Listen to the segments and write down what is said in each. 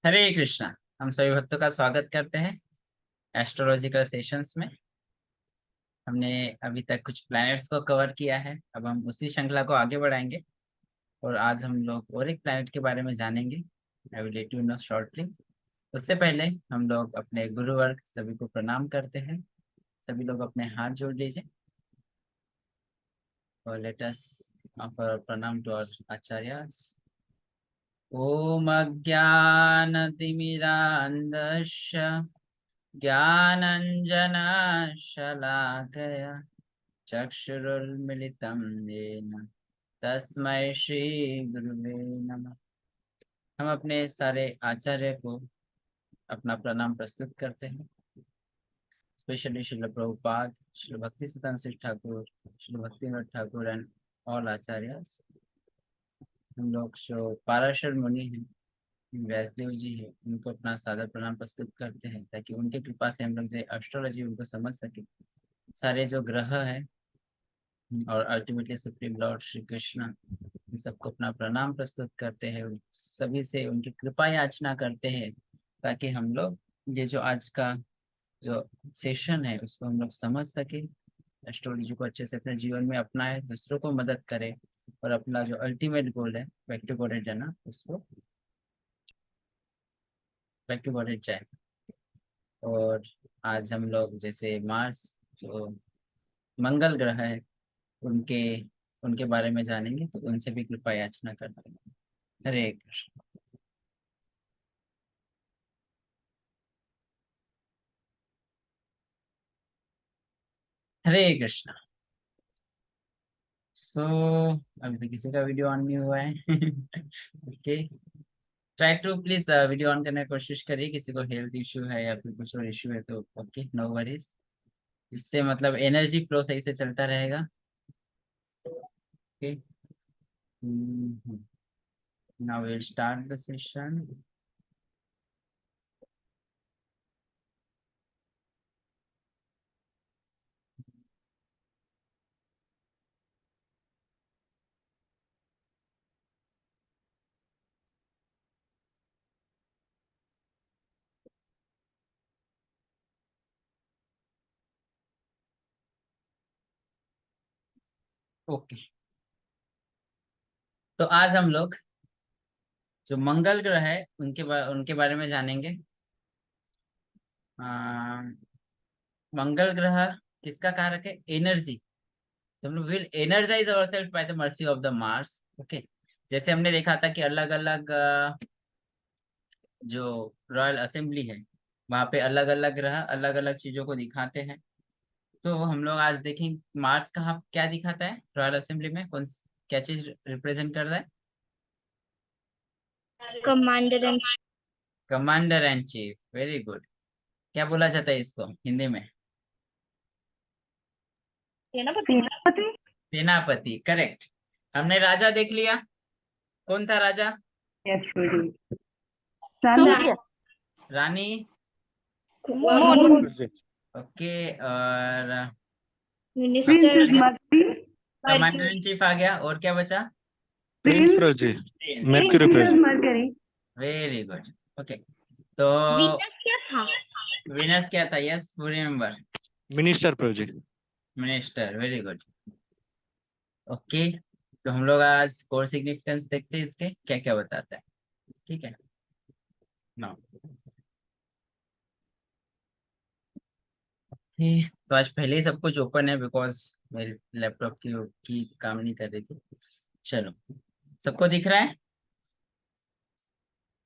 हरे कृष्णा। हम सभी भक्तों का स्वागत करते हैं एस्ट्रोलॉजिकल सेशंस में। हमने अभी तक कुछ प्लैनेट्स को कवर किया है, अब हम उसी श्रृंखला को आगे बढ़ाएंगे और आज हम लोग और एक प्लैनेट के बारे में जानेंगे। I will let you no shortly. उससे पहले हम लोग अपने गुरुवर्ग सभी को प्रणाम करते हैं। सभी लोग अपने हाथ जोड़ लीजिए और लेट अस ऑफर प्रणाम टू आवर आचार्यस। ओम अज्ञानतिमिरान्धस्य ज्ञानञ्जनशलाकया चक्षुरुन्मिलितं येन तस्मै श्री गुरुवे नमः। हम अपने सारे आचार्य को अपना प्रणाम प्रस्तुत करते हैं, स्पेशली श्रील प्रभुपाद, श्री भक्ति सिद्धांत श्री ठाकुर, श्री भक्तिनाथ ठाकुर एंड ऑल आचार्यस। हम लोग जो पाराशर मुनि हैं, व्यासदेव जी है, उनको अपना सादर प्रणाम प्रस्तुत करते हैं ताकि उनके कृपा से हम लोग जो एस्ट्रोलॉजी उनको समझ सके। सारे जो ग्रह है और ultimately supreme lord Shri Krishna, इन सबको अपना प्रणाम प्रस्तुत करते हैं, सभी से उनकी कृपा याचना करते हैं ताकि हम लोग ये जो आज का जो सेशन है उसको हम लोग समझ सके, एस्ट्रोलॉजी को अच्छे से अपने जीवन में अपनाए, दूसरों को मदद करे और अपना जो अल्टीमेट गोल है बैक टू गॉडेड जाना, उसको बैक टू गॉडेड जाए। और आज हम लोग जैसे मार्स जो मंगल ग्रह है, उनके उनके बारे में जानेंगे, तो उनसे भी कृपा याचना करते हैं। हरे कृष्ण। हरे कृष्ण। सो अभी तो किसी का वीडियो ऑन नहीं हुआ है। Okay, try to please video on करने की कोशिश करिए। किसी को हेल्थ इश्यू है या फिर कुछ और इश्यू है तो ओके, नो वरीज, जिससे मतलब एनर्जी फ्लो सही से चलता रहेगा। Okay, now will start the session. Okay, तो आज हम लोग जो मंगल ग्रह है उनके बारे में जानेंगे। अ, मंगल ग्रह किसका कारक है? एनर्जी। तो हम लोग will energise ourself by the mercy of the Mars. Okay, जैसे हमने देखा था कि अलग अलग जो रॉयल असेंबली है, वहाँ पे अलग अलग ग्रह अलग अलग चीजों को दिखाते हैं। तो हम लोग आज देखें मार्स कहाँ क्या दिखाता है रॉयल असेंबली में, क्या चीज रिप्रेजेंट कर रहा है? Commander and commander and chief, very good. क्या बोला जाता है इसको हिंदी में? सेनापति। सेनापति, करेक्ट। हमने राजा देख लिया, कौन था राजा? यस गुरुजी। सूर्य। रानी। मून। ओके, और मिनिस्टर। कमांडर इन चीफ आ गया, और क्या बचा? प्रिंस प्रजी, प्रिंस। मर्क्यूरी प्रजी। मरकरी। Very good. ओके, तो वीनस क्या था? विनस क्या था? Yes, remember. मिनिस्टर प्रजी। Minister, very good. ओके, तो हम लोग आज कोर सिग्निफिकेंस देखते हैं, इसके क्या क्या बताता है। ठीक है ना? तो आज पहले ही सब कुछ ओपन है बिकॉज मेरे लैपटॉप की काम नहीं कर रही थी। चलो, सबको दिख रहा है?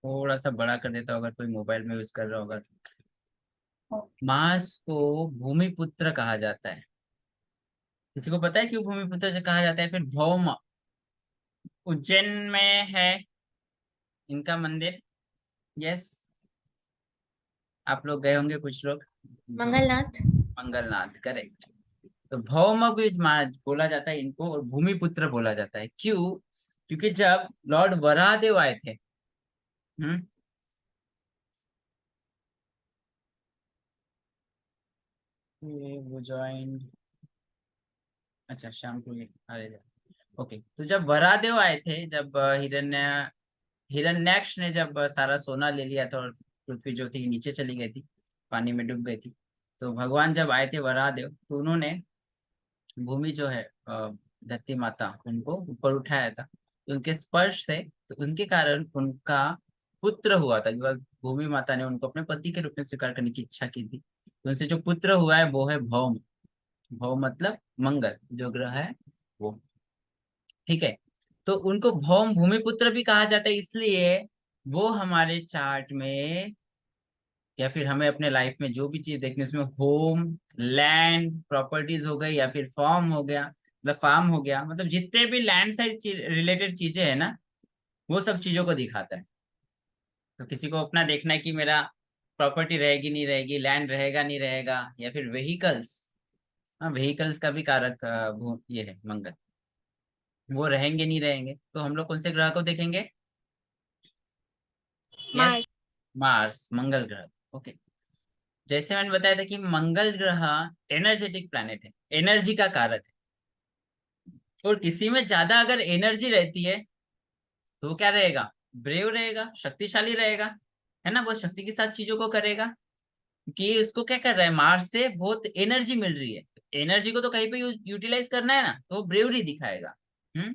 थोड़ा सा बड़ा कर देता हूँ अगर कोई मोबाइल में यूज कर रहा होगा तो। मार्स को भूमिपुत्र कहा जाता है। किसी को पता है क्यों भूमिपुत्र से कहा जाता है? फिर भौम, उज्जैन में है इनका मंदिर। यस, आप लोग गए होंगे कुछ लोग। मंगलनाथ। मंगलनाथ, करेक्ट। तो भौम भी बोला जाता है इनको, और भूमिपुत्र बोला जाता है। क्यों? क्योंकि जब लॉर्ड वराहदेव आए थे, हम्म, वो ज्वाइन, अच्छा शाम को ये अरे, ओके, तो जब वराहदेव आए थे, जब हिरण्य हिरण्यक्ष ने जब सारा सोना ले लिया था और पृथ्वी जो थी नीचे चली गई थी, पानी में डूब गई थी, तो भगवान जब आए थे वराहदेव, तो उन्होंने भूमि जो है धरती माता, उनको ऊपर उठाया था। तो उनके स्पर्श से, तो उनके कारण उनका पुत्र हुआ था। जो भूमि माता ने उनको अपने पति के रूप में स्वीकार करने की इच्छा की थी, तो उनसे जो पुत्र हुआ है वो है भौम। भौम मतलब मंगल, जो ग्रह है वो। ठीक है। तो उनको भौम भूमिपुत्र भी कहा जाता है, इसलिए वो हमारे चार्ट में, या फिर हमें अपने लाइफ में जो भी चीज देखनी है, उसमें होम, लैंड प्रॉपर्टीज हो गई, या फिर फॉर्म हो गया, मतलब फार्म हो गया, मतलब जितने भी लैंड से रिलेटेड चीजें है ना, वो सब चीजों को दिखाता है। तो किसी को अपना देखना है कि मेरा प्रॉपर्टी रहेगी नहीं रहेगी, लैंड रहेगा नहीं रहेगा, या फिर व्हीकल्स। हाँ, व्हीकल्स का भी कारक ये है मंगल। वो रहेंगे नहीं रहेंगे, तो हम लोग कौन से ग्रह को देखेंगे? Yes, Mars. मार्स, मंगल ग्रह। ओके। जैसे मैंने बताया था कि मंगल ग्रह एनर्जेटिक प्लैनेट है, एनर्जी का कारक है। और किसी में ज्यादा अगर एनर्जी रहती है तो वो क्या रहेगा? ब्रेव रहेगा, शक्तिशाली रहेगा, है ना। वो शक्ति के साथ चीजों को करेगा, कि उसको क्या कर रहा है, मार्स से बहुत एनर्जी मिल रही है। एनर्जी को तो कहीं पे यूटिलाइज करना है ना, तो वो ब्रेवरी दिखाएगा। हम्म।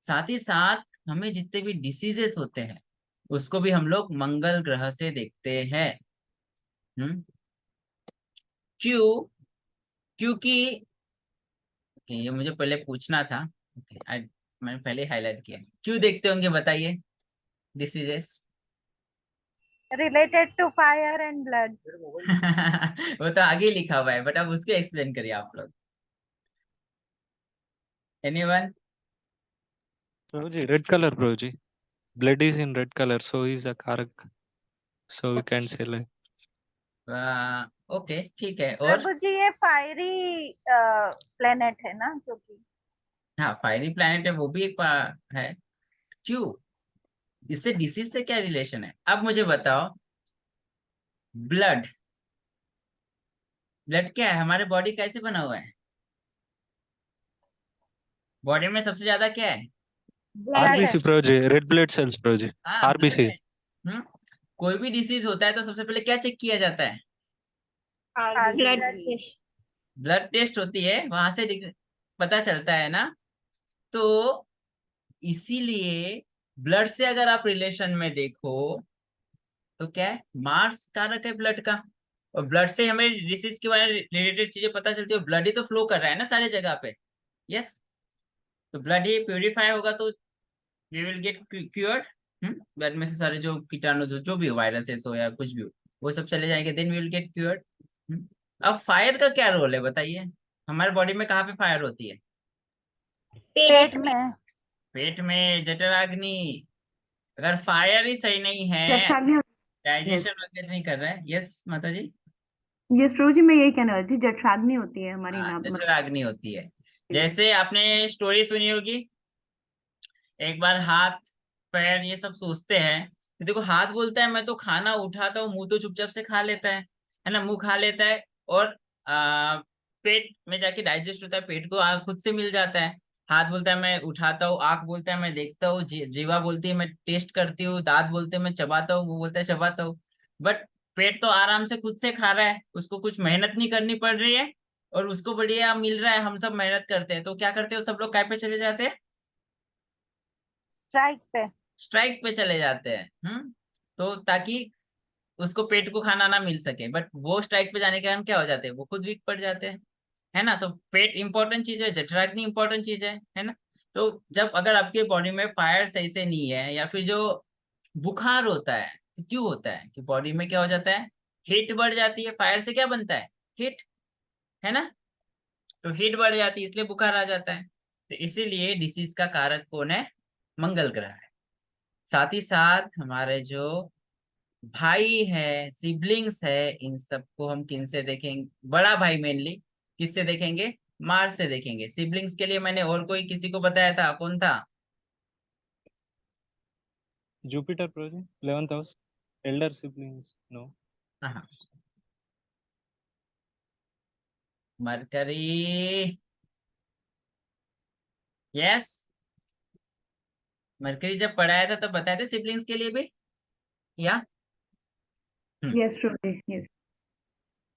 साथ ही साथ हमें जितने भी डिसीजेस होते हैं, उसको भी हम लोग मंगल ग्रह से देखते हैं। हम्म। क्यों? क्योंकि ये मुझे पहले पूछना था। ओके, मैंने पहले हाईलाइट किया। क्यों देखते होंगे बताइए, diseases? related to fire and blood. वो तो आगे लिखा हुआ है, बट अब उसको एक्सप्लेन करिए आप लोग। Anyone? Prabhuji, red color, Prabhuji. Blood is in red color, so is a karak. So we can say like. Okay, ठीक है। और प्रभु जी ये फायरी प्लेनेट है ना जो कि हाँ, फायरी प्लैनेट है, वो भी एक है। क्यों? इससे डिसीज से क्या रिलेशन है, अब मुझे बताओ। ब्लड, ब्लड क्या है? हमारे बॉडी कैसे बना हुआ है? बॉडी में सबसे ज्यादा क्या है? ब्लड है। RBC, Prabhuji. Red blood cells, Prabhuji. हाँ, ब्लड है। RBC. हम्म। कोई भी डिसीज होता है तो सबसे पहले क्या चेक किया जाता है? Blood RBC। Test. Blood test होती है, वहां से पता चलता है ना। तो इसीलिए ब्लड से अगर आप रिलेशन में देखो, तो क्या है, मार्स कारक है ब्लड का। और ब्लड से हमें डिसीज के बारे में रिलेटेड चीजें पता चलती है, ब्लड ही तो फ्लो कर रहा है ना सारे जगह पे। यस। तो ब्लड ही प्योरीफाई होगा तो we will get cured. Blood में से सारे जो कीटाणु, जो भी वायरसेस हो या कुछ भी हो, वो सब चले जाएंगे, then we will get cured. अब फायर का क्या रोल है बताइए? हमारे बॉडी में कहाँ पे फायर होती है? पेट में। पेट में, जठराग्नि। अगर फायर ही सही नहीं है, जठराग्नि यस डाइजेशन वगैरह नहीं कर रहा है, यस माता जी। यस प्रभु जी, मैं यही कहने वाली थी, जठराग्नि होती है हमारी हाँ, नाम मतलब। जठराग्नि होती है। जैसे आपने स्टोरी सुनी होगी, एक बार हाथ पैर ये सब सोचते हैं, तो देखो हाथ बोलता है मैं तो खाना उठाता हूँ, मुंह तो चुपचाप से खा लेता है ना, मुंह खा लेता है। और पेट में जाके डाइजेस्ट होता है, पेट को खुद से मिल जाता है। हाथ बोलता है मैं उठाता हूँ, आंख बोलता है मैं देखता हूँ, जीवा बोलती है मैं टेस्ट करती हूँ, दांत बोलते हैं मैं चबाता हूँ, मुंह बोलता है चबाता हूँ। बट पेट तो आराम से खुद से खा रहा है, उसको कुछ मेहनत नहीं करनी पड़ रही है, और उसको बढ़िया मिल रहा है। हम सब मेहनत करते हैं तो क्या करते हो, सब लोग काय पे चले जाते हैं? स्ट्राइक पे। स्ट्राइक पे चले जाते हैं। तो ताकि उसको पेट को खाना ना मिल सके, बट वो स्ट्राइक पे जाने के कारण क्या हो जाते हैं, वो खुद वीक पड़ जाते हैं, है ना। तो पेट इंपॉर्टेंट चीज है, जठराग्नि इंपॉर्टेंट चीज है ना। तो जब अगर आपके बॉडी में फायर सही से नहीं है, या फिर जो बुखार होता है, तो क्यों होता है कि बॉडी में क्या हो जाता है, हीट बढ़ जाती है। फायर से क्या बनता है, हीट, है ना। तो हीट बढ़ जाती है, इसलिए बुखार आ जाता है। तो इसीलिए डिसीज का कारक कौन है? मंगल ग्रह है। साथ ही साथ हमारे जो भाई है, सिबलिंग्स है, इन सबको हम किन से देखेंगे? बड़ा भाई मेनली किससे देखेंगे? मार्स से देखेंगे। सिबलिंग्स के लिए मैंने और कोई किसी को बताया था, कौन था? Jupiter, Prabhuji. 11th house. Elder siblings. No. हाँ, मरकरी। यस। मरकरी जब पढ़ाया था तब बताए थे सिबलिंग्स के लिए भी, या Yes, Shruti. Yes.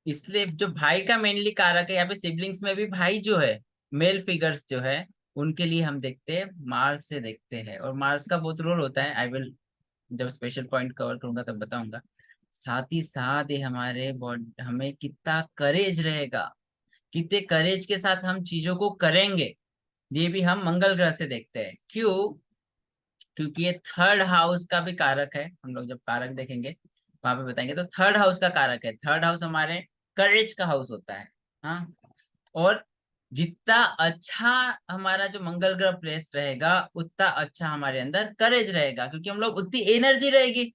इसलिए जो भाई का मेनली कारक है यहाँ पे सिबलिंग्स में भी, भाई जो है मेल फिगर्स जो है उनके लिए हम देखते हैं मार्स से देखते हैं, और मार्स का बहुत रोल होता है। आई विल जब स्पेशल पॉइंट कवर करूंगा तब बताऊंगा। साथ ही साथ ये हमारे बॉडी, हमें कितना करेज रहेगा, कितने करेज के साथ हम चीजों को करेंगे, ये भी हम मंगल ग्रह से देखते हैं। क्यों? क्योंकि ये थर्ड हाउस का भी कारक है। हम लोग जब कारक देखेंगे वहां पे बताएंगे, तो थर्ड हाउस का कारक है। थर्ड हाउस हमारे करेज का हाउस होता है। हाँ, और जितना अच्छा हमारा जो मंगल ग्रह प्लेस रहेगा उतना अच्छा हमारे अंदर करेज रहेगा, क्योंकि हम लोग उतनी एनर्जी रहेगी,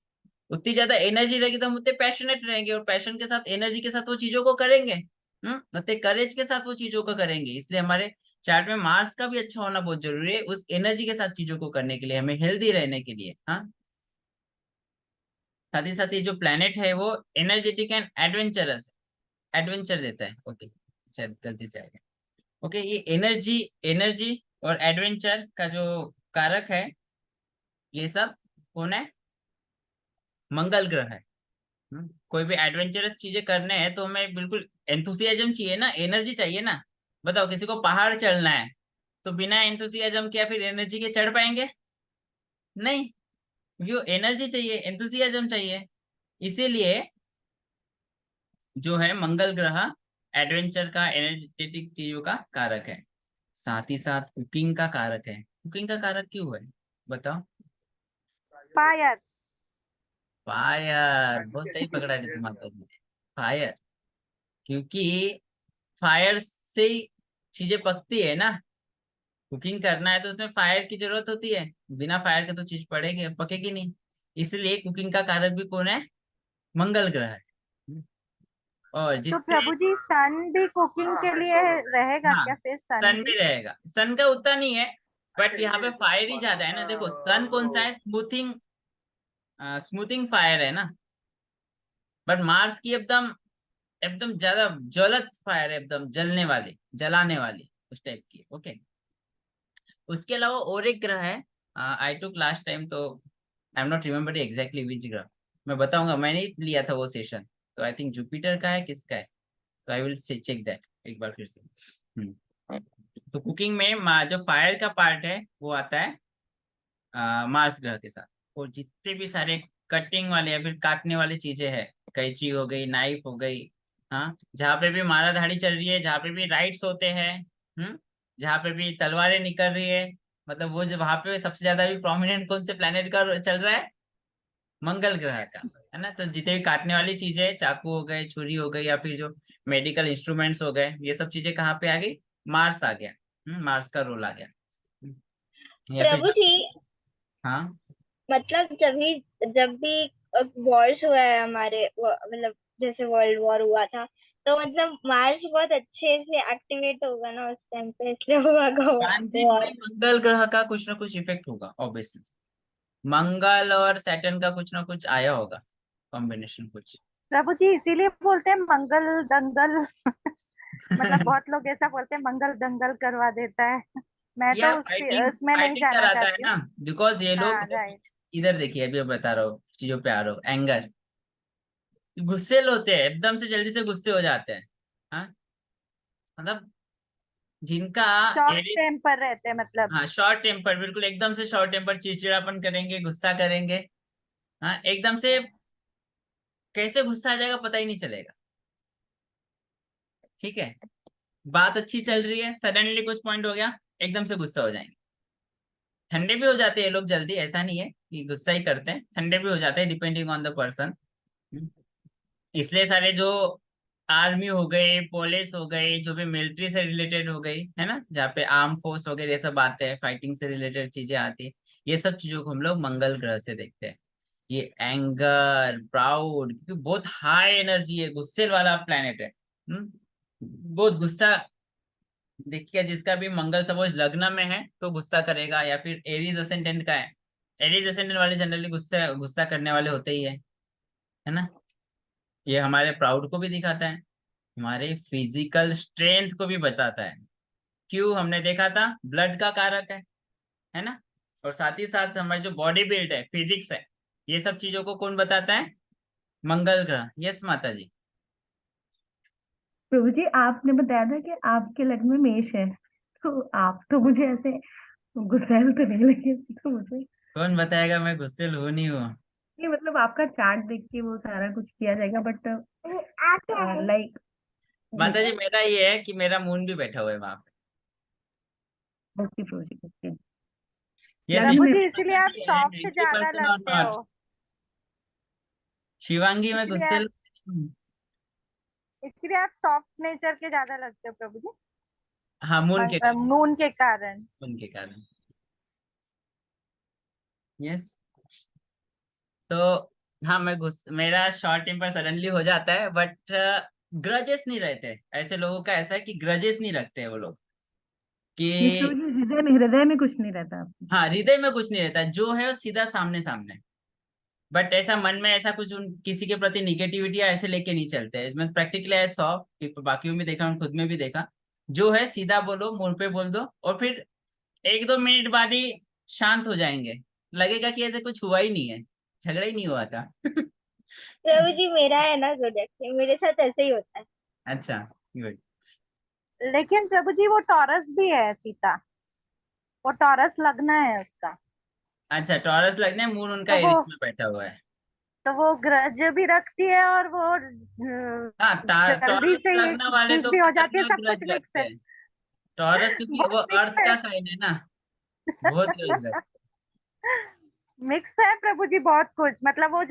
उतनी ज्यादा एनर्जी रहेगी तो हम उतने पैशनेट रहेंगे, और पैशन के साथ एनर्जी के साथ वो चीजों को करेंगे। उतने करेज के साथ वो चीजों को करेंगे। इसलिए हमारे चार्ट में मार्स का भी अच्छा होना बहुत जरूरी है, उस एनर्जी के साथ चीजों को करने के लिए, हमें हेल्दी रहने के लिए। हाँ, साथ ही साथ ये जो प्लेनेट है वो एनर्जेटिक एंड एडवेंचरस, एडवेंचर देता है। ओके, शायद गलती से आ गया। ओके, ये एनर्जी, एनर्जी और एडवेंचर का जो कारक है, ये सब कौन है? मंगल ग्रह है। कोई भी एडवेंचरस चीजें करने हैं तो हमें बिल्कुल एंथुसियाज्म चाहिए ना, एनर्जी चाहिए ना। बताओ, किसी को पहाड़ चढ़ना है तो बिना एंथुसियाज्म के या फिर एनर्जी के चढ़ पाएंगे? नहीं, जो एनर्जी चाहिए, एंथुसियाज्म चाहिए। इसीलिए जो है मंगल ग्रह एडवेंचर का, एनर्जेटिक चीजों का कारक है। साथ ही साथ कुकिंग का कारक है। कुकिंग का कारक क्यों है बताओ? फायर। फायर, बहुत सही पकड़ा है तुम्हारा। फायर, क्योंकि फायर से ही चीजें पकती है ना। कुकिंग करना है तो उसमें फायर की जरूरत होती है, बिना फायर के तो चीज पड़ेगी, पकेगी नहीं। इसलिए कुकिंग का कारक भी कौन है? मंगल ग्रह है। और तो जितने, प्रभु जी सन भी कुकिंग के लिए रहेगा हाँ, क्या फिर सन सन भी? भी रहेगा। सन का उतना नहीं है, बट यहाँ पे फायर ही ज्यादा है ना। देखो सन कौन सा है? स्मूथिंग, स्मूथिंग फायर है ना। बट मार्स की एकदम, एकदम ज्यादा ज्वलत फायर है, एकदम जलने वाली, जलाने वाली उस टाइप की। ओके, उसके अलावा और एक ग्रह है, आई टुक लास्ट टाइम, तो I am not remember exactly विच ग्रह। मैं बताऊंगा, मैंने ही लिया था वो सेशन, तो आई थिंक जुपिटर का है, किसका है, तो आई विल चेक दैट एक बार फिर से। तो कुकिंग में जो फायर का पार्ट है वो आता है मार्स ग्रह के साथ। और जितने भी सारे कटिंग वाले या फिर काटने वाली चीजें हैं, कैंची हो गई, नाइफ हो गई, हाँ, जहाँ पे भी माराधाड़ी चल रही है, जहाँ पे भी राइट्स होते हैं, जहाँ पे भी तलवारें निकल रही है, मतलब वो जो वहां पे सबसे ज्यादा भी प्रोमिनेंट कौन से प्लेनेट का चल रहा है? मंगल ग्रह का, है ना। तो जितने भी काटने वाली चीजें, चाकू हो गए, छुरी हो गई, या फिर जो मेडिकल इंस्ट्रूमेंट्स हो गए, ये सब चीजें कहाँ पे आ गई? मार्स आ गया। मार्स का रोल आ गया। या फिर प्रभु जी, हाँ, मतलब जब भी वॉर्स हुआ है हमारे मतलब जैसे वर्ल्ड वॉर हुआ था, तो मतलब मार्स बहुत अच्छे से एक्टिवेट होगा ना उस टाइम पे, इसलिए होगा ट्रांजिट में वॉर। मंगल ग्रह का कुछ ना कुछ इफेक्ट होगा ऑब्वियसली। मंगल और सैटर्न का कुछ ना कुछ आया होगा, कॉम्बिनेशन कुछ। प्रभु जी इसीलिए बोलते हैं मंगल दंगल। मतलब बहुत लोग ऐसा बोलते हैं मंगल दंगल करवा देता है। मैं या तो फाइटिंग, उसमें नहीं फाइटिंग जाना कराता है चाहती हूँ। ना, बिकॉज ये लोग, हाँ राइट। इधर देखिए, अभी मैं बता रहा हूँ चीजों पे आ रहा हूँ। एंगर, गुस्से होते हैं, एकदम से जल्दी से गुस्से हो जाते हैं। हाँ, मतलब जिनका शॉर्ट एरिस, टेम्पर रहते हैं मतलब। हाँ, शॉर्ट टेम्पर, बिल्कुल एकदम से शॉर्ट टेम्पर, चिड़चिड़ापन करेंगे, गुस्सा करेंगे। हाँ, एकदम से कैसे गुस्सा आ जाएगा पता ही नहीं चलेगा। ठीक है, बात अच्छी चल रही है, सडनली कुछ पॉइंट हो गया, एकदम से गुस्सा हो जाएंगे। ठंडे भी हो जाते हैं ये लोग जल्दी, ऐसा नहीं है कि गुस्सा ही करते हैं, ठंडे भी हो जाते हैं डिपेंडिंग ऑन द पर्सन। इसलिए सारे जो आर्मी हो गए, पुलिस हो गई, जो भी मिलिट्री से रिलेटेड हो गई है ना, जहाँ पे आर्म फोर्स वगैरह ये सब आते हैं, फाइटिंग से रिलेटेड चीजें आती है, ये सब चीजों को हम लोग मंगल ग्रह से देखते हैं। ये एंगर, प्राउड, क्योंकि बहुत हाई एनर्जी है, गुस्से वाला प्लेनेट है। बहुत गुस्सा। देखिए, जिसका भी मंगल सपोज लग्न में है तो गुस्सा करेगा, या फिर एरीज असेंडेंट का है, एरीज असेंडेंट वाले जनरली गुस्सा गुस्सा करने वाले होते ही है ना। ये हमारे प्राउड को भी दिखाता है, हमारे फिजिकल स्ट्रेंथ को भी बताता है। क्यों? हमने देखा था ब्लड का कारक है ना। और साथ ही साथ हमारी जो बॉडी बिल्ड है, फिजिक्स है, ये सब चीजों को कौन बताता है? मंगल ग्रह। यस माता जी। प्रभु जी आपने बताया था कि आपके लग्न में मेष है, तो आप तो मुझे ऐसे गुस्सैल तो नहीं लगे तो मुझे कौन बताएगा मैं गुस्सेल हूँ नहीं हूँ? ये मतलब आपका चार्ट देख के वो सारा कुछ किया जाएगा, बट लाइक माता जी मेरा ये है कि मेरा मून भी बैठा हुआ है वहां पे। ओके प्रभु जी, ओके। यस प्रभु में जी इसीलिए आप सॉफ्ट ज्यादा 90% और लगते नॉट। हो, शिवांगी मैं इसलिए आप गुस्सेल हूँ। इसलिए आप सॉफ्ट नेचर के ज्यादा लगते हो प्रभु जी, हाँ, मून के कारण। मून के कारण। मून के कारण। यस। तो हाँ, मेरा शॉर्ट टेम्पर सडनली हो जाता है, बट ग्रजेस नहीं रहते। ऐसे लोगों का ऐसा है कि ग्रजेस नहीं रखते हैं वो लोग नहीं प्रभु कि। जी, हृदय में कुछ नहीं रहता आपके। हाँ, हृदय में कुछ नहीं रहता, जो है वो सीधा सामने सामने। बट ऐसा मन में ऐसा कुछ किसी के प्रति निगेटिविटी ऐसे लेके नहीं चलते हैं। इसमें प्रैक्टिकली है 100 बाकियों में देखा, खुद में भी देखा। जो है सीधा बोलो, मुंह पे बोल दो, और फिर 1-2 मिनट बाद ही शांत हो जाएंगे। लगेगा कि ऐसे कुछ हुआ ही नहीं है, झगड़ा ही नहीं हुआ था। प्रभु जी मेरा है ना जोड़क, मेरे साथ ऐसे ही होता है। अच्छा, गुड। लेकिन प्रभु जी वो टॉरस भी है सीता, वो टॉरस लगना है उसका, अच्छा, टॉरस लगने, मून उनका तो एरीज में बैठा हुआ है। वो ग्रज भी रखती है और वो हाँ, जल्दी टॉरस से ही लगने वाले ठीक तो भी हो जाती है, खतरनाक सब ग्रज कुछ मिक्स रखते है। हैं। टॉरस क्योंकि वो बहुत मिक्स अर्थ है, का साइन है ना, बहुत ग्रज रखते मिक्स है प्रभु जी बहुत कुछ, मतलब वो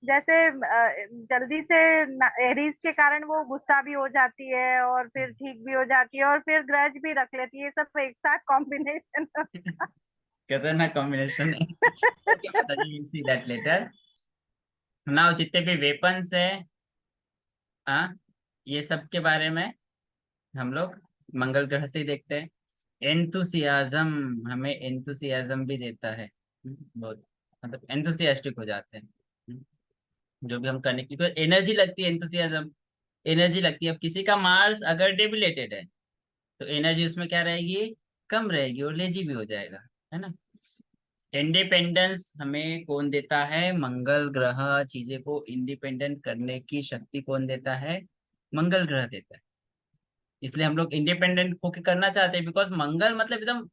जैसे जल्दी से एरीज के कारण वो गुस्सा भी हो जाती है और फिर ठीक भी हो जाती है और फिर ग्रज भी रख लेती है, सब एक साथ कॉम्बिनेशन। हैं। खतरनाक कॉम्बिनेशन है। ओके माता जी, will see that letter. Now जितने भी वेपन्स है, हाँ, ये सब के बारे में हम लोग मंगल ग्रह से ही देखते हैं। एंथुसियाज्म, हमें एंथुसियाज्म भी देता है। बहुत मतलब एंथुसियास्टिक हो जाते हैं। जो भी हम करने की एनर्जी लगती है, एंथुसियाज्म एनर्जी लगती है। अब किसी का मार्स अगर डेबिलेटेड है तो एनर्जी उसमें क्या रहेगी? कम रहेगी, और लेजी भी हो जाएगा, है ना। इंडिपेंडेंस हमें कौन देता है? मंगल ग्रह। चीजें को इंडिपेंडेंट करने की शक्ति कौन देता है? मंगल ग्रह देता है। इसलिए हम लोग इंडिपेंडेंट होके करना चाहते हैं, बिकॉज मंगल मतलब एकदम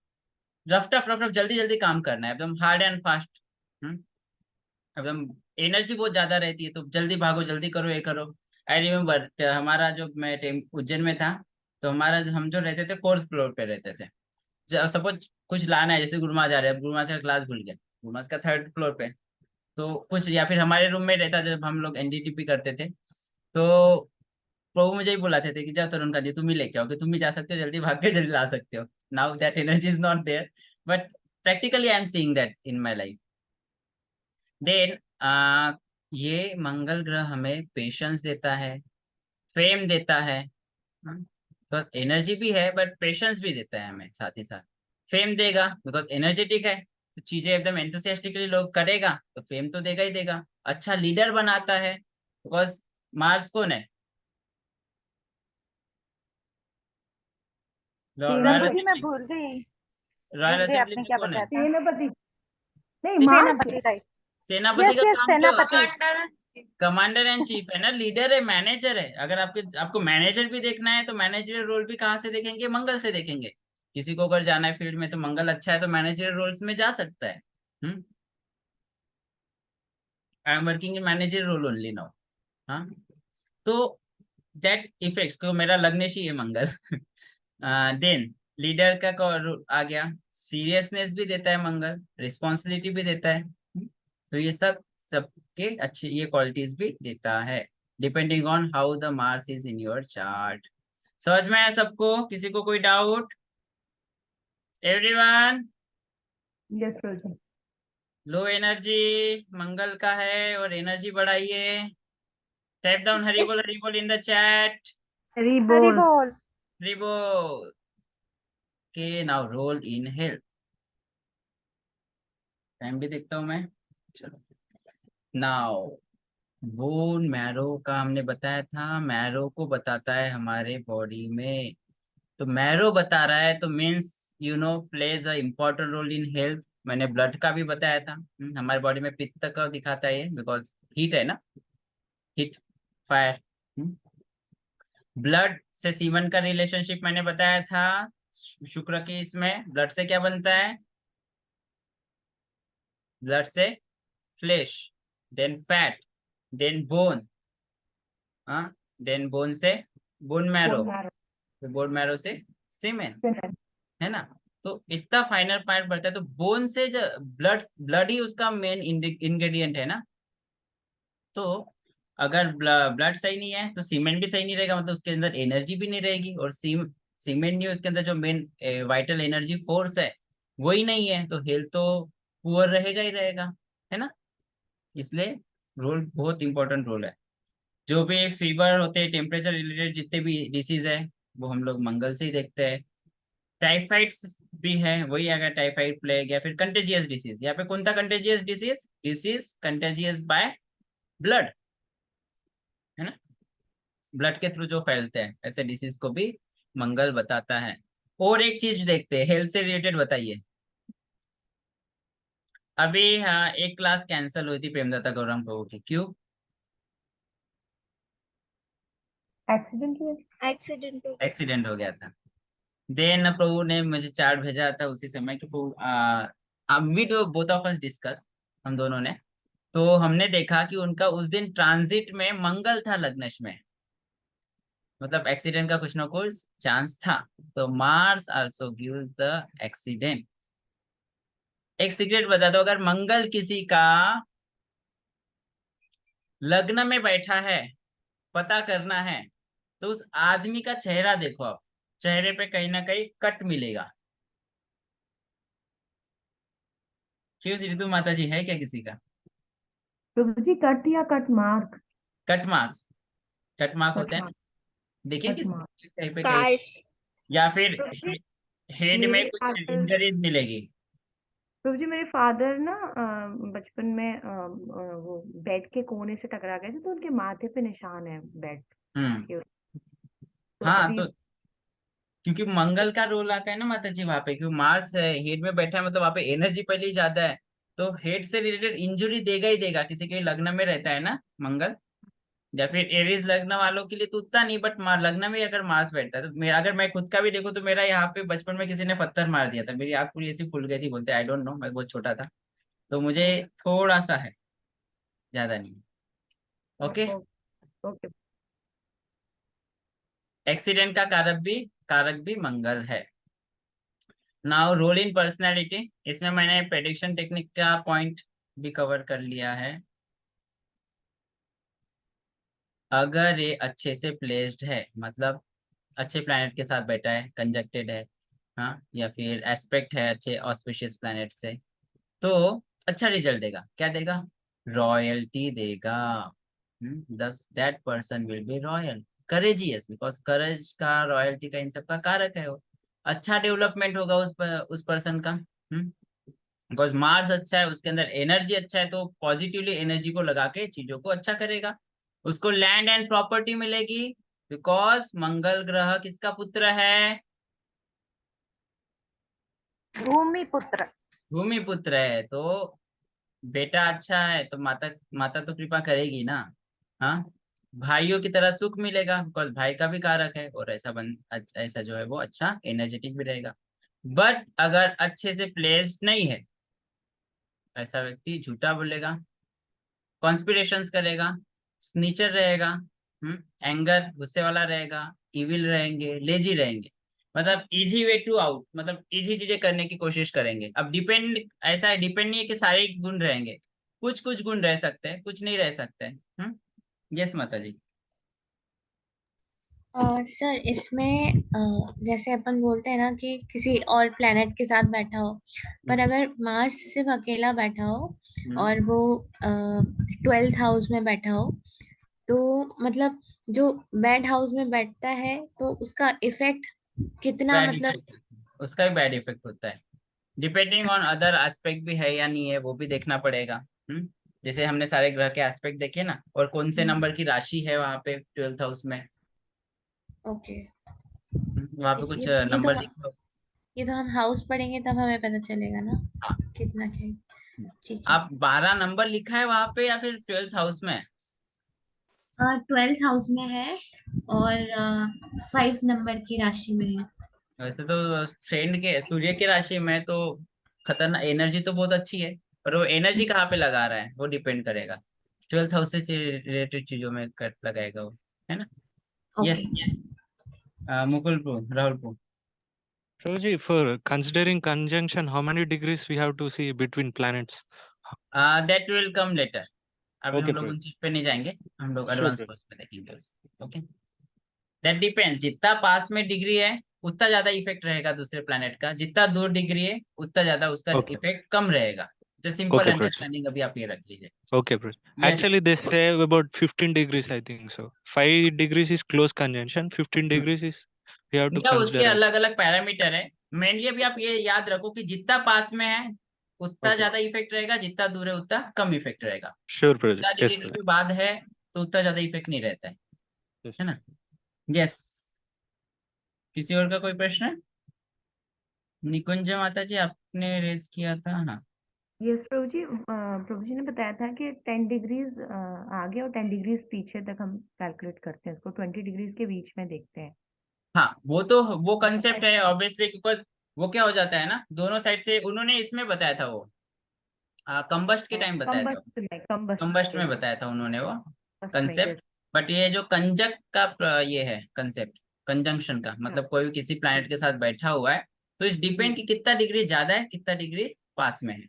रफ टफ रफ टफ जल्दी जल्दी काम करना है, एकदम हार्ड एंड फास्ट। एकदम एनर्जी बहुत ज्यादा रहती है, तो जल्दी भागो, जल्दी करो, ये करो। आई रिमेम्बर हमारा जो मैं उज्जैन में था, तो हम जो रहते थे 4th फ्लोर पे रहते थे। सपोज कुछ लाना है, जैसे गुरुमा जा रहे हैं, गुरुमा का क्लास भूल गया, गुरुमा का 3rd फ्लोर पे, तो कुछ, या फिर हमारे रूम में रहता जब हम लोग एनडीटीपी करते थे, तो प्रभु मुझे ही बुलाते थे कि जाओ तरुण का जी, तुम ही लेके आओ, कि तुम ही जा सकते हो, जल्दी भाग के जल्दी ला सकते हो। Now that energy is not there, but practically I am seeing that in my life. Then ये मंगल ग्रह हमें पेशेंस देता है, फेम देता है। तो एनर्जी भी है, बट पेशेंस भी देता है हमें साथ ही साथ। फेम देगा बिकॉज एनर्जेटिक है, तो चीजें एकदम एंथुसियास्टिकली लोग करेगा, तो फेम तो देगा ही देगा। अच्छा लीडर बनाता है, बिकॉज मार्स कौन है? रॉयल प्रभु जी मैं असेंबली। रॉयल भूल गई असेंबली आपने में क्या कौन है? बताया था। सेनापति, नहीं मार्स। सेनापति, राइट। सेनापति यस का यस काम क्या होता सेनापति। है? कमांडर एंड चीफ है ना, लीडर है, मैनेजर है। अगर आपको मैनेजर भी देखना है, तो मैनेजरियल रोल भी कहाँ से देखेंगे? मंगल से देखेंगे। किसी को अगर जाना है फील्ड में, तो मंगल अच्छा है तो मैनेजरियल रोल्स में जा सकता है। I am working in managerial role only now. हाँ, तो दैट इफेक्ट्स को, मेरा लग्नेशी है मंगल। देन लीडर का आ गया, सीरियसनेस भी देता है मंगल, रिस्पॉन्सिबिलिटी भी देता है। तो ये सबके अच्छे ये क्वालिटीज भी देता है, depending on how the Mars is in your chart. समझ में आया सबको? किसी को कोई डाउट? एवरीवन? यस प्रभु जी। लो एनर्जी मंगल का है, और एनर्जी बढ़ाइए। टाइप डाउन हरी बोल in the chat. Hari Hari बोल। बोल। हरी बोल। के now role in health. Time भी देखता हूँ मैं। चलो, नाउ बोन मैरो का हमने बताया था, मैरो को बताता है हमारे बॉडी में। तो मैरो बता रहा है, तो means plays a important role in health. मैंने ब्लड का भी बताया था। हमारे बॉडी में पित्त का दिखाता है ये, बिकॉज हीट है ना, हीट, फायर। ब्लड से सीमन का रिलेशनशिप मैंने बताया था। शुक्र की इसमें ब्लड से क्या बनता है? ब्लड से flesh, then fat, then bone, हाँ, देन बोन से बोन मैरो, बोन मैरो, फिर बोन मैरो से सीमेन, सीमेन। है ना। तो इतना फाइनल पार्ट बढ़ता है, तो बोन से जो ब्लड ब्लड ही उसका मेन इंग्रेडिएंट है ना। तो अगर ब्लड सही नहीं है तो सीमेंट भी सही नहीं रहेगा, मतलब उसके अंदर एनर्जी भी नहीं रहेगी, और सीमेंट नहीं, उसके अंदर जो मेन वाइटल एनर्जी फोर्स है वही नहीं है, तो हेल्थ तो पुअर रहेगा ही रहेगा, है ना। इसलिए रोल बहुत इंपॉर्टेंट रोल है। जो भी फीवर होते हैं, टेम्परेचर रिलेटेड जितने भी डिसीज है, वो हम लोग मंगल से ही देखते हैं। टाइफाइड्स भी है, वही अगर टाइफाइड प्लेग या फिर कंटेजियस डिसीज, यहाँ पे कौन सा contagious disease? Disease contagious by blood, है ना, ब्लड के थ्रू जो फैलते हैं, ऐसे डिसीज को भी मंगल बताता है। और एक चीज देखते हैं, हेल्थ से रिलेटेड बताइए। अभी हाँ, एक क्लास कैंसिल हुई थी प्रेमदत्ता गौरव प्रभु की, क्यों? एक्सीडेंट हुआ। एक्सीडेंट हो गया। एक्सीडेंट हो गया था। देन प्रभु ने मुझे चार्ट भेजा था उसी समय कि प्रभु we do both of us discuss, हम दोनों ने। तो हमने देखा कि उनका उस दिन ट्रांजिट में मंगल था लग्नेश में, मतलब एक्सीडेंट का कुछ ना कुछ चांस था। तो Mars also gives the accident. एक सीक्रेट बता दो, अगर मंगल किसी का लग्न में बैठा है, पता करना है, तो उस आदमी का चेहरा देखो आप, चेहरे पे कहीं ना कहीं कट मिलेगा। क्यों रितु माता जी, है क्या किसी का प्रभु जी, कट या cut mark? Cut marks? Cut mark cut होते हैं ना, मार्क, देखिए कट मार्क। किसी कहीं पे कहीं, कार्स। या फिर प्रभु जी, हेड में मेरे कुछ फादर इंजरीज मिलेगी। प्रभु जी, मेरे फादर ना बचपन में वो बेड के कोने से टकरा गए थे, तो उनके माथे पे निशान है बेड हम्म। के। तो हाँ, अभी तो क्योंकि मंगल का रोल आता है ना माता जी वहां पे, क्योंकि मार्स है हेड में बैठा है, मतलब वहां पे एनर्जी पहले ही ज्यादा है, तो हेड से रिलेटेड इंजुरी देगा ही देगा। किसी के लग्न में रहता है ना मंगल, या फिर एरीज लग्न वालों के लिए तो उतना नहीं, बट लग्न में अगर मार्स बैठता है तो मेरा, अगर मैं खुद का भी देखूं तो मेरा यहाँ पे बचपन में किसी ने पत्थर मार दिया था, मेरी आंख पूरी ऐसी फूल गई थी, बोलते आई डोंट नो, मैं बहुत छोटा था, तो मुझे थोड़ा सा है, ज्यादा नहीं। ओके। ओके। एक्सीडेंट का कारक भी मंगल है। नाउ रोल इन पर्सनैलिटी, इसमें मैंने प्रेडिक्शन टेक्निक का पॉइंट भी कवर कर लिया है। अगर ये अच्छे से प्लेस्ड है, मतलब अच्छे प्लैनेट के साथ बैठा है, कंजक्टेड है, हाँ, या फिर एस्पेक्ट है अच्छे ऑस्पिशियस प्लैनेट से, तो अच्छा रिजल्ट देगा। क्या देगा? रॉयल्टी देगा। Thus that person will be royal, courageous, because courage का, रॉयल्टी का, इन सब का कारक है वो। अच्छा डेवलपमेंट होगा उस पर्सन का। बिकॉज मार्स अच्छा है, उसके अंदर एनर्जी अच्छा है, तो पॉजिटिवली एनर्जी को लगा के चीजों को अच्छा करेगा। उसको लैंड एंड प्रॉपर्टी मिलेगी, बिकॉज मंगल ग्रह किसका पुत्र है? भूमि पुत्र। भूमि पुत्र है, तो बेटा अच्छा है तो माता माता तो कृपा करेगी ना। हाँ, भाइयों की तरह सुख मिलेगा, बिकॉज भाई का भी कारक है, और ऐसा जो है वो अच्छा एनर्जेटिक भी रहेगा। बट अगर अच्छे से प्लेस्ड नहीं है, ऐसा व्यक्ति झूठा बोलेगा, कॉन्स्पिरेशंस करेगा, स्नीचर रहेगा, एंगर, गुस्से वाला रहेगा, इविल रहेंगे, लेजी रहेंगे, मतलब इजी वे टू आउट, मतलब इजी चीजें करने की कोशिश करेंगे। अब डिपेंड, ऐसा है, डिपेंड नहीं है कि सारे ही गुण रहेंगे, कुछ कुछ गुण रह सकते हैं, कुछ नहीं रह सकते हैं। यस माता जी। सर इसमें जैसे अपन बोलते हैं ना कि किसी और प्लेनेट के साथ बैठा हो, पर हम्म, अगर मार्स सिर्फ अकेला बैठा हो हम्म, और वो 12th हाउस में बैठा हो, तो मतलब जो बैड हाउस में बैठता है तो उसका इफेक्ट कितना, बैड मतलब। इफेक्ट, उसका भी बैड इफेक्ट होता है। डिपेंडिंग ऑन अदर एस्पेक्ट भी है या नहीं है, वो भी देखना पड़ेगा। जैसे हमने सारे ग्रह के एस्पेक्ट देखे ना, और कौन से नंबर की राशि है वहां पे 12th हाउस में, ओके। वहां पे कुछ ये नंबर तो दिखे हो? ये तो हम हाउस पढ़ेंगे तब हमें पता चलेगा ना हाँ। कितना क्या है। ठीक है। आप 12 नंबर लिखा है वहां पे या फिर 12th हाउस में? 12th हाउस में है और 5 नंबर की राशि में है। वैसे तो फ्रेंड के सूर्य की राशि में तो खतरनाक एनर्जी तो बहुत अच्छी है, पर वो एनर्जी कहाँ पे लगा रहा है वो डिपेंड करेगा। 12th हाउस से रिलेटेड चीजों में कट लगाएगा वो, है ना? Okay. Yes. Mukulpur, Rahulpur. Prabhuji, for considering conjunction, how many degrees we have to see between planets? That will come later. अभी हम Okay, लोग Prabhuji. उन चीज पे नहीं जाएंगे, हम लोग Sure, एडवांस Prabhuji. कोर्स पे देखेंगे उसको। Okay, that depends. जितना पास में डिग्री है उतना ज्यादा इफेक्ट रहेगा दूसरे प्लेनेट का, जितना दूर डिग्री है उतना ज्यादा उसका Okay. इफेक्ट कम रहेगा। तो सिंपल Okay, Prabhuji. अंडरस्टैंडिंग अभी आप ये रख लीजिए। Okay, Prabhuji. Yes. Actually, they say about 15 degrees, I think so. 5 degrees is close conjunction, 15 degrees is we have to या उसके consider. अलग अलग पैरामीटर है। मेनली अभी आप ये याद रखो कि जितना पास में है उतना Okay. ज्यादा इफेक्ट रहेगा, जितना दूर है उतना कम इफेक्ट रहेगा। Sure, Prabhuji. जितना Yes, डिग्री Prabhuji. के बाद है तो उतना ज्यादा इफेक्ट नहीं रहता Yes. है ना? यस। किसी और का कोई प्रश्न है? निकुंज माता जी आपने रेज किया था। हाँ। यस प्रभु जी ने बताया था कि 10 डिग्रीज आगे और 10 डिग्रीज पीछे तक हम कैलकुलेट करते हैं, उसको 20 डिग्रीज के बीच में देखते हैं। हाँ, वो कंसेप्ट है ऑब्वियसली, बिकॉज वो क्या हो जाता है ना, दोनों साइड से उन्होंने इसमें बताया था वो कंबस्ट के टाइम बताया था। कंबस्ट में बताया था उन्होंने वो कंबस्ट में कंसेप्ट। बट ये जो कंजक का ये है कंसेप्ट, कंजंक्शन का मतलब कोई भी किसी प्लैनेट के साथ बैठा हुआ है तो इस डिपेंड कि कितना डिग्री ज्यादा है कितना डिग्री पास में है।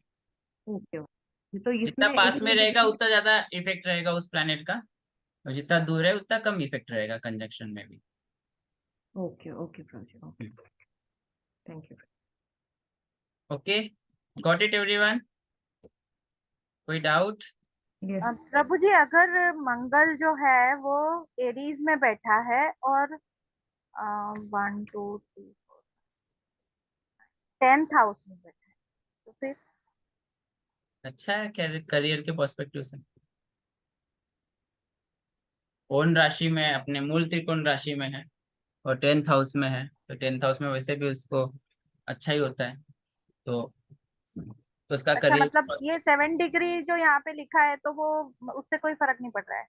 ओके ओके, तो जितना इसमें पास में रहेगा इसमें उतना ज्यादा इफेक्ट रहेगा उस प्लैनेट का, और जितना दूर है उतना कम इफेक्ट रहेगा कंजंक्शन में भी। ओके ओके प्रभु जी, okay, thank you. Okay, got it everyone? कोई डाउट? यस प्रभु जी, अगर मंगल जो है वो एरीज में बैठा है और 1 2 3 10th हाउस में बैठा है, तो फिर अच्छा है करियर के पर्सपेक्टिव से। ओन राशि में अपने मूल त्रिकोण राशि में है और 10th हाउस में है, तो 10th हाउस में वैसे भी उसको अच्छा ही होता है, तो उसका अच्छा, मतलब करियर। ये 7 डिग्री जो यहाँ पे लिखा है तो वो उससे कोई फर्क नहीं पड़ रहा है?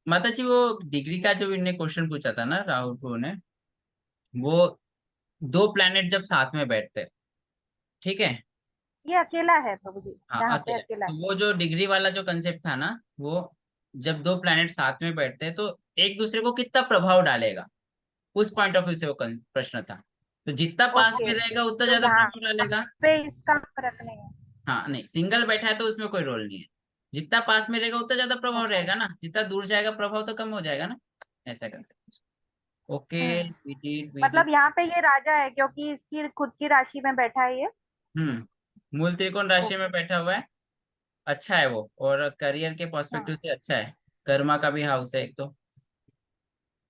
माता जी वो डिग्री का जो इन्हें क्वेश्चन पूछा था ना राहुल को ने, वो दो प्लैनेट जब साथ में बैठते हैं, ठीक है। ये अकेला है प्रभु जी, हाँ यहाँ पे अकेला, अकेला तो है। वो जो डिग्री वाला जो कंसेप्ट था ना, वो जब दो प्लैनेट साथ में बैठते हैं तो एक दूसरे को कितना प्रभाव डालेगा, उस पॉइंट ऑफ व्यू से वो प्रश्न था। तो जितना पास में ओके, रहेगा उतना तो ज्यादा यहाँ प्रभाव डालेगा। पे इसका फर्क नहीं है। हाँ नहीं, सिंगल बैठा है तो उसमें कोई रोल नहीं है। जितना पास में रहेगा उतना ज्यादा प्रभाव ओके। रहेगा ना, जितना दूर जाएगा प्रभाव तो कम हो जाएगा ना, ऐसा concept. Okay, hmm, we did. मतलब यहाँ पे ये राजा है क्योंकि इसकी खुद की राशि में बैठा है ये। मूल त्रिकोण राशि में ओके। बैठा हुआ है। अच्छा है वो, और करियर के पर्सपेक्टिव हाँ, से अच्छा है। कर्मा का भी हाउस है एक तो,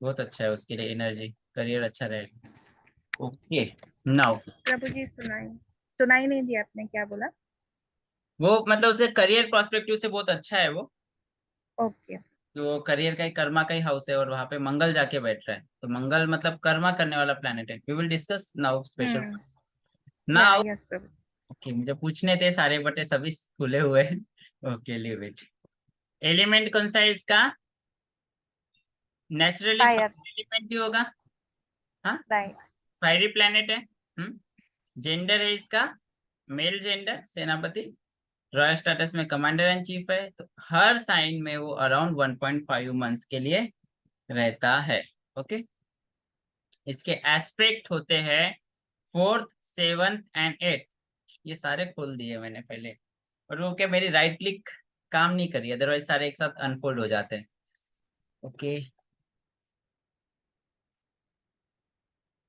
बहुत अच्छा है उसके लिए, एनर्जी करियर अच्छा रहेगा। ओके, नाउ प्रभु जी सुनाई सुनाई नहीं दिया, आपने क्या बोला? वो मतलब उसके करियर पर्सपेक्टिव से बहुत अच्छा है वो। ओके। तो करियर का ही कर्मा का ही हाउस है और वहां पे मंगल जाके बैठ रहा है, तो मंगल मतलब कर्मा करने वाला प्लेनेट है। We will discuss now special hmm, yeah now. Yes Prabhu. Okay, मुझे पूछने थे सारे बटे सभी खुले हुए हैं। Okay, leave it. एलिमेंट कौन सा है इसका? Naturally fire. एलिमेंट ही होगा। हाँ, राइट। फायरी प्लेनेट है। जेंडर है इसका मेल जेंडर, सेनापति। रॉयल स्टेटस में कमांडर एंड चीफ है, तो हर साइन में वो अराउंड 1.5 मंथ्स के लिए रहता है। ओके, इसके एस्पेक्ट होते हैं 4th 7th एंड 8th। ये सारे खोल दिए मैंने पहले, और वो क्या मेरी राइट क्लिक काम नहीं करी, अदरवाइज सारे एक साथ अनफोल्ड हो जाते हैं। ओके,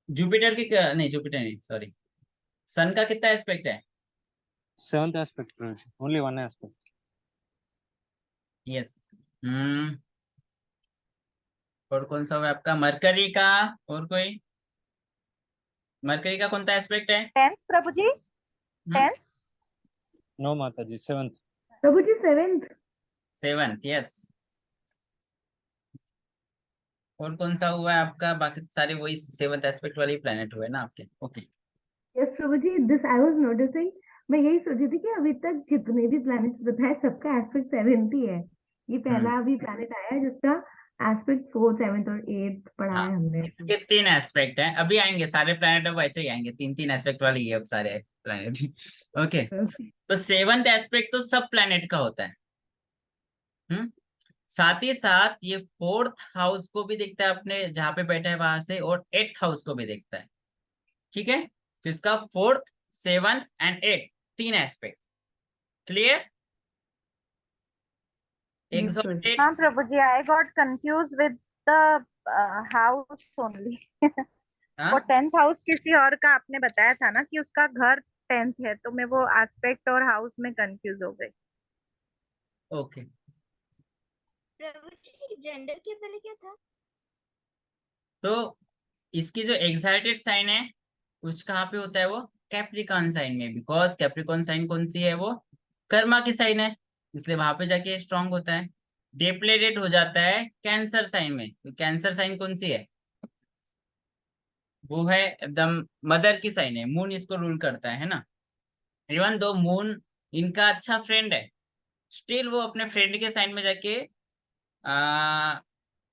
जुपिटर की नहीं, जुपिटर नहीं, सॉरी, सन का कितना एस्पेक्ट है? 7th aspect, Prabhuji. Only one aspect. Yes. और कौन सा हुआ आपका? मरकरी का? और कोई? मरकरी का कौन सा एस्पेक्ट है? 10th प्रभु जी, 10th। No, Mataji, 7th. प्रभु जी 7th। 7th, yes. और कौन सा हुआ है आपका? बाकी सारे वही 7th एस्पेक्ट वाले प्लेनेट हुए ना आपके। ओके, प्रभु जी, दिस आई वाज नोटिसिंग, मैं यही सोची थी कि अभी तक जितने भी प्लैनेट्स बताए सबका एस्पेक्ट 70 है। ये पहला अभी प्लैनेट आया है जिसका एस्पेक्ट 4, 7 और 8 पढ़ा हाँ, है हमने। इसके 3 एस्पेक्ट हैं, अभी आएंगे सारे प्लैनेट, अब वैसे ही आएंगे, 3-3 एस्पेक्ट वाले ये अब सारे प्लैनेट। ओके, तो 7th एस्पेक्ट तो सब प्लैनेट का होता है। साथ ही साथ ये 4th हाउस को भी देखता है अपने जहां पे बैठा है वहां से, और 8th हाउस को भी देखता है। ठीक है, तो इसका 4th, 7th and 8th 3 aspect. Clear? Yes, प्रभु जी। हाँ एग्जॉल्टेड। प्रभु जी, I got confuse with the house only. वो 10th हाउस किसी और का आपने बताया था ना कि उसका घर 10th है, तो मैं वो एस्पेक्ट और हाउस में कंफ्यूज हो गई। ओके, प्रभु जी जेंडर के पहले क्या था? तो इसकी जो एग्जाइटेड साइन है उस कहाँ पे होता है वो? कैप्रिकॉन साइन में, बिकॉज कैप्रिकॉन साइन कौन सी है? वो कर्मा की साइन है, इसलिए वहां पे जाके स्ट्रांग होता है। डिप्लेटेड हो जाता है कैंसर साइन में, तो कैंसर साइन कौन सी है? वो है एकदम मदर की साइन है, मून इसको रूल करता है ना। इवन दो मून इनका अच्छा फ्रेंड है, स्टिल वो अपने फ्रेंड के साइन में जाके आ,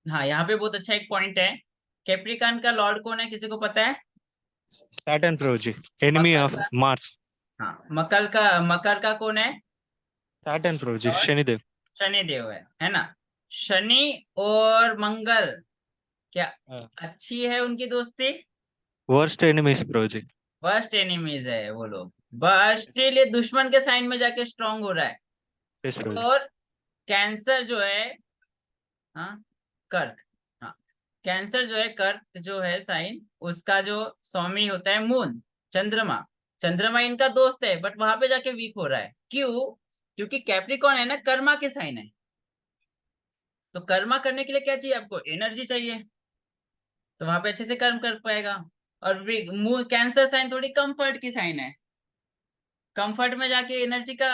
हाँ, यहाँ पे बहुत अच्छा एक पॉइंट है। कैप्रिकॉन का लॉर्ड कौन है, किसी को पता है? Saturn Prabhu ji, enemy Makar of का, Mars। हाँ, मकर का कौन है? Saturn प्रभु जी, लॉर्ड शनिदेव। शनि देव है ना। शनि और मंगल क्या अच्छी है उनकी दोस्ती? वर्स्ट enemies प्रभु जी। वर्स्ट एनिमीज है वो लोग, बस स्टिल ये दुश्मन के साइन में जाके स्ट्रांग हो रहा है। Yes प्रभु जी। और कैंसर जो है, हाँ, कर्क, हाँ, कैंसर जो है, कर्क जो है साइन, उसका जो स्वामी होता है मून, चंद्रमा। चंद्रमा इनका दोस्त है, बट वहां पे जाके वीक हो रहा है, क्यों? क्योंकि कैप्रिकॉन है ना, कर्मा के साइन है, तो कर्मा करने के लिए क्या चाहिए आपको? एनर्जी चाहिए, तो वहां पे अच्छे से कर्म कर पाएगा। और कैंसर साइन थोड़ी कंफर्ट की साइन है, कंफर्ट में जाके एनर्जी का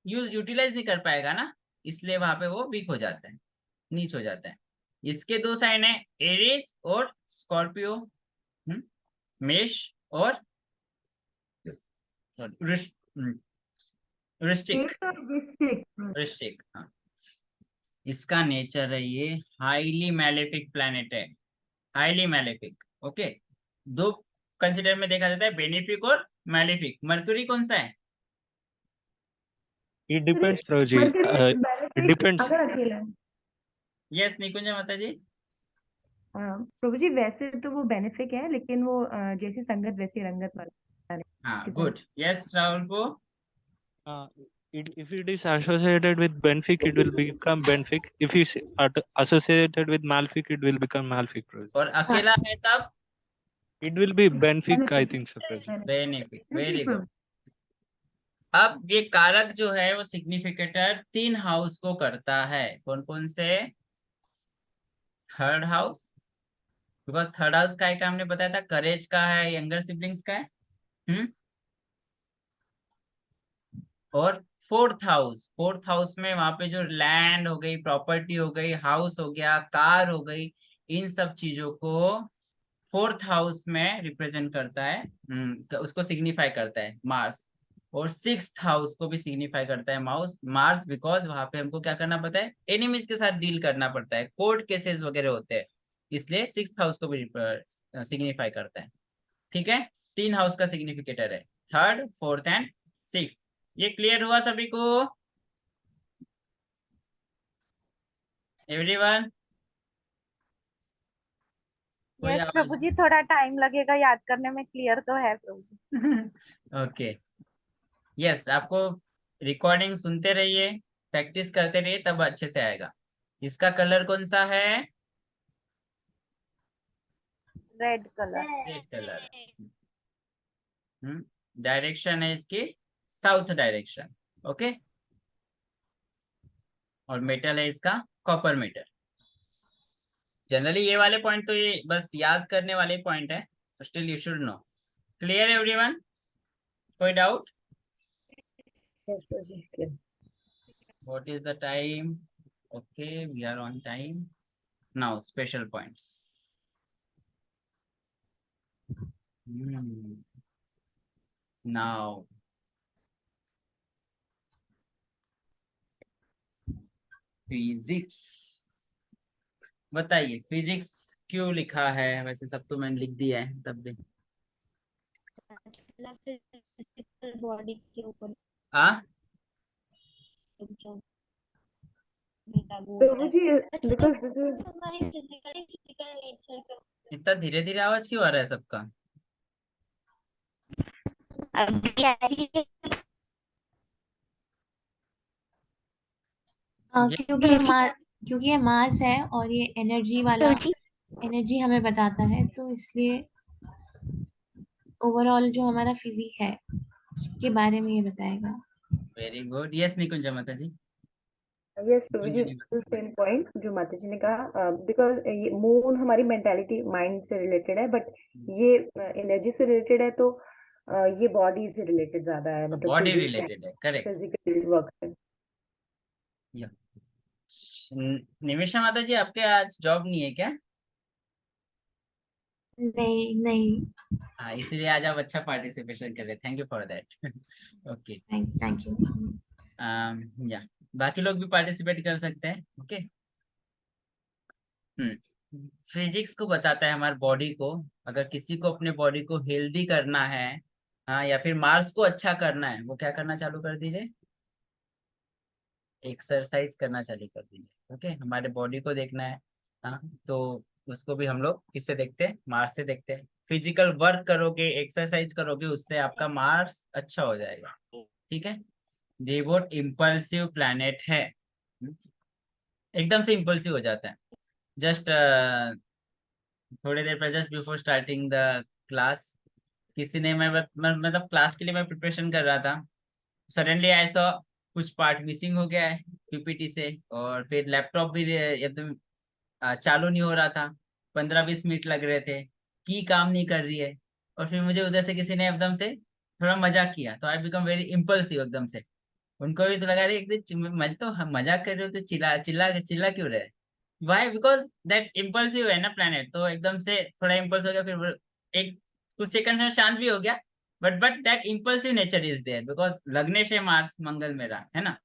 यूटिलाइज नहीं कर पाएगा ना, इसलिए वहां पे वो वीक हो जाता है, नीच हो जाता है। इसके दो साइन है, एरीज और स्कॉर्पियो, मेष और सॉरी वृश्चिक। एक और वृश्चिक। वृश्चिक, हाँ, इसका नेचर है ये हाईली मैलेफिक प्लैनेट है, हाईली मैलेफिक। ओके, दो कंसिडर में देखा जाता है, बेनिफिक और मैलेफिक। मरकरी कौन सा है? It depends प्रभु जी। Mercury It benefic depends। अगर अकेला है। यस निकुंजा माता जी। प्रभु जी वैसे तो वो बेनिफिक है, लेकिन वो जैसी संगत वैसी रंगत वाला है हाँ, उसके साथ। गुड, यस राहुल को। If it is associated with benefic, it will become benefic. If it's associated with malefic, it will become malefic प्रभु जी। और अकेला है तब It will be benefic, I benefic think so प्रभु जी। बेनिफिक। वेरी प्रभु। Good. अब ये कारक जो है वो सिग्निफिकेटर 3 हाउस को करता है, कौन कौन से? Third house, because third house का एक हमने बताया था, करेज का है, यंगर सिबलिंग्स का है। और फोर्थ हाउस में वहां पे जो लैंड हो गई, प्रॉपर्टी हो गई, हाउस हो गया, कार हो गई, इन सब चीजों को फोर्थ हाउस में रिप्रेजेंट करता है, उसको सिग्निफाई करता है मार्स। और 6th हाउस को भी सिग्निफाई करता है मार्स, बिकॉज वहां पे हमको क्या करना पड़ता है? एनिमीज के साथ डील करना पड़ता है, कोर्ट केसेस वगैरह होते हैं, इसलिए 6th हाउस को भी सिग्निफाई करता है। ठीक है, 3 हाउस का सिग्निफिकेटर है, थर्ड, फोर्थ एंड 6th। ये क्लियर हुआ सभी को? एवरीवन? कोई यस आवाज? प्रभु जी, थोड़ा टाइम लगेगा याद करने में, क्लियर तो है प्रभु जी। ओके, यस, आपको रिकॉर्डिंग सुनते रहिए, प्रैक्टिस करते रहिए, तब अच्छे से आएगा। इसका कलर कौन सा है? Red colour. Red colour. Direction है इसकी साउथ डायरेक्शन। ओके, और मेटल है इसका कॉपर मेटल। जनरली ये वाले पॉइंट तो ये बस याद करने वाले पॉइंट है, still you should know. Clear everyone? कोई doubt? Yes Prabhu ji, clear। What is the time? Okay, we are on time. Now, special points. Now physics, बताइए फिजिक्स क्यों लिखा है? वैसे सब तो मैंने लिख दिया है तब भी। मतलब फिजिकल बॉडी के ऊपर हाँ लागू प्रभु होता है। जी, अच्छा, बिकॉज दिस इज हमारी फिजिकल नेचर का इतना धीरे धीरे आवाज क्यों आ रहा है सबका? अभी आ रही है। ये क्योंकि ये मास है और ये एनर्जी वाला, जी एनर्जी हमें बताता है, तो इसलिए ओवरऑल जो हमारा फिजिक है उसके बारे में ये बताएगा। Very good. यस निकुंजा माता जी। यस प्रभु जी, कंटिन्यू। सेम पॉइंट जो माता जी ने कहा, बिकॉज ये मून हमारी मेंटालिटी माइंड से रिलेटेड है, बट ये एनर्जी से रिलेटेड है, तो ये बॉडी से रिलेटेड ज्यादा है, मतलब बॉडी फिजिक्स है, रिलेटेड है, करेक्ट। फिजिकल वर्क है। निमिषा माता जी, आपके आज जॉब नहीं है क्या? नहीं नहीं, हाँ, इसलिए आज आप अच्छा पार्टिसिपेशन कर रहे हैं, thank you for that. Okay. Thank you. या बाकी लोग भी पार्टिसिपेट कर सकते हैं। ओके। फिजिक्स को बताता है हमारे बॉडी को, अगर किसी को अपने बॉडी को हेल्दी करना है, हाँ, या फिर मार्स को अच्छा करना है, वो क्या करना चालू कर दीजिए? एक्सरसाइज करना चालू कर दीजिए। ओके, हमारे बॉडी को देखना है, हाँ, तो उसको भी हम लोग किससे देखते हैं? मार्स से देखते हैं। फिजिकल वर्क करोगे, एक्सरसाइज करोगे, उससे आपका मार्स अच्छा हो जाएगा। ठीक है। ये बहुत इम्पल्सिव प्लैनेट है, एकदम से इम्पल्सिव हो जाता है। जस्ट थोड़ी देर पहले, just before starting the class, किसी ने मतलब क्लास के लिए मैं प्रिपरेशन कर रहा था, सडनली आई सॉ कुछ पार्ट मिसिंग हो गया है पीपीटी से, और फिर लैपटॉप भी एकदम चालू नहीं हो रहा था, 15-20 मिनट लग रहे थे, की काम नहीं कर रही है। और फिर मुझे उधर से किसी ने एकदम से थोड़ा मजाक किया, तो आई बिकम वेरी इम्पल्सिव एकदम से। उनको भी तो लगा रही एकदम मैं तो मजाक कर रहे हो तो चिल्ला चिल्ला चिल्ला क्यों रहे? वाई? बिकॉज दैट इम्पल्सिव है ना प्लेनेट, तो एकदम से थोड़ा इम्पल्स हो गया, फिर एक कुछ सेकंड्स में शांत भी हो गया। But that impulsive nature is there because लग्नेश है मार्स मंगल मेरा, है ना।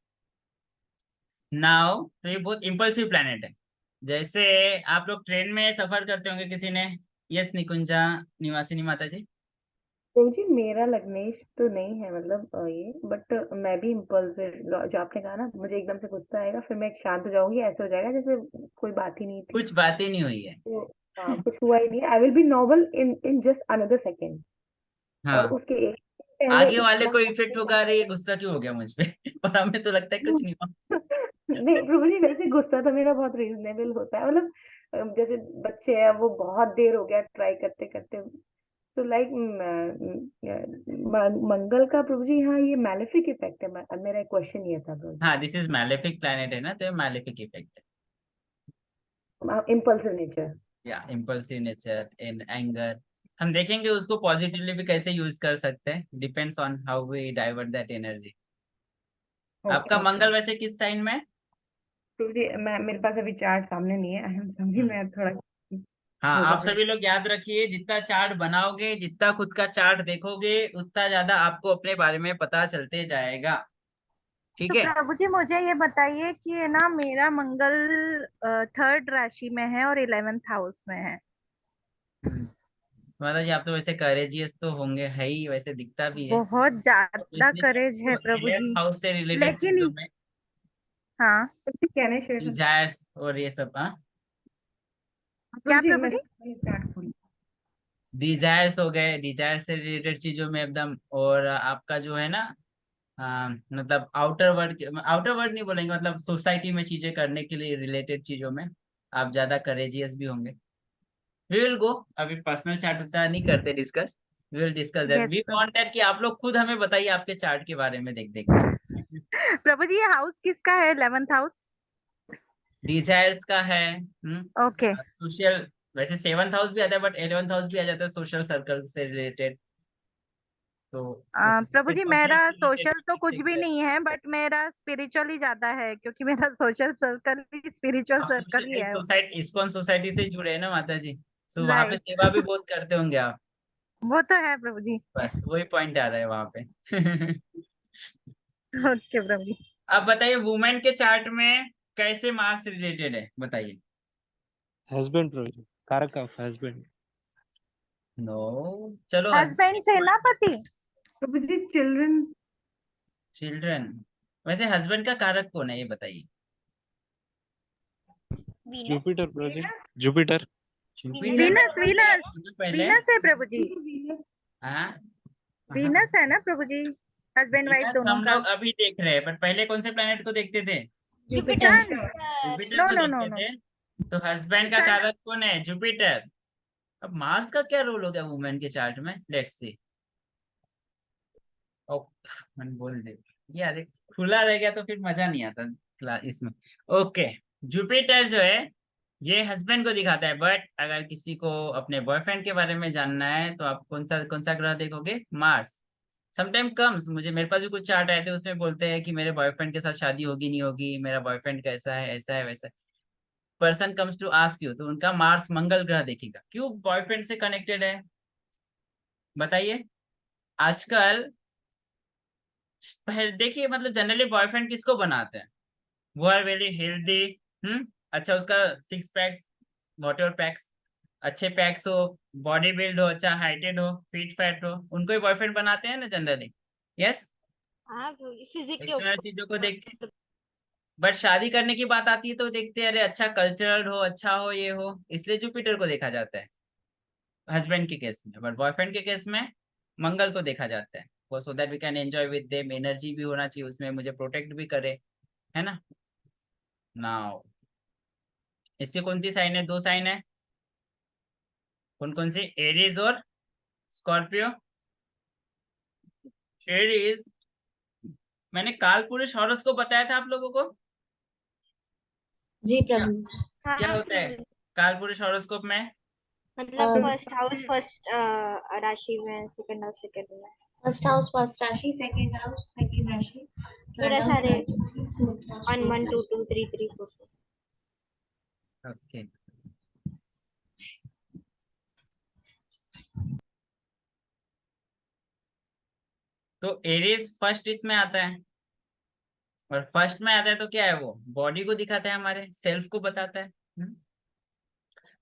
नाउ तो ये बहुत इम्पल्सिव प्लेनेट है। जैसे आप लोग ट्रेन में सफर करते होंगे किसी ने। यस निकुंजा निवासिनी माता जी। प्रभु जी, मेरा लग्नेश तो नहीं है, मतलब ये, बट मैं भी इम्पल्सिव, जो आपने कहा ना, मुझे एकदम से गुस्सा आएगा, फिर मैं शांत हो जाऊंगी, ऐसे हो जाएगा जैसे कोई बात ही नहीं थी। कुछ बात ही नहीं हुई है। तो हाँ, कुछ हुआ ही नहीं, I will be normal in in just another second. और हाँ, उसके एक पहले आगे वाले इतना को इफेक्ट होगा, अरे ये गुस्सा क्यों हो गया मुझ पे। और हमें तो लगता है कुछ नहीं हुआ। नहीं प्रभु जी, वैसे गुस्सा तो मेरा बहुत रीजनेबल होता है, मतलब जैसे बच्चे हैं, वो बहुत देर हो गया ट्राई करते करते, तो लाइक मंगल का प्रभु जी, हाँ, ये मैलेफिक इफेक्ट है, मेरा क्वेश्चन ये था प्रभु हाँ, दिस इज मैलेफिक प्लैनेट है ना, तो मैलेफिक इफेक्ट जी, इम्पल्सिव नेचर। है, या इम्पल्सिव नेचर इन एंगर। हम देखेंगे उसको पॉजिटिवली भी कैसे यूज कर सकते हैं, depends on how we divert that energy. Okay आपका ओके मंगल वैसे किस साइन में है? प्रभु जी, मैं, मेरे पास अभी चार्ट सामने नहीं है, आई एम सॉरी, हम्म, मैं थोड़ा हाँ, होगा आप सभी लोग याद रखिए, जितना चार्ट बनाओगे, जितना खुद का चार्ट देखोगे, उतना ज्यादा आपको अपने बारे में पता चलते जाएगा। ठीक तो है। प्रभु जी मुझे ये बताइए कि है ना, मेरा मंगल थर्ड राशि में है और 11th हाउस में है। माता जी, आप तो वैसे करेजियस तो होंगे, है ही, वैसे दिखता भी है। बहुत तो ज्यादा इसलिए करेज है प्रभु 11th जी। हाउस से रिलेटेड चीजों लेकिन में हाँ, कहने शेर। डिजायर्स और ये सब, हाँ, प्रभु क्या जी, प्रभु मैं जी? चार्ट खोली। डिजायर्स हो गए, डिजायर से रिलेटेड चीजों में एकदम, और आपका जो है ना, मतलब आउटर वर्ड नहीं बोलेंगे, मतलब सोसाइटी में चीजें करने के लिए रिलेटेड चीजों में आप ज्यादा करेजियस भी होंगे। वी विल गो, अभी पर्सनल चार्ट उतना नहीं करते discuss, we will discuss that, yes we प्रभु। वांट दैट कि आप लोग खुद हमें बताइए आपके चार्ट के बारे में देख देख के। प्रभु जी ये हाउस किसका है, 11th हाउस? डिजायर्स का है। ओके। सोशल, वैसे 7th हाउस भी आता है, बट 11th हाउस भी आ जाता है सोशल सर्कल से रिलेटेड, तो उसमें प्रभु फिर जी सोशल मेरा से सोशल तो कुछ भी रिलेटेड। नहीं है, बट मेरा स्पिरिचुअली ज्यादा है, क्योंकि मेरा सोशल सर्कल ही स्पिरिचुअल आप सर्कल सोशल ही एक है। सोसाइटी, इस्कॉन सोसाइटी से जुड़े हैं ना माता जी, सो वहां पे राइट। सेवा भी बहुत करते होंगे आप। वो तो है प्रभु जी। बस वही पॉइंट आ रहा है वहां पे। ओके प्रभु जी। अब बताइए वुमेन के चार्ट में कैसे मार्क्स रिलेटेड है, बताइए। हस्बैंड प्रभु जी, कारक ऑफ हस्बैंड। नो, चलो हस्बैंड सेनापति। प्रभु जी चिल्ड्रन। चिल्ड्रन। वैसे हस्बैंड का कारक कौन है ये बताइए। वीनस। जुपिटर प्रभु जी, जुपिटर। जुपिटर वीनस वीनस पहले। वीनस है प्रभु जी। हाँ, वीनस है ना प्रभु जी, हस्बैंड वाइफ वीनस दोनों हम का। लोग अभी देख रहे हैं, पर पहले कौन से प्लेनेट को देखते थे? जुपिटर। जुपिटर नो को नो नो देखते नो। थे। तो हस्बैंड का सन। कारक कौन है? जुपिटर। अब मार्स का क्या रोल हो गया वुमेन के चार्ट में, लेट्स सी। ओ, मैंने बोल दे यार, एक खुला रह गया तो फिर मजा नहीं आता इसमें। ओके, जुपिटर जो है ये हस्बैंड को दिखाता है, बट अगर किसी को अपने बॉयफ्रेंड के बारे में जानना है तो आप कौन सा ग्रह देखोगे? मार्स। समटाइम कम्स, मुझे मेरे पास भी कुछ चार्ट आए थे, उसमें बोलते हैं कि मेरे बॉयफ्रेंड के साथ शादी होगी नहीं होगी, मेरा बॉयफ्रेंड कैसा है, ऐसा है वैसा है। Person comes to ask you, तो उनका मार्स मंगल ग्रह देखेगा। क्यों? बॉयफ्रेंड से कनेक्टेड है, बताइए। आजकल देखिए, मतलब जनरली बॉयफ्रेंड किसको बनाते हैं? वो आर वेरी हेल्दी। अच्छा, उसका six packs, what ever PACS, अच्छे पैक्स हो, बॉडी बिल्ड हो, अच्छा हाइटेड हो, फिट फैट हो, उनको ही बॉयफ्रेंड बनाते हैं ना जनरली। यस, हाँ फिजिक के एक्सटर्नल ऊपर। चीजों को देख के। बट शादी करने की बात आती है तो देखते हैं, अरे अच्छा कल्चरल हो, अच्छा हो, ये हो, इसलिए जुपिटर को देखा जाता है हस्बैंड के केस में। बट बॉयफ्रेंड के केस में मंगल को देखा जाता है, वो so that we can enjoy with them, energy भी होना चाहिए उसमें, मुझे प्रोटेक्ट भी करे, है ना। नाउ इससे कौन सी साइन है? दो साइन है, कौन कौन सी? एरीज और स्कॉर्पियो। एरीज, मैंने काल पुरुष हॉरोस्कोप बताया था आप लोगों को, जी क्या प्रभु। क्या हाँ होता है काल पुरुष हॉरोस्कोप में? मतलब अ, फर्स्ट हाउस फर्स्ट राशि में, सेकंड हाउस सेकंड में, फर्स्ट हाउस फर्स्ट राशि, सेकंड हाउस सेकंड राशि, फिर थर्ड हाउस सारे थर्ड राशि, फोर्थ हाउस 1 फोर्थ 1 2 राशि। 2 3 3 4 ओके, तो एरीज फर्स्ट इसमें आता है, और फर्स्ट में आता है तो क्या है? वो बॉडी को दिखाता है, हमारे सेल्फ को बताता है।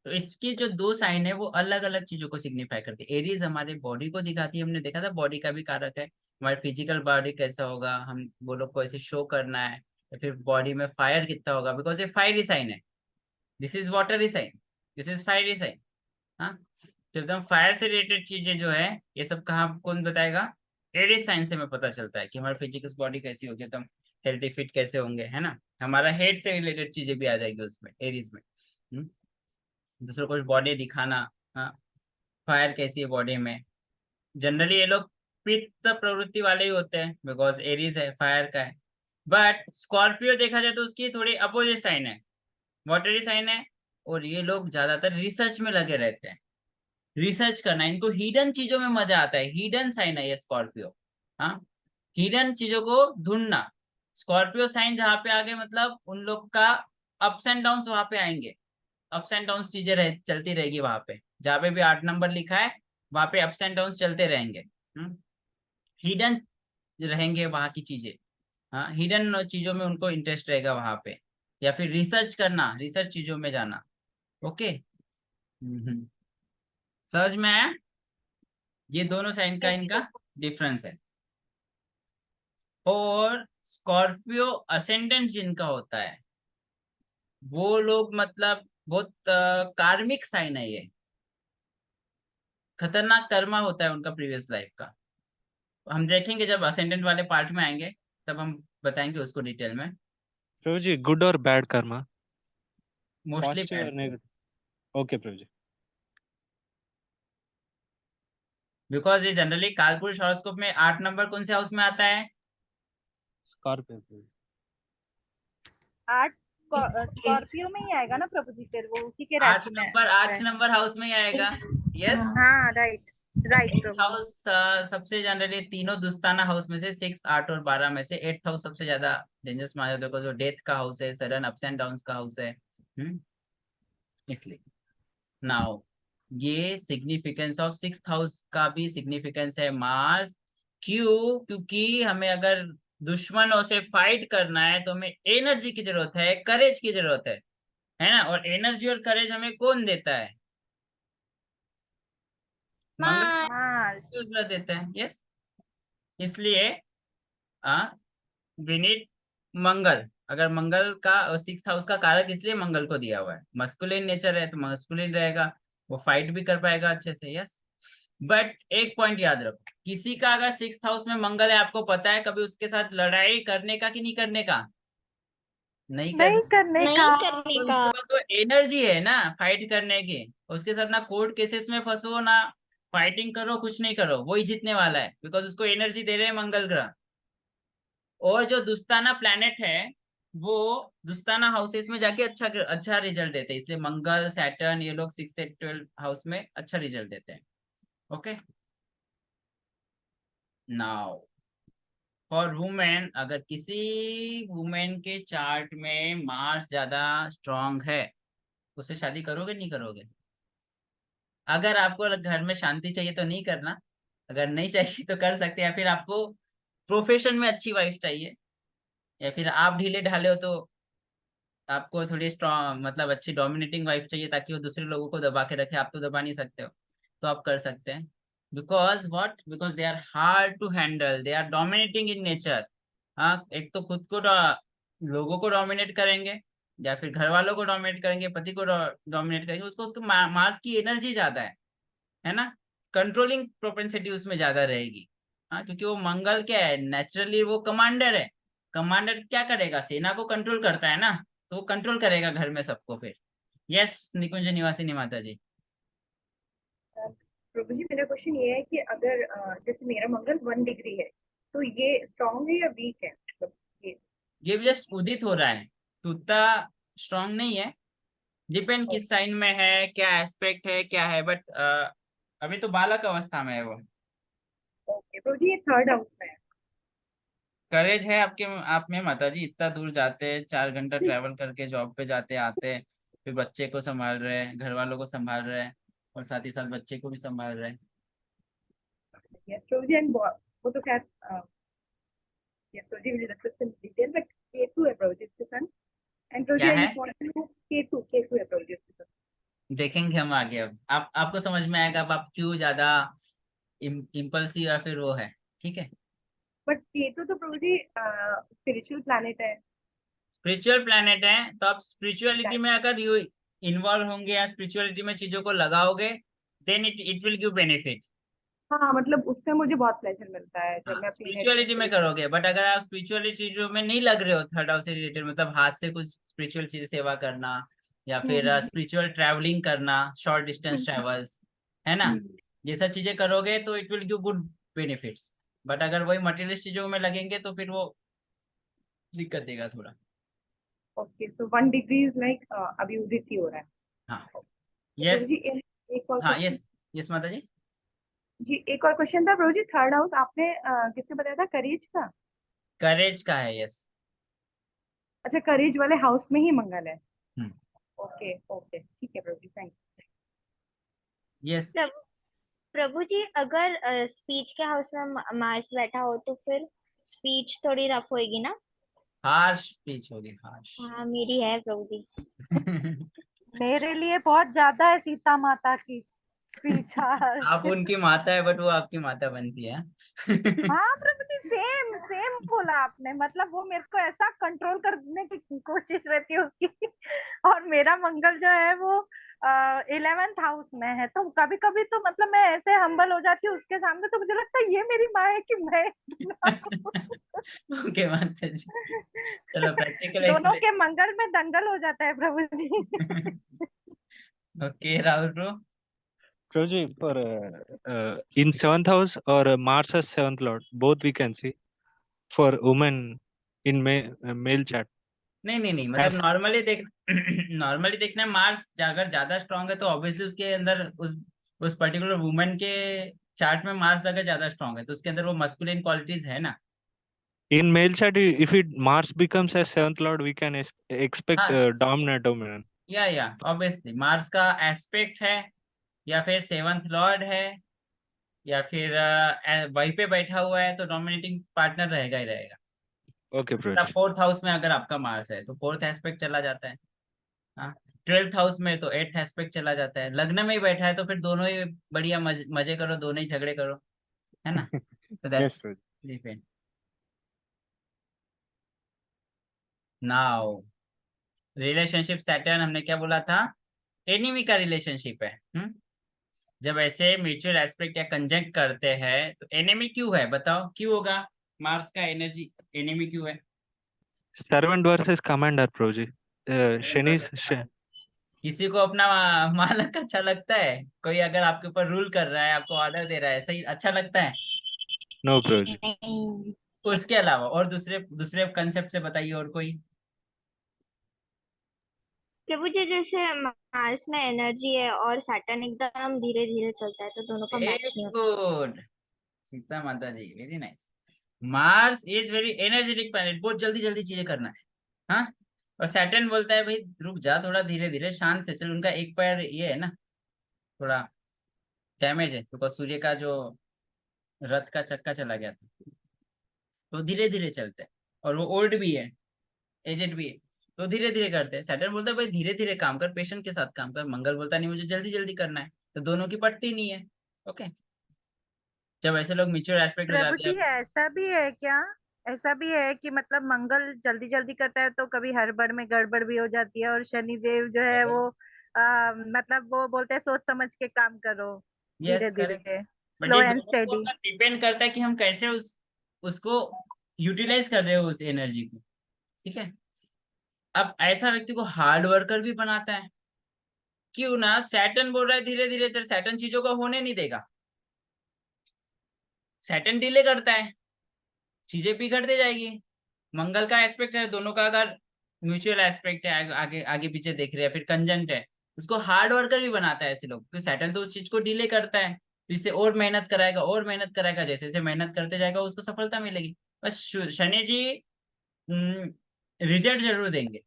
तो इसकी जो दो साइन है वो अलग अलग चीजों को सिग्निफाई करती है। एरीज हमारे बॉडी को दिखाती है, हमने देखा था बॉडी का भी कारक है, हमारे फिजिकल बॉडी कैसा होगा, हम वो लोग को ऐसे शो करना है, या फिर बॉडी में फायर कितना होगा, बिकॉज ये फायरी साइन है। This is watery sign, this is fiery sign. हाँ, तो एकदम फायर से रिलेटेड चीजें जो है ये सब कहाँ कौन बताएगा? एरीज साइन से हमें पता चलता है कि हमारी फिजिकल बॉडी कैसी होगी, एकदम हेल्थी फिट कैसे होंगे, है ना। हमारा हेड से रिलेटेड चीजें भी आ जाएगी उसमें, एरीज में। हम्म, दूसरों को बॉडी दिखाना। हाँ, फायर कैसी है बॉडी में। जनरली ये लोग पित्त प्रवृत्ति वाले ही होते हैं, बिकॉज एरीज है, फायर का है। बट स्कॉर्पियो देखा जाए तो उसकी थोड़ी अपोजिट साइन है, वाटरी साइन है, और ये लोग ज्यादातर रिसर्च में लगे रहते हैं। रिसर्च करना, इनको हिडन चीजों में मजा आता है, हिडन साइन है ये स्कॉर्पियो। हाँ, हिडन चीजों को ढूंढना। स्कॉर्पियो साइन जहाँ पे आगे, मतलब उन लोग का अप्स एंड डाउन्स वहां पे आएंगे, अप्स एंड डाउन्स चीजें चलती रहेगी वहां पे, जहाँ पे भी 8 नंबर लिखा है वहां पे अप्स एंड डाउन्स चलते रहेंगे। हिडन रहेंगे वहां की चीजें। हाँ, हिडन चीजों में उनको इंटरेस्ट रहेगा वहां पे, या फिर रिसर्च करना, रिसर्च चीजों में जाना। ओके, समझ में आया? ये दोनों साइन का यस। इनका डिफरेंस है। और स्कॉर्पियो असेंडेंट जिनका होता है वो लोग, मतलब बहुत कार्मिक साइन है ये, खतरनाक कर्मा होता है उनका प्रीवियस लाइफ का। हम देखेंगे जब असेंडेंट वाले पार्ट में आएंगे, तब हम बताएंगे उसको डिटेल में। प्रभु जी, गुड और बैड कर्मा, मोस्टली पॉजिटिव और बैड, नेगेटिव। ओके प्रभु जी। बिकॉज ये जनरली कालपुरुष हॉरोस्कोप में 8 नंबर कौन से हाउस में आता है? स्कॉर्पियो प्रभु जी। 8 स्कॉर्पियो में ही आएगा ना प्रभु जी, फिर वो उसी के आठ राशि में नंबर आता आठ है। नंबर हाउस में ही आएगा। यस, हाँ राइट राइट एट्थ प्रभु जी। हाउस सबसे जनरली तीनों दुस्ताना हाउस में से 6 8 और 12 में से 8th हाउस सबसे ज्यादा डेंजरस माना जाता है, जो डेथ का हाउस है, सडन अप्स एंड डाउन्स का हाउस है। इसलिए नाउ ये सिग्निफिकेंस ऑफ 6th हाउस का भी सिग्निफिकेंस है मार्स। क्यों? क्योंकि हमें अगर दुश्मनों से फाइट करना है तो हमें एनर्जी की जरूरत है, करेज की जरूरत है ना? और एनर्जी और करेज हमें कौन देता है? मंगल मार्स। मार्स। जरूरत देता है। यस, इसलिए वी नीड मंगल। अगर मंगल का 6th हाउस का कारक इसलिए मंगल को दिया हुआ है, मस्कुलिन नेचर है तो मस्कुलिन रहेगा, वो फाइट भी कर पाएगा अच्छे से। यस, बट एक पॉइंट याद रखो, किसी का अगर 6th हाउस में मंगल है, आपको पता है कभी उसके साथ लड़ाई करने का कि नहीं करने का? नहीं नहीं करने। करने नहीं का। करने तो का। उसके पास वो एनर्जी है ना फाइट करने की। उसके साथ ना कोर्ट केसेस में फंसो, ना फाइटिंग करो, कुछ नहीं करो, वही जीतने वाला है, बिकॉज उसको एनर्जी दे रहे हैं मंगल ग्रह। और जो दुस्ताना प्लैनेट है, वो दुस्ताना हाउसेस में जाके अच्छा अच्छा रिजल्ट देते हैं, इसलिए मंगल सैटर्न ये लोग 6th से 12th हाउस में अच्छा रिजल्ट देते हैं। ओके, नाउ फॉर वुमेन, अगर किसी वुमेन के चार्ट में मार्स ज्यादा स्ट्रांग है, उससे शादी करोगे नहीं करोगे? अगर आपको घर में शांति चाहिए तो नहीं करना, अगर नहीं चाहिए तो कर सकते हैं, या फिर आपको प्रोफेशन में अच्छी वाइफ चाहिए, या फिर आप ढीले ढाले हो तो आपको थोड़ी स्ट्रॉन्ग मतलब अच्छी डोमिनेटिंग वाइफ चाहिए ताकि वो दूसरे लोगों को दबा के रखे, आप तो दबा नहीं सकते हो, तो आप कर सकते हैं। Because what? Because they are hard to handle, they are dominating in nature. हाँ, एक तो खुद को लोगों को डोमिनेट करेंगे, या फिर घर वालों को डोमिनेट करेंगे, पति को डोमिनेट करेंगे, उसको उसको मार्स की एनर्जी ज्यादा है ना? कंट्रोलिंग प्रोपेंसिटी उसमें ज्यादा रहेगी। हाँ, क्योंकि वो मंगल क्या है, नेचुरली वो कमांडर है। कमांडर क्या करेगा? सेना को कंट्रोल करता है ना, तो वो कंट्रोल करेगा घर में सबको फिर। यस, निकुंज निवासी माता जी। प्रभु जी मेरा क्वेश्चन ये है कि अगर जैसे मेरा मंगल 1 डिग्री है तो ये स्ट्रॉन्ग है या वीक है, मतलब ये। ये भी जस्ट उदित हो रहा है, तो उतना स्ट्रांग नहीं है। डिपेंड किस साइन में है, क्या एस्पेक्ट है, क्या है, बट अभी तो बालक अवस्था में है वो। ओके प्रभु जी, ये 3rd हाउस में है। करेज है आपके आप में माता जी, इतना दूर जाते, 4 घंटा ट्रैवल करके जॉब पे जाते आते, फिर बच्चे को संभाल रहे हैं, घर वालों को संभाल रहे हैं, और साथ ही साथ बच्चे को भी संभाल रहे हैं। यस प्रभु जी, एंड वो तो खैर यस प्रभु जी मुझे discuss in detail, but Ketu है प्रभु जी इसके सन। एंड प्रभु जी क्या आई है? Just want to know, Ketu Ketu है प्रभु जी इसके सन। देखेंगे हम आगे, अब आपको समझ में आएगा अब आप क्यों ज्यादा इम्पल्सिव या फिर वो है। ठीक है, बट केतु तो प्रभु जी स्पिरिचुअल प्लैनेट है। स्पिरिचुअल प्लैनेट है, तो आप स्पिरिचुअलिटी में अगर यू इन्वॉल्व होंगे या स्पिरिचुअलिटी में चीजों को लगाओगे, then it it will give benefit. हाँ मतलब उससे मुझे बहुत प्लेजर मिलता है जब हाँ, मैं अपनी नेचुरल स्पिरिचुअलिटी में करोगे, बट अगर आप स्पिरिचुअलिटी चीजों में नहीं लग रहे हो, 3rd हाउस से रिलेटेड मतलब हाथ से कुछ स्पिरिचुअल चीज सेवा करना, या फिर हम्म स्पिरिचुअल ट्रैवलिंग करना, शॉर्ट डिस्टेंस ट्रैवल्स, है ना? हम्म, ये सब चीजें करोगे तो it will give good benefits. But अगर वही मटेरियलिस्ट चीजों में लगेंगे तो फिर वो दिक्कत देगा थोड़ा। Okay so 1 degree is like अभी उदित ही हो रहा है। हाँ। तो प्रभु यस। जी एक और हाँ, क्वेश्चन। यस। यस माता जी। जी एक और क्वेश्चन था प्रभु जी, 3rd हाउस आपने किसने बताया था, करेज का। करेज का है, यस। अच्छा करेज वाले हाउस में ही मंगल है। हम्म। ओके ओके ठीक है प्रभु जी, थैंक यस। प्रभु प्रभु जी, अगर स्पीच के हाउस में मार्स बैठा हो तो फिर स्पीच थोड़ी रफ होएगी ना? हार्श स्पीच होगी, हार्श। हाँ, मेरी है प्रभु जी। मेरे लिए बहुत ज्यादा है सीता माता की स्पीच। आप उनकी माता है बट वो आपकी माता बनती है। हाँ प्रभु जी, सेम सेम बोला आपने, मतलब वो मेरे को ऐसा कंट्रोल करने की कोशिश रहती है उसकी। और मेरा मंगल जो है वो 11th हाउस में है, तो कभी कभी तो मतलब मैं ऐसे हम्बल हो जाती हूँ उसके सामने, तो मुझे लगता है ये मेरी माँ है कि मैं इसकी माँ हूँ। ओके माता जी, चलो प्रैक्टिकल दोनों के एक्सपीरियंस। मंगल में दंगल हो जाता है प्रभु जी। Okay Rahul bro. Proji, for in 7th house or Mars as 7th lord, both we can see for women in male chart. नहीं नहीं नहीं, मतलब As नॉर्मली देख नॉर्मली देखना, मार्स अगर ज्यादा स्ट्रांग है तो ऑब्वियसली उसके अंदर उस पर्टिकुलर वुमेन के चार्ट में मार्स अगर ज्यादा स्ट्रांग है तो उसके अंदर वो मस्कुलिन क्वालिटीज है ना। in male chart, if it Mars becomes as 7th lord, we can expect हाँ, dominant. या ऑब्वियसली मार्स का एस्पेक्ट है या फिर 7th लॉर्ड है, या फिर वहीं पे बैठा हुआ है, तो डोमिनेटिंग पार्टनर रहेगा ही रहेगा। ओके प्रभु जी। 4th हाउस में अगर आपका मार्स है तो 4th एस्पेक्ट चला जाता है। हाँ, 12th हाउस में तो 8th एस्पेक्ट चला जाता है। लग्न में ही बैठा है तो फिर दोनों ही बढ़िया मजे करो, दोनों ही झगड़े करो, है ना। तो यस दैट्स प्रभु जी। डिपेंड। नाउ रिलेशनशिप सैटर्न हमने क्या बोला था, एनिमी का रिलेशनशिप है। जब ऐसे म्यूचुअल एस्पेक्ट या कंजंक्ट करते हैं तो एनिमी क्यों है, बताओ क्यों होगा, मार्स का एनर्जी एनिमी क्यों है। सर्वेंट वर्सेस कमांडर प्रभु जी। शनि किसी को अपना मालक अच्छा लगता है, कोई अगर आपके ऊपर रूल कर रहा है, आपको ऑर्डर दे रहा है, सही अच्छा लगता है। नो प्रभु जी। नहीं, उसके अलावा और दूसरे दूसरे कंसेप्ट से बताइए और कोई। प्रभु जी जैसे मार्स में एनर्जी है और सैटर्न एकदम धीरे धीरे चलता है, तो दोनों का वेरी मैच नहीं होता। गुड, सीता माता ji, very nice. Mars is very energetic planet, बहुत जल्दी जल्दी चीजें करना है। हाँ, और सैटर्न बोलता है भाई रुक जा, थोड़ा धीरे धीरे शांत से चल। उनका एक पैर ये है ना, थोड़ा डैमेज है, बिकॉज सूर्य का जो रथ का चक्का चला गया था, तो धीरे धीरे चलते हैं। और वो ओल्ड भी है, एजेड भी है, तो धीरे धीरे करते हैं। सैटर्न बोलता है भाई धीरे धीरे काम कर, पेशेंस के साथ काम कर। मंगल बोलता नहीं, मुझे जल्दी जल्दी करना है। तो दोनों की पटती नहीं है। ओके, जब ऐसे लोग मेच्योर एस्पेक्ट हो प्रभु जाते जी हैं। ऐसा भी है क्या? ऐसा भी है कि मतलब मंगल जल्दी जल्दी करता है तो कभी हड़बड़ में गड़बड़ भी हो जाती है, और शनिदेव जो है वो मतलब वो बोलते हैं सोच समझ के काम करो, यस धीरे करेक्ट। धीरे, बट स्लो ये एंड दोनों के स्टेडी। ऊपर डिपेंड करता है कि हम कैसे उसको यूटिलाइज कर रहे हो उस एनर्जी को। ठीक है, अब ऐसा व्यक्ति को हार्ड वर्कर भी बनाता है। क्यों ना, सैटर्न बोल रहा है धीरे धीरे चल, सैटर्न चीजों को होने नहीं देगा। सैटर्न डिले करता है, चीजें बिगड़ते जाएगी। मंगल का एस्पेक्ट है, दोनों का अगर म्यूचुअल एस्पेक्ट है, आगे आगे पीछे देख रहे हैं, फिर कंजंक्ट है, उसको हार्ड वर्कर भी बनाता है ऐसे लोग। तो सैटर्न तो उस चीज को डिले करता है, तो इससे और मेहनत कराएगा और मेहनत कराएगा, जैसे जैसे मेहनत करते जाएगा उसको सफलता मिलेगी। बस शनि जी रिजल्ट जरूर देंगे,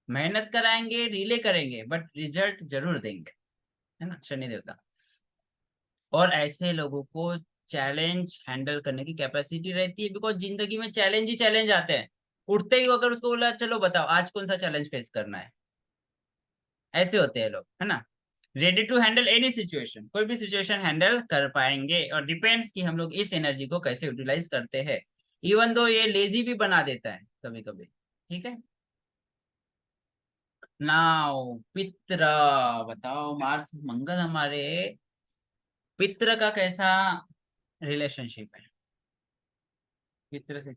मेहनत कराएंगे, डिले करेंगे, बट रिजल्ट जरूर देंगे, है ना, शनि देवता। और ऐसे लोगों को चैलेंज हैंडल करने की कैपेसिटी रहती है, बिकॉज जिंदगी में चैलेंज ही चैलेंज आते हैं। उठते ही अगर उसको बोला चलो बताओ आज कौन सा चैलेंज फेस करना है, ऐसे होते हैं लोग, है ना। Ready to handle any situation, कोई भी सिचुएशन हैंडल कर पाएंगे। और डिपेंड्स कि हम लोग इस एनर्जी को कैसे यूटिलाइज करते हैं। इवन दो ये लेजी भी बना देता है कभी कभी। ठीक है, नाउ पित्र, बताओ मार्स मंगल हमारे पित्र का कैसा रिलेशनशिप है। पित्र से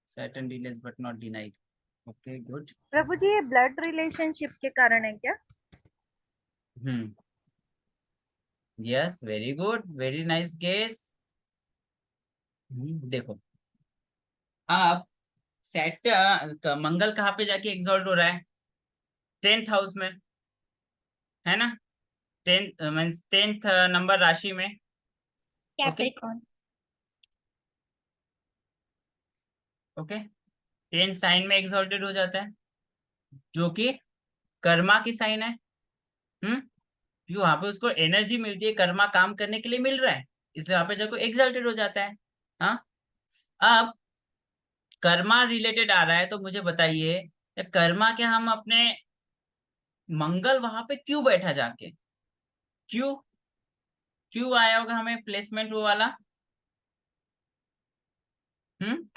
Saturn delays but not denied. Okay, good. प्रभु जी ये ब्लड रिलेशनशिप के कारण है क्या? Hmm. Yes, very good. Very nice guess. देखो, आप मंगल कहाँ पे जाके एग्जॉल्ट हो रहा है, 10th हाउस में, है ना। 10th मीन्स 10th नंबर राशि में। Okay Capricorn. Okay, 10th sign में एग्जॉल्टेड हो जाता है, जो कि कर्मा की साइन है। क्यों, वहां पे उसको एनर्जी मिलती है, कर्मा काम करने के लिए मिल रहा है, इसलिए वहां पे जाकर एग्जॉल्टेड हो जाता है। हाँ, अब कर्मा रिलेटेड आ रहा है, तो मुझे बताइए कर्मा क्या हम अपने मंगल वहां पे क्यों बैठा जाके, क्यों क्यों आया होगा हमें प्लेसमेंट वो वाला। हम्म,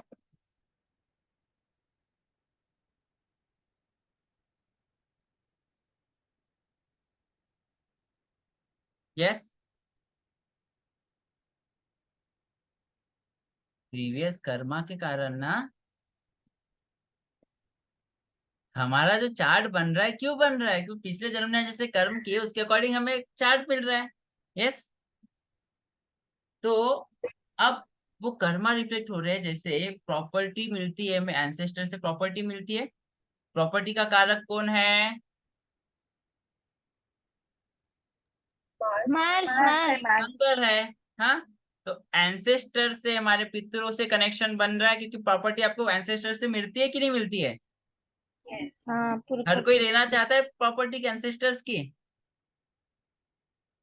यस, प्रीवियस कर्मा के कारण ना हमारा जो चार्ट बन रहा है, क्यों बन रहा है, क्योंकि पिछले जन्म ने जैसे कर्म किए उसके अकॉर्डिंग हमें चार्ट मिल रहा है। यस, तो अब वो कर्मा रिफ्लेक्ट हो रहे हैं, जैसे प्रॉपर्टी मिलती है हमें, एंसेस्टर से प्रॉपर्टी मिलती है। प्रॉपर्टी का कारक कौन है, मार्स मार्स मार्स। है। मंगल है। हाँ, तो एंसेस्टर से हमारे पितरों से कनेक्शन बन रहा है, क्योंकि प्रॉपर्टी आपको एंसेस्टर से मिलती है कि नहीं मिलती है। हाँ, हर पुरखों कोई से। लेना चाहता है प्रॉपर्टी के एंसेस्टर्स की।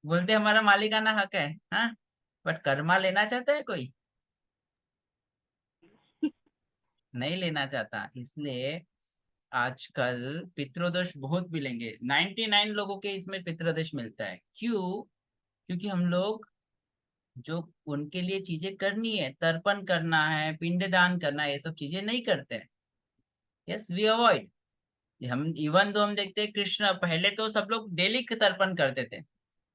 बोलते हमारा मालिकाना हक है, हाँ, बट कर्मा लेना चाहता है कोई? नहीं लेना चाहता। इसलिए आजकल पितृदोष बहुत मिलेंगे, 99 लोगों के इसमें पितृदोष मिलता है। क्यों? क्योंकि हम लोग जो उनके लिए चीजें करनी है, तर्पण करना है, पिंडदान करना है, ये सब चीजें नहीं करते हैं। Yes, we avoid. हम इवन तो हम देखते हैं कृष्ण, पहले तो सब लोग डेली तर्पण करते थे।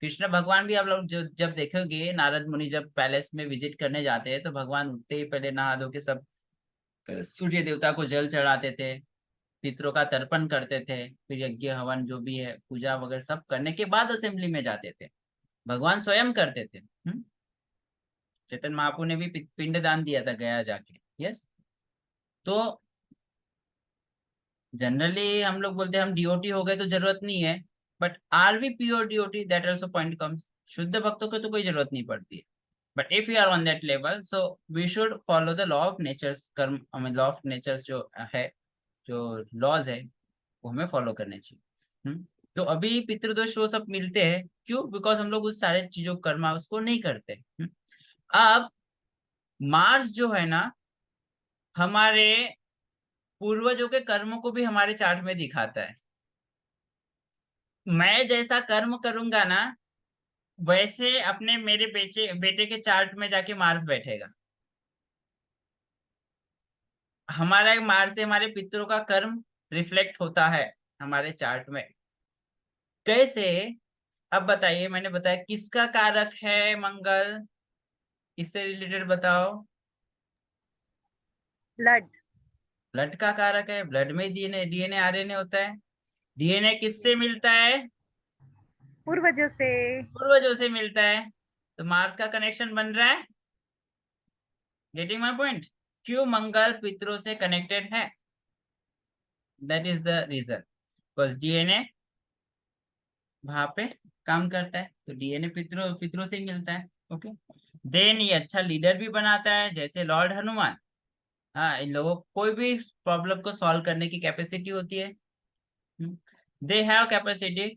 कृष्ण भगवान भी आप लोग जो जब देखोगे, नारद मुनि जब पैलेस में विजिट करने जाते हैं तो भगवान उठते ही पहले नहा धो के सब सूर्य देवता को जल चढ़ाते थे, पितरों का तर्पण करते थे, फिर यज्ञ हवन जो भी है पूजा वगैरह सब करने के बाद असेंबली में जाते थे। भगवान स्वयं करते थे। चैतन्य महाप्रभु ने भी पिंड दान दिया था गया जाके। यस। तो जनरली हम लोग बोलते हैं हम डीओटी हो गए तो जरूरत नहीं है, but are we pure devotee, that also point comes. शुद्ध भक्तों को तो कोई जरूरत नहीं पड़ती है, but if you are on that level so we should follow the law of nature's karma, I mean law of nature's जो है, जो लॉज है वो हमें फॉलो करने चाहिए। तो अभी पितृदोष वो सब मिलते हैं, क्यों? बिकॉज हम लोग उस सारे चीजों कर्मा उसको नहीं करते। अब मार्स जो है ना, हमारे पूर्वजों के कर्मों को भी हमारे चार्ट में दिखाता है। मैं जैसा कर्म करूंगा ना, वैसे अपने मेरे बेटे के चार्ट में जाके मार्स बैठेगा। हमारा मार्स से हमारे पितरों का कर्म रिफ्लेक्ट होता है हमारे चार्ट में। कैसे? अब बताइए, मैंने बताया किसका कारक है मंगल, इससे रिलेटेड बताओ। ब्लड। ब्लड का कारक है, ब्लड में डीएनए डीएनए आरएनए होता है। डीएनए किससे मिलता है? पूर्वजों से। पूर्वजों से मिलता है। तो मार्स का कनेक्शन बन रहा है। Getting my point? क्यों मंगल पितरों से कनेक्टेड है? That is the reason, because DNA वहां पे काम करता है, तो डीएनए पितरों पितरों से ही मिलता है। ओके। देन ये अच्छा लीडर भी बनाता है, जैसे लॉर्ड हनुमान। हाँ, इन लोगों को कोई भी प्रॉब्लम को सॉल्व करने की कैपेसिटी होती है। दे हैव कैपेसिटी,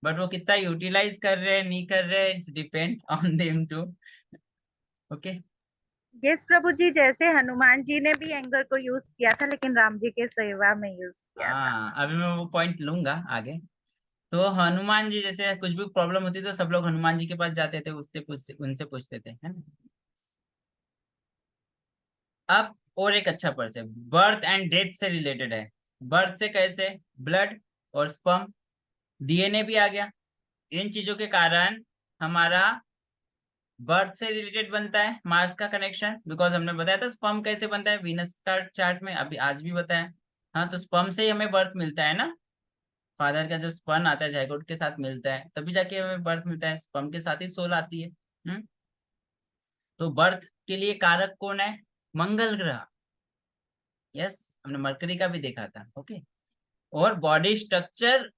बट वो कितना यूटिलाइज कर रहे हैं नहीं कर रहे हैं, it's depend on them too. Okay. Yes प्रभु जी, जैसे हनुमान जी ने भी एंगर को यूज किया था लेकिन राम जी के सेवा में यूज किया था। हाँ, अभी मैं वो पॉइंट लूंगा आगे। तो हनुमान जी जैसे कुछ भी प्रॉब्लम होती तो सब लोग हनुमान जी के पास जाते थे, उससे उनसे पूछते थे, है ना। अब और एक अच्छा पर्स है, बर्थ एंड डेथ से रिलेटेड है। बर्थ से कैसे? ब्लड और स्पर्म, डीएनए भी आ गया। इन चीजों के कारण हमारा बर्थ से रिलेटेड बनता है मार्स का कनेक्शन, बिकॉज हमने बताया था स्पर्म कैसे बनता है वीनस का चार्ट में, अभी आज भी बताया। हाँ, तो स्पर्म से ही हमें बर्थ मिलता है ना। फादर का जो स्पर्म आता है जाइगोट के साथ मिलता है, तभी जाके हमें बर्थ मिलता है। स्पर्म के साथ ही सोल आती है। तो बर्थ के लिए कारक कौन है? मंगल ग्रह। यस, हमने मरकरी का भी देखा था। ओके। और बॉडी स्ट्रक्चर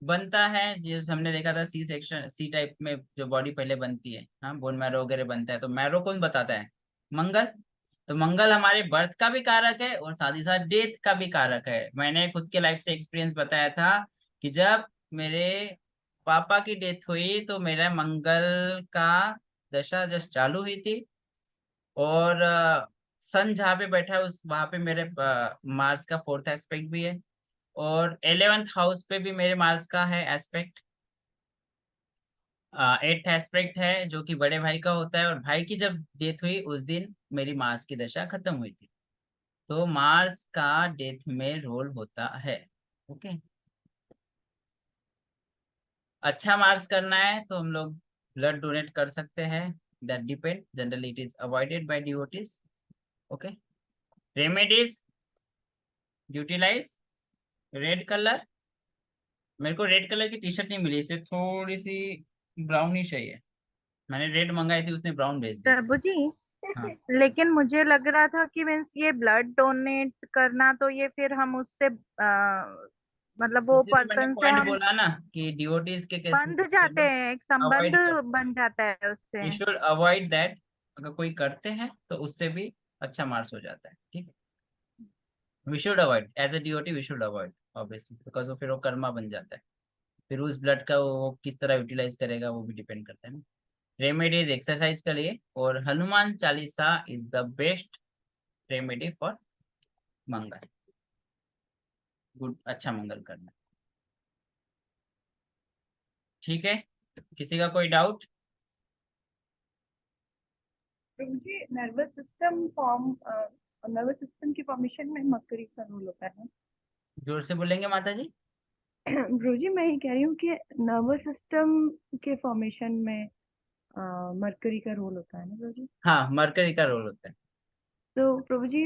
बनता है, जैसे हमने देखा था सी सेक्शन, सी टाइप में जो बॉडी पहले बनती है, हाँ, बोन मैरो वगैरह बनता है, तो मैरो कौन बताता है? मंगल। तो मंगल हमारे बर्थ का भी कारक है और साथ ही साथ डेथ का भी कारक है। मैंने खुद के लाइफ से एक्सपीरियंस बताया था कि जब मेरे पापा की डेथ हुई तो मेरा मंगल का दशा जस्ट चालू हुई थी, और सन जहाँ पे बैठा है उस वहां पे मेरे मार्स का फोर्थ एस्पेक्ट भी है, और 11th हाउस पे भी मेरे मार्स का है एस्पेक्ट। 8th एस्पेक्ट है जो कि बड़े भाई का होता है, और भाई की जब डेथ हुई उस दिन मेरी मार्स की दशा खत्म हुई थी। तो मार्स का डेथ में रोल होता है। ओके। अच्छा मार्स करना है तो हम लोग ब्लड डोनेट कर सकते हैं, that depend, generally it is avoided by devotees. Okay. Remedies utilise red colour. मेरे को रेड कलर की टी शर्ट नहीं मिली, इससे थोड़ी सी ब्राउनिश है ये। मैंने रेड मंगाई थी, उसने ब्राउन भेज दी। प्रभु जी, हाँ, लेकिन मुझे लग रहा था कि मीन्स ये ब्लड डोनेट करना तो ये फिर हम उससे मतलब वो इसलिए तो मैंने पर्सन से पॉइंट हम बोला ना कि डिवोटीज के केस में बंध जाते हैं, एक संबंध अवॉइड कर, बन जाता है उससे। We should avoid that. अगर कोई करते हैं तो उससे भी अच्छा मार्क्स हो जाता है। ठीक है, we should avoid as a devotee, we should avoid obviously, because वो फिर वो कर्मा बन जाता है। फिर उस ब्लड का वो किस तरह यूटिलाइज करेगा वो भी डिपेंड करता है ना। रेमेडीज एक्सरसाइज के लिए, और Hanuman Chalisa is the best remedy for Mangal, good, अच्छा मंगल करना। ठीक है, किसी का कोई डाउट? प्रभु जी, नर्वस सिस्टम की फॉर्मेशन में मरकरी का रोल होता है। जोर से बोलेंगे माता जी? प्रभु जी, मैं ये कह रही हूँ कि नर्वस सिस्टम के फॉर्मेशन में मरकरी का रोल होता है ना प्रभु जी। हाँ, मरकरी का रोल होता है। तो प्रभु जी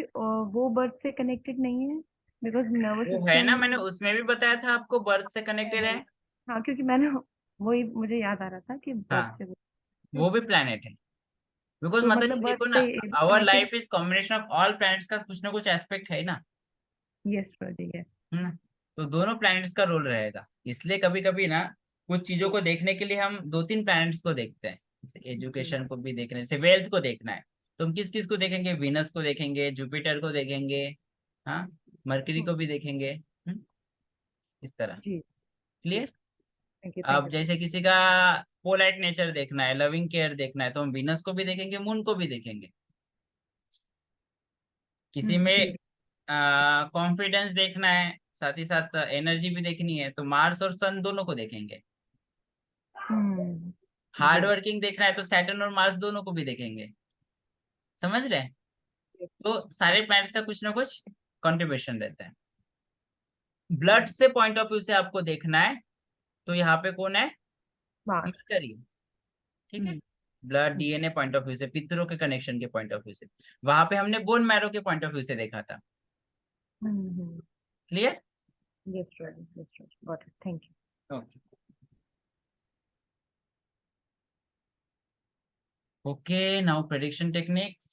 वो बर्थ से कनेक्टेड नहीं है, बिकॉज नर्वस वो है ना, सिस्टम। मैंने उसमें भी बताया था आपको, बर्थ से कनेक्टेड है। हाँ, क्योंकि मैंने वही मुझे याद आ रहा था कि बर्थ हाँ, से वो भी प्लैनेट है। बिकॉज तो मतलब मतलब बर्थ देखो ना, से our connected. Life is combination of all planets का कुछ ना कुछ एस्पेक्ट है ना। यस प्रभु जी, यस। तो दोनों प्लैनेट्स का रोल रहेगा। इसलिए कभी कभी ना कुछ चीजों को देखने के लिए हम दो तीन प्लैनेट्स को देखते हैं। जैसे एजुकेशन को भी देखने से, वेल्थ को देखना है तो हम किस किस को देखेंगे? वीनस को देखेंगे, जुपिटर को देखेंगे, हाँ, मरकरी को भी देखेंगे। इस तरह। जी, क्लियर? थैंक यू, अब जैसे किसी का पोलाइट नेचर देखना है, लविंग केयर देखना है, तो हम वीनस को भी देखेंगे, मून को भी देखेंगे। किसी में जी। कॉन्फिडेंस देखना है, साथ ही साथ एनर्जी भी देखनी है, तो मार्स और सन दोनों को देखेंगे। हार्ड जी। वर्किंग देखना है तो सैटर्न और मार्स दोनों को भी देखेंगे। समझ रहे हैं? तो सारे प्लैनेट्स का कुछ ना कुछ कंट्रीब्यूशन रहता है। ब्लड से पॉइंट ऑफ व्यू से आपको देखना है तो यहाँ पे कौन है? मार्स। मरकरी। ठीक है, blood DNA point of view से, पितरों के कनेक्शन के पॉइंट ऑफ व्यू से। वहां पे हमने बोन मैरो के पॉइंट ऑफ व्यू से देखा था। Clear? Yes Prabhu, yes Prabhu, got it, thank you. Okay okay, now prediction techniques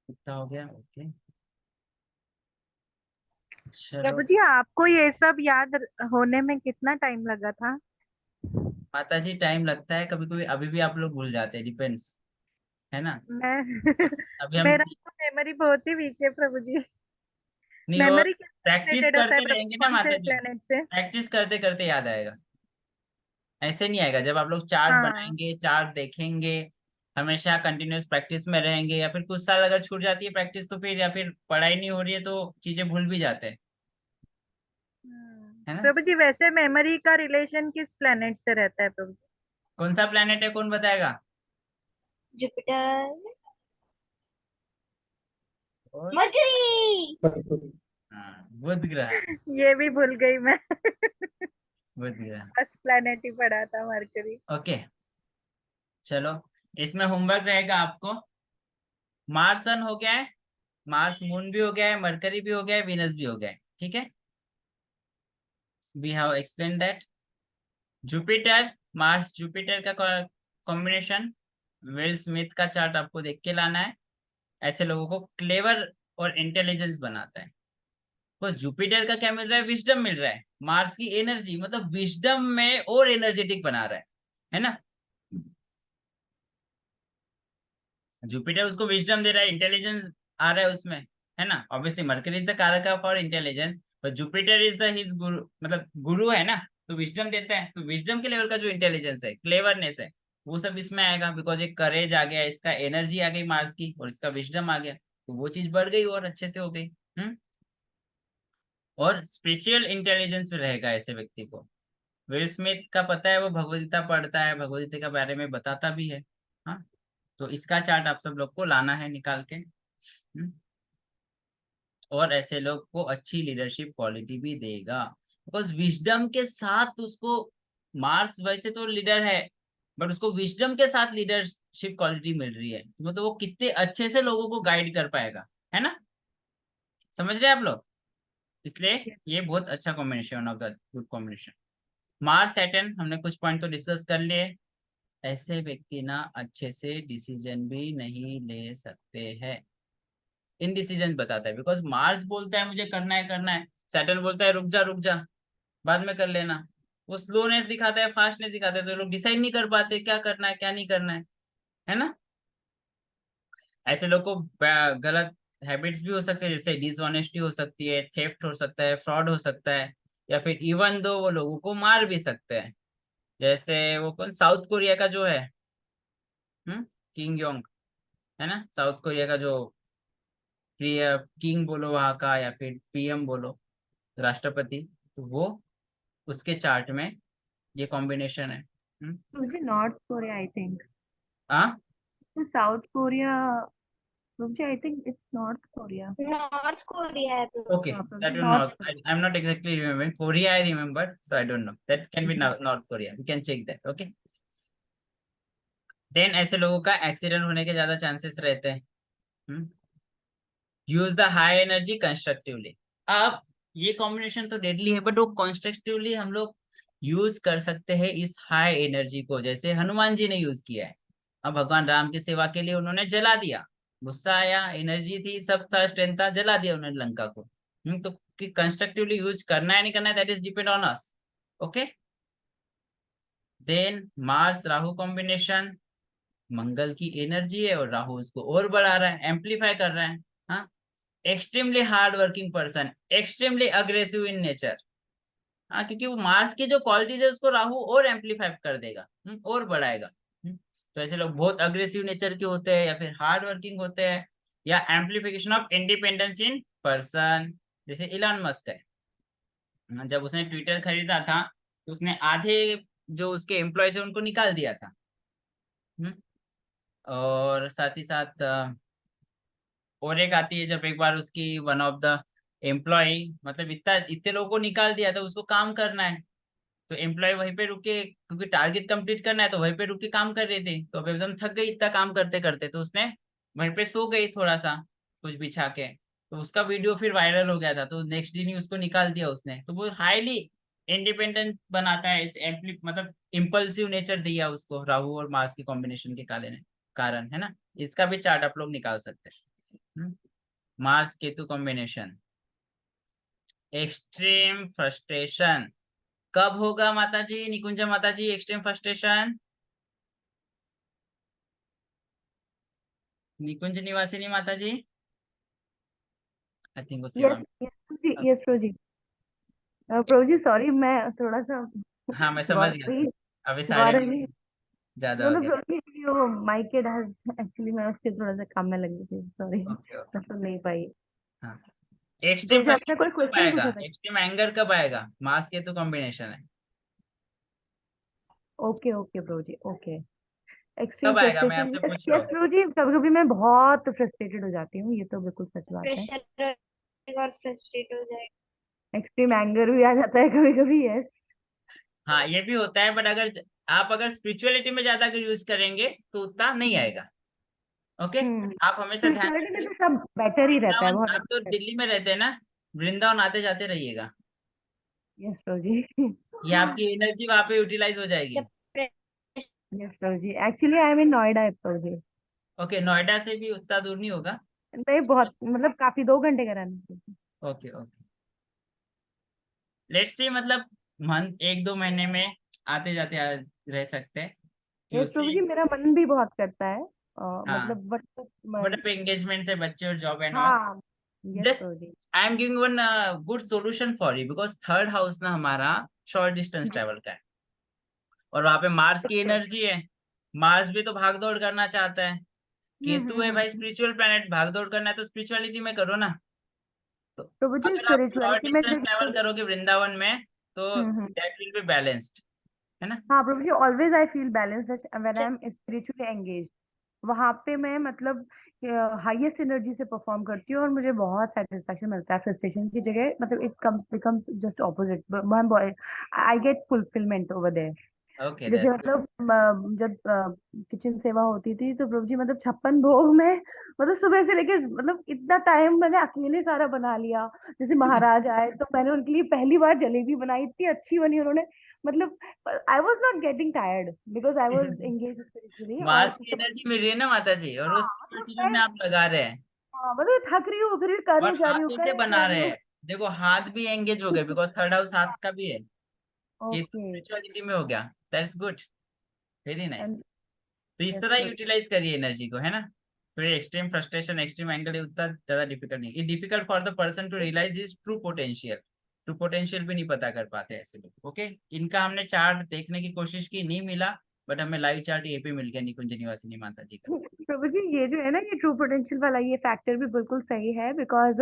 कितना हो गया? ओके, चलो प्रभु जी, आपको ये सब याद होने में कितना टाइम लगा था? माता जी, टाइम लगता है कभी कभी, अभी भी आप लोग भूल जाते हैं, डिपेंड्स, है ना। मैं अभी हम मेरा तो मेमोरी बहुत ही वीक है प्रभु जी। नहीं, और मेमोरी किससे प्रैक्टिस रिलेटेड होता है करते प्रभु? रहेंगे ना कौन माता से जी, प्लेनेट से? प्रैक्टिस करते करते याद आएगा। ऐसे नहीं आएगा। जब आप लोग चार्ट हाँ। बनाएंगे, चार्ट देखेंगे, हमेशा कंटिन्यूस प्रैक्टिस में रहेंगे, या फिर कुछ साल अगर छूट जाती है प्रैक्टिस तो फिर, या फिर पढ़ाई नहीं हो रही है तो चीजें भूल भी जाते हैं, है ना। प्रभु जी, वैसे मेमोरी का रिलेशन किस प्लेनेट से रहता है प्रभु जी? कौन सा प्लेनेट है, कौन बताएगा? जुपिटर, और मरकरी। हाँ, बुध ग्रह। ये भी भूल गई मैं। बुध ग्रह। बस प्लेनेट ही पढ़ा था, मरकरी। ओके, चलो, इसमें होमवर्क रहेगा आपको। मार्स सन हो गया है, मार्स मून भी हो गया है, मरकरी भी हो गया है, वीनस भी हो गया है। ठीक है, we have explain that. Jupiter, Mars Jupiter का कॉम्बिनेशन, विल स्मिथ का चार्ट आपको देख के लाना है। ऐसे लोगों को क्लेवर और इंटेलिजेंस बनाता है। तो जुपिटर का क्या मिल रहा है? विजडम मिल रहा है। मार्स की एनर्जी, मतलब विजडम में और एनर्जेटिक बना रहा है ना। जुपिटर उसको विजडम दे रहा है, इंटेलिजेंस आ रहा है उसमें, है ना। ऑब्वियसली मरकरी इज द कारक फॉर इंटेलिजेंस, पर जुपिटर इज द हिज गुरु, मतलब गुरु है ना, तो विजडम देता है। तो विजडम के लेवल का जो इंटेलिजेंस है, क्लेवरनेस है, वो सब इसमें आएगा। बिकॉज एक करेज आ गया, इसका एनर्जी आ गई मार्स की, और इसका विजडम आ गया, तो वो चीज बढ़ गई और अच्छे से हो गई। और स्पिरिचुअल इंटेलिजेंस भी रहेगा ऐसे व्यक्ति को। विल स्मिथ का पता है, वो भगवदगीता पढ़ता है, भगवदगीता के बारे में बताता भी है। हाँ, तो इसका चार्ट आप सब लोग को लाना है निकाल के। और ऐसे लोग को अच्छी लीडरशिप क्वालिटी भी देगा, बिकॉज विजडम के साथ उसको, मार्स वैसे तो लीडर है, बट उसको विजडम के साथ लीडरशिप क्वालिटी मिल रही है, तो मतलब वो कितने अच्छे से लोगों को गाइड कर पाएगा, है ना। समझ रहे हैं आप लोग? इसलिए ये बहुत अच्छा combination, of the good combination. Mars Saturn हमने कुछ पॉइंट तो डिस्कस कर लिए। ऐसे व्यक्ति ना अच्छे से डिसीजन भी नहीं ले सकते हैं, इनडिसीजन बताता है। बिकॉज मार्स बोलता है मुझे करना है करना है, सैटर्न बोलता है रुक जा बाद में कर लेना। वो स्लोनेस दिखाता है, फास्टनेस दिखाता है, तो लोग डिसाइड नहीं कर पाते क्या करना है क्या नहीं करना है ना। ऐसे लोग को गलत हैबिट्स भी हो सकते हैं, जैसे डिसऑनेस्टी हो सकती है, थेफ्ट हो सकता है, फ्रॉड हो सकता है, या फिर इवन दो वो लोगों को मार भी सकते हैं। जैसे वो कौन, साउथ कोरिया का जो है, किंग योंग, है ना, साउथ कोरिया का जो प्रिय किंग बोलो वहां का, या फिर पीएम बोलो, राष्ट्रपति, तो वो उसके चार्ट में ये कॉम्बिनेशन है। मुझे नॉर्थ कोरिया आई थिंक, हाँ, तो साउथ कोरिया, मुझे I think it's north Korea. North Korea है तो। okay, हाँ that probably one north not, I'm not exactly remembering. Korea I remember, so I don't know. That can be North Korea. We can check that. Okay. Then ऐसे लोगों का accident होने के ज्यादा chances रहते हैं। Use the high energy constructively. अब ये कॉम्बिनेशन तो डेडली है, बट वो कंस्ट्रक्टिवली हम लोग यूज कर सकते हैं इस हाई एनर्जी को, जैसे हनुमान जी ने यूज किया है। अब भगवान राम की सेवा के लिए उन्होंने जला दिया, गुस्सा आया, एनर्जी थी, सब था, स्ट्रेंथ था, जला दिया उन्होंने लंका को। तो कि कंस्ट्रक्टिवली यूज करना है नहीं करना है, that is depend on us. Okay. Then Mars Rahu combination, Mangal की एनर्जी है और राहु उसको और बढ़ा रहा है, एम्पलीफाई कर रहा है। हाँ, extremely hard working person, extremely aggressive इन नेचर। हाँ, क्योंकि वो मार्स की जो क्वालिटीज है उसको राहु और एम्पलीफाई कर देगा, और बढ़ाएगा। तो ऐसे लोग बहुत अग्रेसिव नेचर के होते हैं, या फिर हार्ड वर्किंग होते हैं, या amplification of independence in person, जैसे इलॉन मस्क है। जब उसने ट्विटर खरीदा था तो उसने आधे जो उसके एम्प्लॉयज है उनको निकाल दिया था। और साथ ही साथ और एक आती है, जब एक बार उसकी वन ऑफ द एम्प्लॉय, मतलब इतना इतने लोगों को निकाल दिया था, उसको काम करना है, तो एम्प्लॉय वहीं पे रुके, क्योंकि टारगेट कंप्लीट करना है, तो वहीं पे रुक के काम कर रहे थे, तो अब एकदम थक गई इतना काम करते करते, तो उसने वहीं पे सो गई थोड़ा सा कुछ बिछा के, तो उसका वीडियो फिर वायरल हो गया था, तो नेक्स्ट दिन ही उसको निकाल दिया उसने। तो वो हाईली इंडिपेंडेंट बनाता है, मतलब इम्पल्सिव नेचर दिया उसको राहु और मार्स के कॉम्बिनेशन के कारण, है ना। इसका भी चार्ट आप लोग निकाल सकते हैं। Mars Ketu combination, extreme frustration कब होगा माता जी, निकुंजा माता जी, एक्सट्रीम फ्रस्ट्रेशन? निकुंज निवासिनी माता जी, आई थिंक वो सेवा यस में। यस यस प्रोजी, प्रोजी सॉरी मैं थोड़ा सा हाँ, मैं समझ गौर गया, रही अभी गौर सारे में रही ज्यादा नो हो नो गया। प्रोजी, वो माइक के एक्चुअली मैं उसके थोड़ा सा काम में लगी थी, सॉरी ओके ओके। मैं सुन नहीं पाई। हाँ, एक्सट्रीम प्रोजी आपने कोई फ्रस्ट्रेशन कब क्वेश्चन आएगा, पूछा था? एक्सट्रीम एंगर कब आएगा, मार्स केतु कॉम्बिनेशन है, ओके ओके प्रोजी ओके। एक्सट्रीम कब आएगा, मैं फ्रस्ट्रेशन, आपसे यस पूछ रहा यस हूँ। प्रोजी, कभी कभी मैं बहुत फ्रस्ट्रेटेड हो जाती हूँ, ये तो बिल्कुल सच बात है। प्रेशर और फ्रस्ट्रेट हो जाएगा। एक्सट्रीम एंगर भी आ जाता है कभी कभी, यस। हाँ, ये भी होता है, बट अगर स्पिरिचुअलिटी में ज्यादा अगर यूज करेंगे तो उतना नहीं आएगा। ओके। आप हमेशा ध्यान स्पिरिचुअलिटी में रखिए, तो सब बेटर ही रहता है, वृंदावन, बहुत आप तो अच्छा। दिल्ली में रहते हैं ना, वृंदावन आते जाते रहिएगा, यस प्रोजी ये आपकी एनर्जी वहां पे यूटिलाइज हो जाएगी। जब pressure yes Prabhuji, actually I am in Noida Prabhuji. Okay, Noida से भी उतना दूर नहीं होगा। नहीं बहुत, मतलब काफी 2 घंटे का run. Okay okay, let's see, मतलब एक दो महीने में आते जाते रह सकते हैं, कि यस उससे। प्रोजी, मेरा मन भी बहुत करता है, हाँ, मतलब बट अब एंगेजमेंट से बच्चे और जॉब एंड ऑल, हाँ yes just Prabhuji. I am giving one good solution for you, because third house ना हमारा शॉर्ट डिस्टेंस ट्रेवल का है, और वहां पे मार्स की एनर्जी है। मार्स भी तो भाग दौड़ करना चाहता है, केतु है भाई स्पिरिचुअल प्लेनेट, भाग दौड़ करना है तो स्पिरिचुअलिटी में करो ना। तो तो मुझे अगर आप शॉर्ट स्पिरिचुअलिटी में डिस्टेंस ट्रेवल करोगे वृंदावन में, तो hmm. That will be balanced, है ना। हाँ Prabhu ji, always I feel balance when I am spiritually engage. वहां पे मैं मतलब हाईएस्ट एनर्जी से परफॉर्म करती हूँ और मुझे बहुत सेटिस्फेक्शन मिलता है, फ्रस्ट्रेशन की जगह, मतलब it comes becomes just opposite, I get fulfilment over there. Okay, जैसे दैट्स गुड। मतलब जब किचन सेवा होती थी तो प्रभु जी, मतलब 56 भोग में, मतलब सुबह से लेके, मतलब इतना टाइम मैंने अकेले सारा बना लिया। जैसे महाराज आए तो मैंने उनके लिए पहली बार जलेबी बनाई, इतनी अच्छी बनी उन्होंने, मतलब I was not getting tired because I was engage spiritually. और मार्स की एनर्जी मिल रही है ना माता जी, और वो हाँ स्पिरिचुअल मतलब चीजों में आप लगा रहे हैं, हाँ, मतलब थक रही हूँ, फिर कर और रही जा रही हूँ, हाथों से करे जा बना रही रहे हूँ। हैं। देखो, हाथ भी एंगेज हो गए, बिकॉज थर्ड हाउस हाथ का भी है, ये तो ओके स्पिरिचुअलिटी में हो गया। That's good, very nice. And तो इस यस तरह यूटिलाइज करिए एनर्जी को, है ना। तो ये एक्सट्रीम फ्रस्ट्रेशन, एक्सट्रीम एंगर उतना ज्यादा डिफिकल्ट नहीं, it difficult for the person to realise his true potential. True potential भी नहीं पता कर पाते ऐसे लोग। ओके, इनका हमने चार्ट देखने की कोशिश की, नहीं मिला, बट हमें लाइव चार्ट ये पे मिल गया निकुंज निवासिनी माता जी का। प्रभु जी ये जो है ना, ये ट्रू पोटेंशियल वाला ये फैक्टर भी बिल्कुल सही है, बिकॉज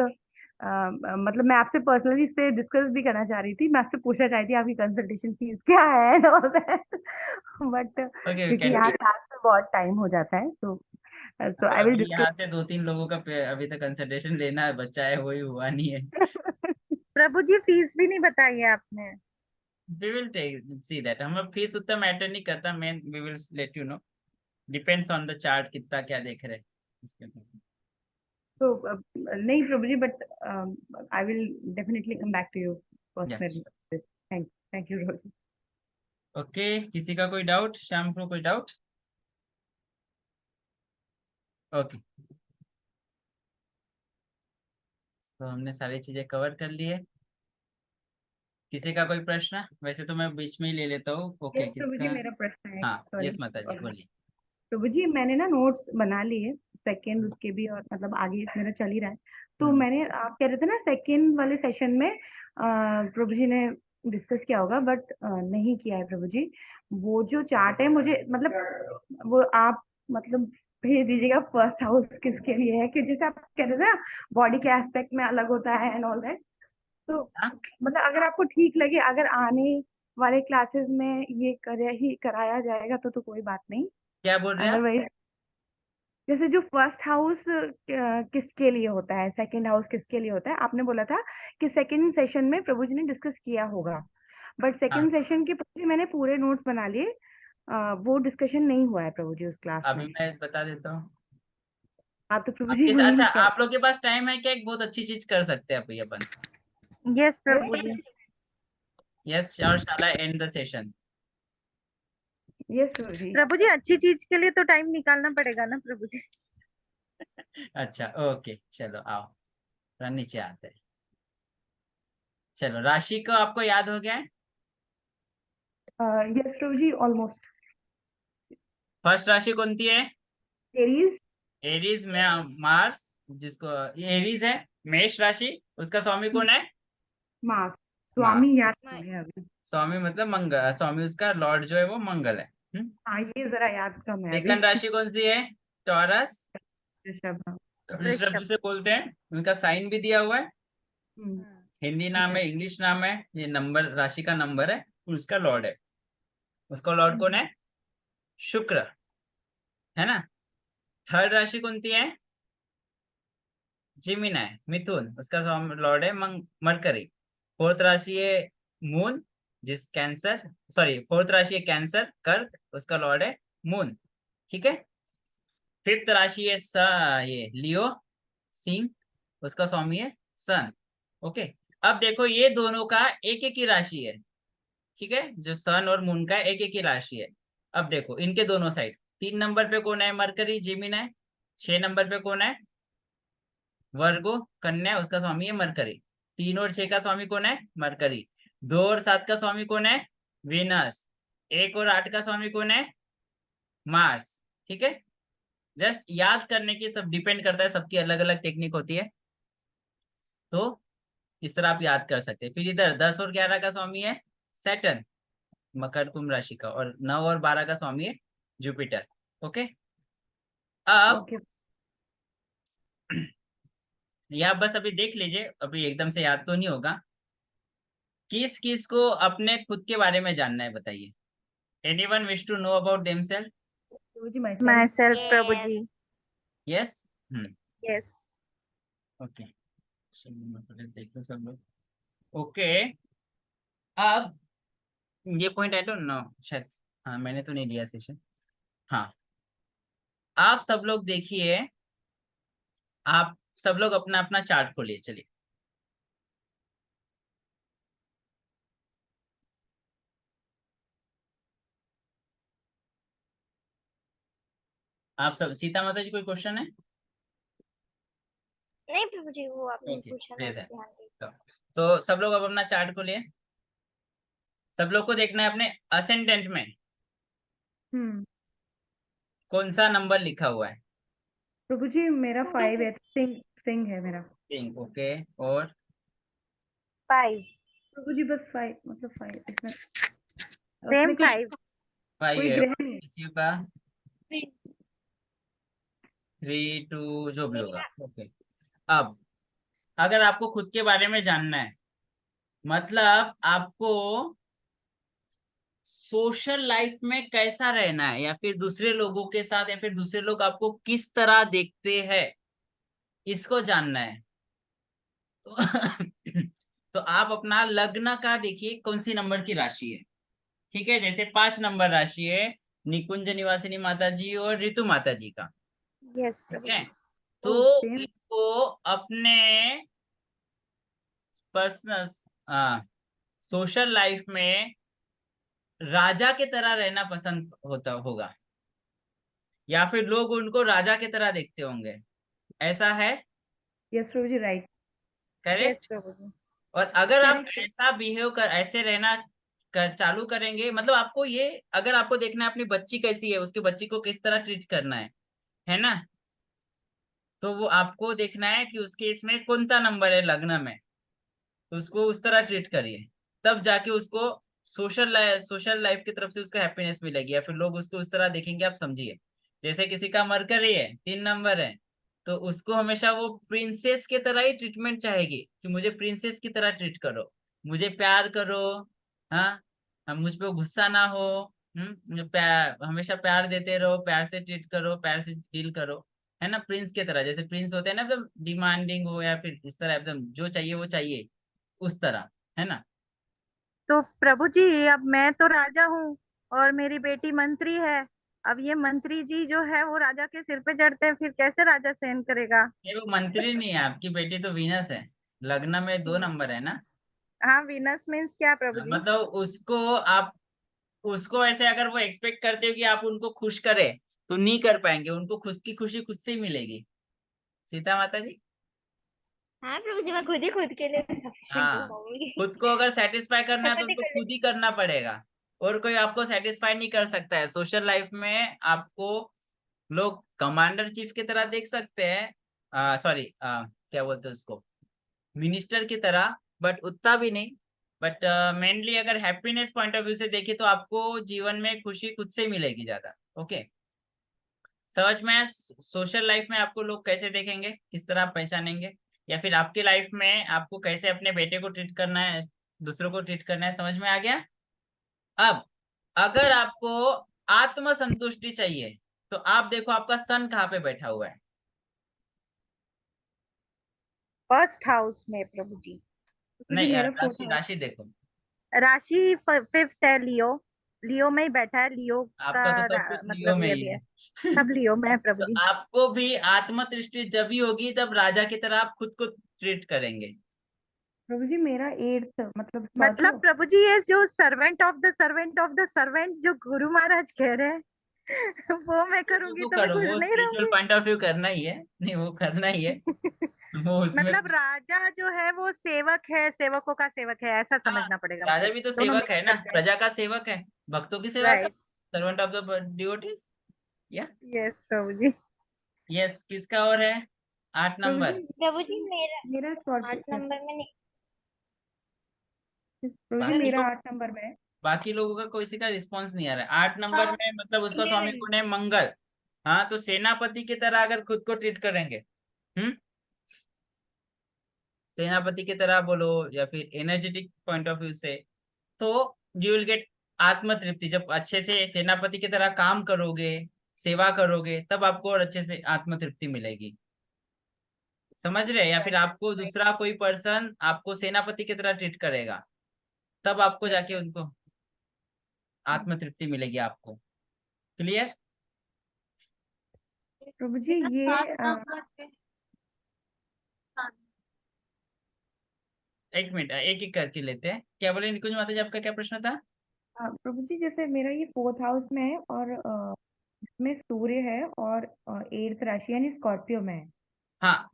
मतलब मैं आपसे पर्सनली इस पे डिस्कस भी करना चाह रही थी, मैं आपसे पूछना चाह रही थी आपकी कंसल्टेशन फीस क्या है and all that, but okay, we क्योंकि कैन यहाँ क्लास में बहुत टाइम हो जाता है, so आई विल अभी डिस्कस। यहाँ से 2-3 लोगों का अभी तक कंसल्टेशन लेना है, बच्चा है वही हुआ नहीं है। प्रभु जी फीस भी नहीं बताई है आपने। वी विल सी दैट, हम फीस उतना मैटर नहीं करता, मैं we will let you know, depends on the chart कितना क्या देख रहे हैं उसके ऊपर। तो नहीं Prabhu ji, but I will definitely come back to you या personally. Thank you Prabhu ji. Okay, किसी का कोई डाउट? शाम को कोई डाउट? ओके, तो हमने सारी चीजें कवर कर ली है। किसी का कोई प्रश्न? वैसे तो मैं बीच में ही ले लेता हूँ। ओके, यस प्रभु जी, किसका? मेरा प्रश्न है, हाँ, सॉरी। यस माता जी बोलिए। प्रभु जी मैंने ना नोट्स बना लिए सेकंड उसके भी, और मतलब आगे मेरा चल ही रहा है, तो मैंने, आप कह रहे थे ना सेकंड वाले सेशन में प्रभु जी ने डिस्कस किया होगा, बट नहीं किया है प्रभु जी। वो जो चार्ट है मुझे, मतलब वो आप मतलब भेज दीजिएगा फर्स्ट हाउस किसके लिए है, कि जैसे आप कह रहे थे ना बॉडी के एस्पेक्ट में अलग होता है एंड ऑल दैट, तो हाँ, मतलब अगर आपको ठीक लगे, अगर आने वाले क्लासेस में ये कराया जाएगा तो कोई बात नहीं, क्या बोल रहे हैं आप? अदरवाइज जैसे जो फर्स्ट हाउस किसके लिए होता है, सेकंड हाउस किसके लिए होता है, आपने बोला था कि सेकंड सेशन में प्रभु जी ने डिस्कस किया होगा, बट हाँ, सेकंड सेशन के प्रभु जी मैंने पूरे नोट्स बना लिए, वो डिस्कशन नहीं हुआ है प्रभु जी उस क्लास अभी में। मैं बता देता हूँ। आप तो प्रभु आप जी किस, वही अच्छा, नहीं आप लोग के पास टाइम है क्या? एक बहुत अच्छी चीज कर सकते हैं अभी अपन। यस प्रभु जी। यस, और शाला एंड द सेशन। यस प्रभु जी। प्रभु जी अच्छी चीज के लिए तो टाइम निकालना पड़ेगा ना प्रभु जी। अच्छा, ओके, चलो आओ, थोड़ा नीचे आते हैं। चलो, राशि को आपको याद हो गया है? यस प्रभु जी, ऑलमोस्ट। फर्स्ट राशि कौन सी है? एरीज। एरीज में मार्स, जिसको एरीज है, मेष राशि, उसका स्वामी कौन है? मार्स। मार्स। स्वामी याद नहीं है अभी। स्वामी मतलब मंगल, स्वामी उसका लॉर्ड जो है वो मंगल है। हाँ ये जरा याद कम है अभी। सेकंड राशि कौन सी है? टॉरस। ऋषभ, हाँ। ऋषभ ऋषभ। जिसे बोलते हैं, उनका साइन भी दिया हुआ है, हम्म, हिंदी नाम है, इंग्लिश नाम है, ये नंबर राशि का नंबर है, उसका लॉर्ड है, उसका लॉर्ड कौन है? शुक्र, है ना। थर्ड राशि कौन सी है? जिमिनाई, मिथुन, उसका लॉर्ड है मरकरी। फोर्थ राशि है मून, जिस कैंसर, सॉरी, फोर्थ राशि है कैंसर, कर्क, उसका लॉर्ड है मून। ठीक है। फिफ्थ राशि है ये लियो, सिंह, उसका स्वामी है सन। ओके, अब देखो ये दोनों का एक एक ही राशि है, ठीक है, जो सन और मून का एक एक ही राशि है। अब देखो इनके दोनों साइड, 3 नंबर पे कौन है? मरकरी, जिमिनाई। 6 नंबर पे कौन है? वर्गो, कन्या, उसका स्वामी है मरकरी। 3 और 6 का स्वामी कौन है? मरकरी। 2 और 7 का स्वामी कौन है? वीनस। 1 और 8 का स्वामी कौन है? मार्स। ठीक है, जस्ट याद करने की, सब डिपेंड करता है, सबकी अलग अलग टेक्निक होती है, तो इस तरह आप याद कर सकते हैं। फिर इधर 10 और 11 का स्वामी है सैटर्न, मकर कुंभ राशि का, और 9 और 12 का स्वामी है जुपिटर। ओके, अब ओके। ये आप बस अभी देख लीजिए, अभी एकदम से याद तो नहीं होगा। किस किस को अपने खुद के बारे में जानना है बताइए? Anyone wish to know about themselves? Prabhu ji my myself. Self Prabhu Yes. जी। यस। यस। ओके, देख लो सब लोग। ओके, अब ये पॉइंट आई डोंट नो, शायद, हाँ मैंने तो नहीं लिया सेशन। हाँ, आप सब लोग देखिए, आप सब लोग अपना अपना चार्ट खोलिए, चलिए। आप सब, सीता माता जी कोई क्वेश्चन है? नहीं प्रभु जी, वो आपने ओके, पूछा मैं प्लीज है। ध्यान दी। तो सब लोग अब अपना चार्ट खोलिए। सब लोग को देखना है अपने असेंडेंट में हम्म। कौन सा नंबर लिखा हुआ है। प्रभु जी मेरा 5 है, सिंह सिंह है मेरा। सिंह, ओके, और 5। प्रभु जी बस 5 मतलब 5 इसमें सेम उसमें कुछ 5। 5 कोई है ग्रह नहीं है। किसी का 3 2 जो भी होगा। ओके, अब अगर आपको खुद के बारे में जानना है, मतलब आपको सोशल लाइफ में कैसा रहना है, या फिर दूसरे लोगों के साथ, या फिर दूसरे लोग आपको किस तरह देखते हैं, इसको जानना है। तो, तो आप अपना लग्न का देखिए कौन सी नंबर की राशि है। ठीक है, जैसे 5 नंबर राशि है निकुंज निवासिनी माता जी और ऋतु माता जी का। यस ठीक प्रभु है, जी। तो ओ सेम। इनको अपने पर्सनल सोशल लाइफ में राजा के तरह रहना पसंद होता होगा, या फिर लोग उनको राजा की तरह देखते होंगे, ऐसा है? यस प्रभु ji right. Yes correct. Prabhu ji. और अगर आप करेक्ट। ऐसा बिहेव कर, ऐसे रहना चालू करेंगे, मतलब आपको ये, अगर आपको देखना है अपनी बच्ची कैसी है, उसके बच्ची को किस तरह ट्रीट करना है ना, तो वो आपको देखना है कि उसके इसमें कौन सा नंबर है लग्न में, तो उसको उस तरह ट्रीट करिए, तब जाके उसको सोशल लाइफ की तरफ से उसको हैप्पीनेस मिलेगी, या फिर लोग उसको उस तरह देखेंगे। आप समझिए, जैसे किसी का मरकरी है 3 नंबर है, तो उसको हमेशा वो प्रिंसेस की तरह ही ट्रीटमेंट चाहेगी, कि मुझे प्रिंसेस की तरह ट्रीट करो, मुझे प्यार करो। हाँ, मुझ पे गुस्सा ना हो। मुझे हमेशा प्यार देते रहो, प्यार से ट्रीट करो, प्यार से डील करो, है ना, प्रिंस की तरह। जैसे प्रिंस होते हैं ना, एकदम डिमांडिंग हो, या फिर इस तरह एकदम जो चाहिए वो चाहिए, उस तरह, है ना। तो प्रभु जी अब मैं तो राजा हूँ और मेरी बेटी मंत्री है। अब ये मंत्री जी जो है वो राजा के सिर पे चढ़ते हैं, फिर कैसे राजा सहन करेगा? ये वो मंत्री नहीं है, आपकी बेटी तो वीनस है, लग्न में 2 नंबर है ना। हाँ, वीनस मीन्स क्या प्रभु जी? मतलब उसको ऐसे अगर वो एक्सपेक्ट करते हो कि आप उनको खुश करें, तो नहीं कर पाएंगे, उनको खुद की खुशी खुद से ही मिलेगी। सीता माता जी। हाँ प्रभु जी, मैं खुद ही खुद के लिए सफिशिएंट हो हाँ, पाऊंगी। खुद को अगर सेटिस्फाई करना है ऐसा तो नहीं उनको कर खुद ही करना पड़ेगा, और कोई आपको सेटिस्फाई नहीं कर सकता है। सोशल लाइफ में आपको लोग कमांडर चीफ की तरह देख सकते हैं, सॉरी, क्या बोलते हैं उसको, मिनिस्टर की तरह, बट उतना भी नहीं। बट मेनली अगर हैप्पीनेस पॉइंट ऑफ व्यू से देखें, तो आपको जीवन में खुशी खुद से मिलेगी ज्यादा। ओके, समझ में? सोशल लाइफ में आपको लोग कैसे देखेंगे, किस तरह आप पहचानेंगे, या फिर आपकी लाइफ में आपको कैसे अपने बेटे को ट्रीट करना है, दूसरों को ट्रीट करना है, समझ में आ गया? अब अगर आपको आत्म संतुष्टि चाहिए, तो आप देखो आपका सन कहाँ पे बैठा हुआ है। फर्स्ट हाउस में प्रभु जी। प्रभु जी नहीं, मेरा 4th राशि हाउस। राशि देखो। राशि 5th है, लियो। लियो में ही बैठा है, लियो का आपका तो सब कुछ लियो मतलब में ये ही भी है। है। सब लियो में है प्रभु तो जी। आपको भी आत्म दृष्टि जब ही होगी, तब राजा की तरह आप खुद को ट्रीट करेंगे। प्रभु जी मेरा 8th मतलब मतलब स्कॉर्पियो। प्रभु जी ये जो servant of the servant of the servant जो गुरु महाराज कह रहे हैं वो मैं करूंगी वो तो मैं करो, खुश वो नहीं स्पिरिचुअल रहूंगी। पॉइंट ऑफ व्यू करना ही है, नहीं वो करना ही है, वो उसमें। मतलब राजा जो है वो सेवक है, सेवकों का सेवक है, ऐसा हाँ, समझना पड़ेगा राजा मुझे। भी तो दोनों सेवक है मिक्स ना, करके। प्रजा का सेवक है, भक्तों की सेवा का, right. Servant of the devotees. या यस प्रभु जी। यस, किसका और है? 8 प्रभु जी नंबर। प्रभु जी मेरा मेरा 8 स्कॉर्पियो। नंबर में नहीं। प्रभु जी बाकी मेरा लोग 8 नंबर में है। बाकी लोगों का किसी का रिस्पॉन्स नहीं आ रहा है। 8 नंबर में मतलब उसका स्वामी 11। कौन है? मंगल। हाँ, तो सेनापति की तरह अगर खुद को ट्रीट करेंगे, हम्म, सेनापति की तरह बोलो, या फिर एनर्जेटिक पॉइंट ऑफ व्यू से, तो यू विल गेट आत्म तृप्ति। जब अच्छे से सेनापति की तरह काम करोगे, सेवा करोगे, तब आपको और अच्छे से आत्म तृप्ति मिलेगी। समझ रहे? या फिर आपको दूसरा कोई पर्सन आपको सेनापति की तरह ट्रीट करेगा, तब आपको जाके उनको आत्म तृप्ति मिलेगी आपको। क्लियर? प्रभु जी ये एक मिनट, एक एक करके लेते हैं। क्या बोले निकुंज माता जी, आपका क्या प्रश्न था? प्रभु जी जैसे मेरा ये 4th हाउस में है और इसमें सूर्य है और 8th राशि यानी स्कॉर्पियो में है। हाँ,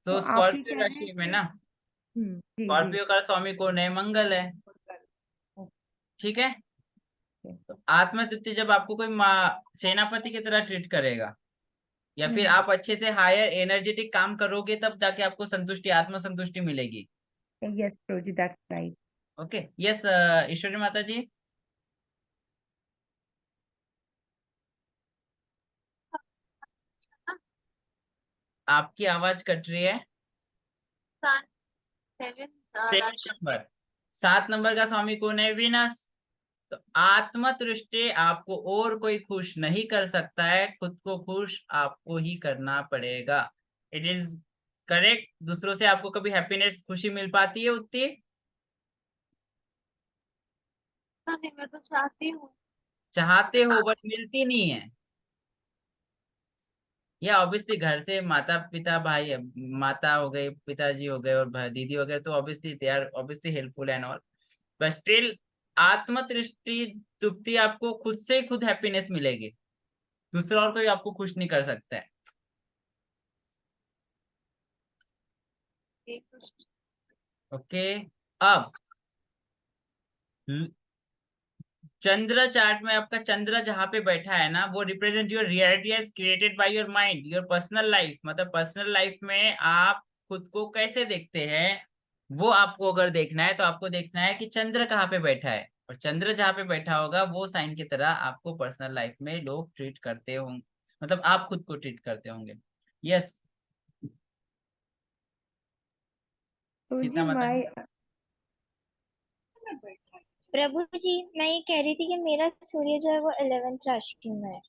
तो तो आप ये स्कॉर्पियो कह रहे हैं राशि में कि ना, जी जी। स्कॉर्पियो का स्वामी कौन है? मंगल है। ठीक है, तो आत्म तृप्ति जब आपको कोई सेनापति की तरह ट्रीट करेगा, या फिर आप अच्छे से हायर एनर्जेटिक काम करोगे, तब जाके आपको संतुष्टि, आत्म संतुष्टि मिलेगी। Yes Prabhu ji that's right. Okay yes Ishwari माता जी। आपकी आवाज कट रही है। 7 नंबर। 7 नंबर का स्वामी कौन है? वीनस। तो आत्मतृष्टि आपको और कोई खुश नहीं कर सकता है, खुद को खुश आपको ही करना पड़ेगा। It is correct. दूसरों से आपको कभी हैप्पीनेस खुशी मिल पाती है उतनी? नहीं, मैं तो चाहती हूँ। चाहते हो बट मिलती नहीं है। या ऑब्वियसली घर से माता पिता भाई, माता हो गई, पिताजी हो गए और दीदी वगैरह, तो obviously they are obviously helpful and all, but still आत्मतृष्टि तृप्ति आपको खुद से ही खुद हैप्पीनेस मिलेगी। दूसरा और कोई आपको खुश नहीं कर सकता है। ओके अब चंद्र चार्ट में आपका चंद्र जहां पे बैठा है ना, वो represent your reality as created by your mind, your personal life. मतलब पर्सनल लाइफ में आप खुद को कैसे देखते हैं, वो आपको अगर देखना है तो आपको देखना है कि चंद्र कहाँ पे बैठा है, और चंद्र जहाँ पे बैठा होगा वो साइन की तरह आपको पर्सनल लाइफ में लोग ट्रीट करते होंगे, मतलब आप खुद को ट्रीट करते होंगे। यस तो जी सीता माता जी। प्रभु जी, मैं ये कह रही थी कि मेरा सूर्य जो है वो 11th राशि में है,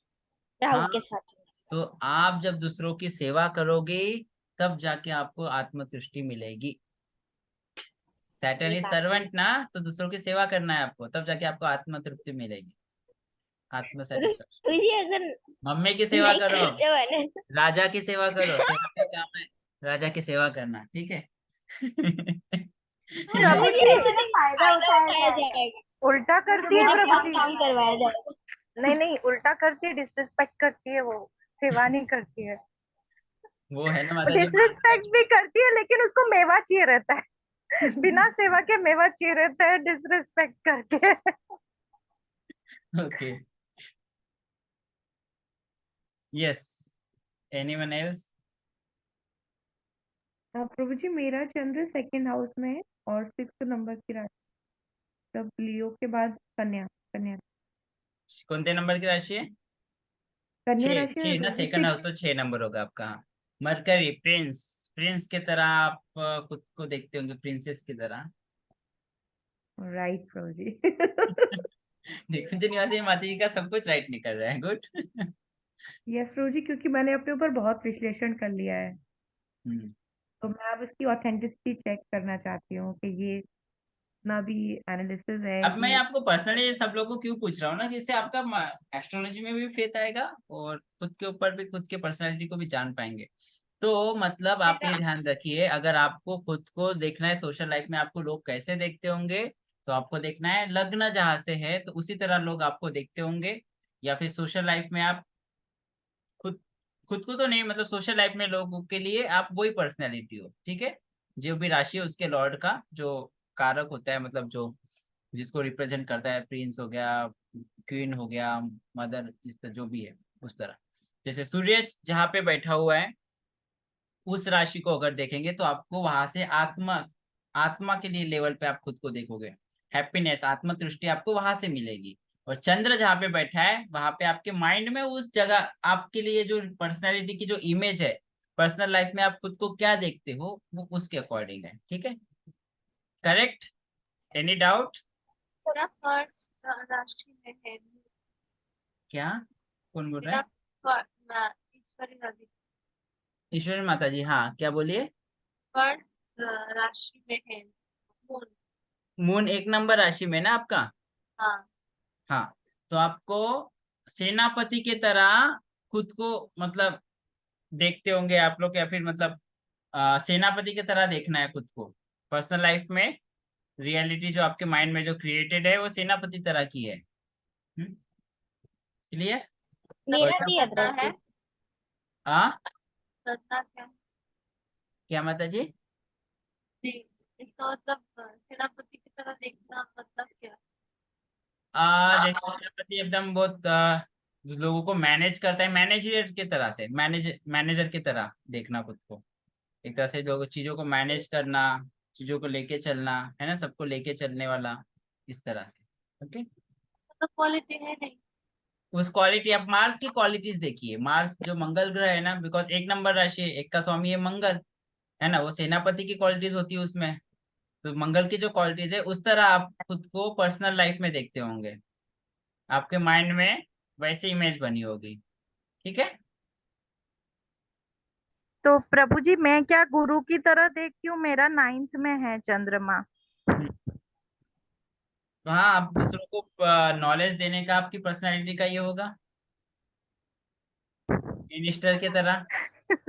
राहु हाँ, के साथ में। तो आप जब दूसरों की सेवा करोगे तब जाके आपको आत्मतृष्टि मिलेगी। सैटर्न ये इज बात है। सर्वेंट ना, तो दूसरों की सेवा करना है आपको, तब जाके आपको आत्मतृप्ति मिलेगी, आत्म सेटिस्फेक्शन। प्रभु जी अगर मम्मी की सेवा नहीं करो, करते बने तो राजा की सेवा करो, सेवा का काम है राजा की सेवा करना, ठीक है। प्रभु ये जी ऐसे तो फायदा उठाया जाएगा, उल्टा करती है मुझे प्रभु बहुत जी। काम करवाया जाएगा। नहीं नहीं, उल्टा करती है, डिसरिस्पेक्ट करती है वो, सेवा नहीं करती है। वो है ना वो माता जी। डिसरिस्पेक्ट भी करती है लेकिन उसको मेवा चाहिए रहता है। बिना सेवा के मेवा चाहिए रहता है डिसरिस्पेक्ट करके। Okay yes anyone else? Prabhu ji मेरा चंद्र सेकंड हाउस में है और 6 नंबर की राशि, तब लियो के बाद कन्या। कन्या कौन नंबर की राशि है? कन्या छः। राशि में छः ना, प्रभु जी सेकंड हाउस तो 6 नंबर होगा आपका। हाँ। मरकरी प्रिंस, प्रिंस की तरह आप खुद को देखते होंगे, प्रिंसेस की तरह। राइट प्रभु जी। निकुंज निवासी माता जी का सब कुछ राइट निकल रहा है, गुड। यस प्रभु जी, क्योंकि मैंने अपने ऊपर बहुत विश्लेषण कर लिया है, हम्म। तो मैं अब उसकी ऑथेंटिसिटी चेक करना चाहती हूँ कि ये इतना भी एनालिसिस है अब मैं कि आपको पर्सनली सब लोगों को क्यों पूछ रहा हूँ ना, जिससे आपका एस्ट्रोलॉजी में भी फेथ आएगा और खुद के ऊपर भी, खुद के पर्सनालिटी को भी जान पाएंगे। तो मतलब आप ये ध्यान रखिए, अगर आपको खुद को देखना है सोशल लाइफ में आपको लोग कैसे देखते होंगे, तो आपको देखना है लग्न जहां से है तो उसी तरह लोग आपको देखते होंगे, या फिर सोशल लाइफ में आप खुद खुद को तो नहीं, मतलब सोशल लाइफ में लोगों के लिए आप वही पर्सनैलिटी हो, ठीक है। जो भी राशि है उसके लॉर्ड का जो कारक होता है, मतलब जो जिसको रिप्रेजेंट करता है, प्रिंस हो गया, क्वीन हो गया, मदर, जिस तरह जो भी है उस तरह। जैसे सूर्य जहाँ पे बैठा हुआ है उस राशि को अगर देखेंगे तो आपको वहां से आत्मा आत्मा के लिए लेवल पे आप खुद को देखोगे, हैप्पीनेस आत्म दृष्टि आपको वहां से मिलेगी। और चंद्र जहाँ पे बैठा है वहां पे आपके माइंड में उस जगह आपके लिए जो पर्सनैलिटी की जो इमेज है, पर्सनल लाइफ में आप खुद को क्या देखते हो वो उसके अकॉर्डिंग है, ठीक है। करेक्ट? Any doubt? मेरा फर्स्ट राशि में है। क्या? कौन बोल रहा मेरा है? ईश्वरी नदी ईश्वरी माता जी, हाँ क्या बोलिए। फर्स्ट राशि में है मून। मून 1 नंबर राशि में ना आपका? हाँ। हाँ, तो आपको सेनापति के तरह खुद को मतलब देखते होंगे आप लोग, या फिर मतलब सेनापति की तरह देखना है खुद को पर्सनल लाइफ में। रियलिटी जो आपके माइंड में जो क्रिएटेड है वो सेनापति तरह की है। क्लियर? और मेरा जब भी है करना प्रभु है जी। हाँ करना क्या क्या माता जी? नहीं, इसका मतलब सेनापति की तरह देखना मतलब क्या? जैसे सेनापति एकदम बहुत जो लोगों को मैनेज करता है, मैनेजर की तरह से, मैनेजर की तरह देखना खुद को, एक तरह से लोग चीजों को मैनेज करना, चीजों को लेके चलना है ना, सबको लेके चलने वाला, इस तरह से। ओके, तो क्वालिटी है नहीं। उस क्वालिटी, आप मार्स की क्वालिटीज देखिए। मार्स जो मंगल ग्रह है ना, बिकॉज 1 नंबर राशि है, 1 का स्वामी है मंगल, है ना, वो सेनापति की क्वालिटीज होती है उसमें। तो मंगल की जो क्वालिटीज है, उस तरह आप खुद को पर्सनल लाइफ में देखते होंगे, आपके माइंड में वैसे इमेज बनी होगी। ठीक है। तो प्रभु जी मैं क्या गुरु की तरह देखती हूँ, मेरा 9th में है चंद्रमा। हम्म। तो हाँ, आप दूसरों को नॉलेज देने का आपकी पर्सनालिटी का ये होगा, मिनिस्टर की तरह।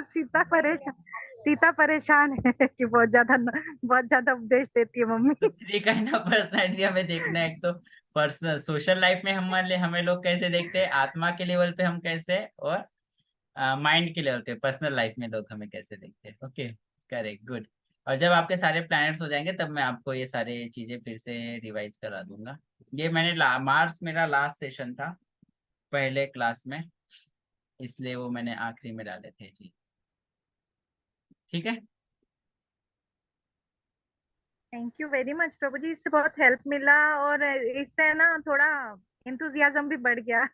सीता परेशान, सीता परेशान है कि बहुत ज्यादा उपदेश देती है मम्मी। तो 3 काइंड ऑफ पर्सनैलिटी हमें देखना है। एक तो पर्सनल सोशल लाइफ में हमें लोग कैसे देखते हैं, आत्मा के लेवल पे हम कैसे, और माइंड के लेवल पे पर्सनल लाइफ में लोग हमें कैसे देखते हैं। Okay, correct, good. और जब आपके सारे प्लैनेट्स हो जाएंगे तब मैं आपको ये सारे चीजें फिर से रिवाइज करा दूंगा। ये मैंने मार्च मेरा लास्ट सेशन था पहले क्लास में, इसलिए वो मैंने आखिरी में डाले थे जी। ठीक है। Thank you very much Prabhu जी, इससे बहुत हेल्प मिला और इससे ना थोड़ा इंथुजियाज्म भी बढ़ गया।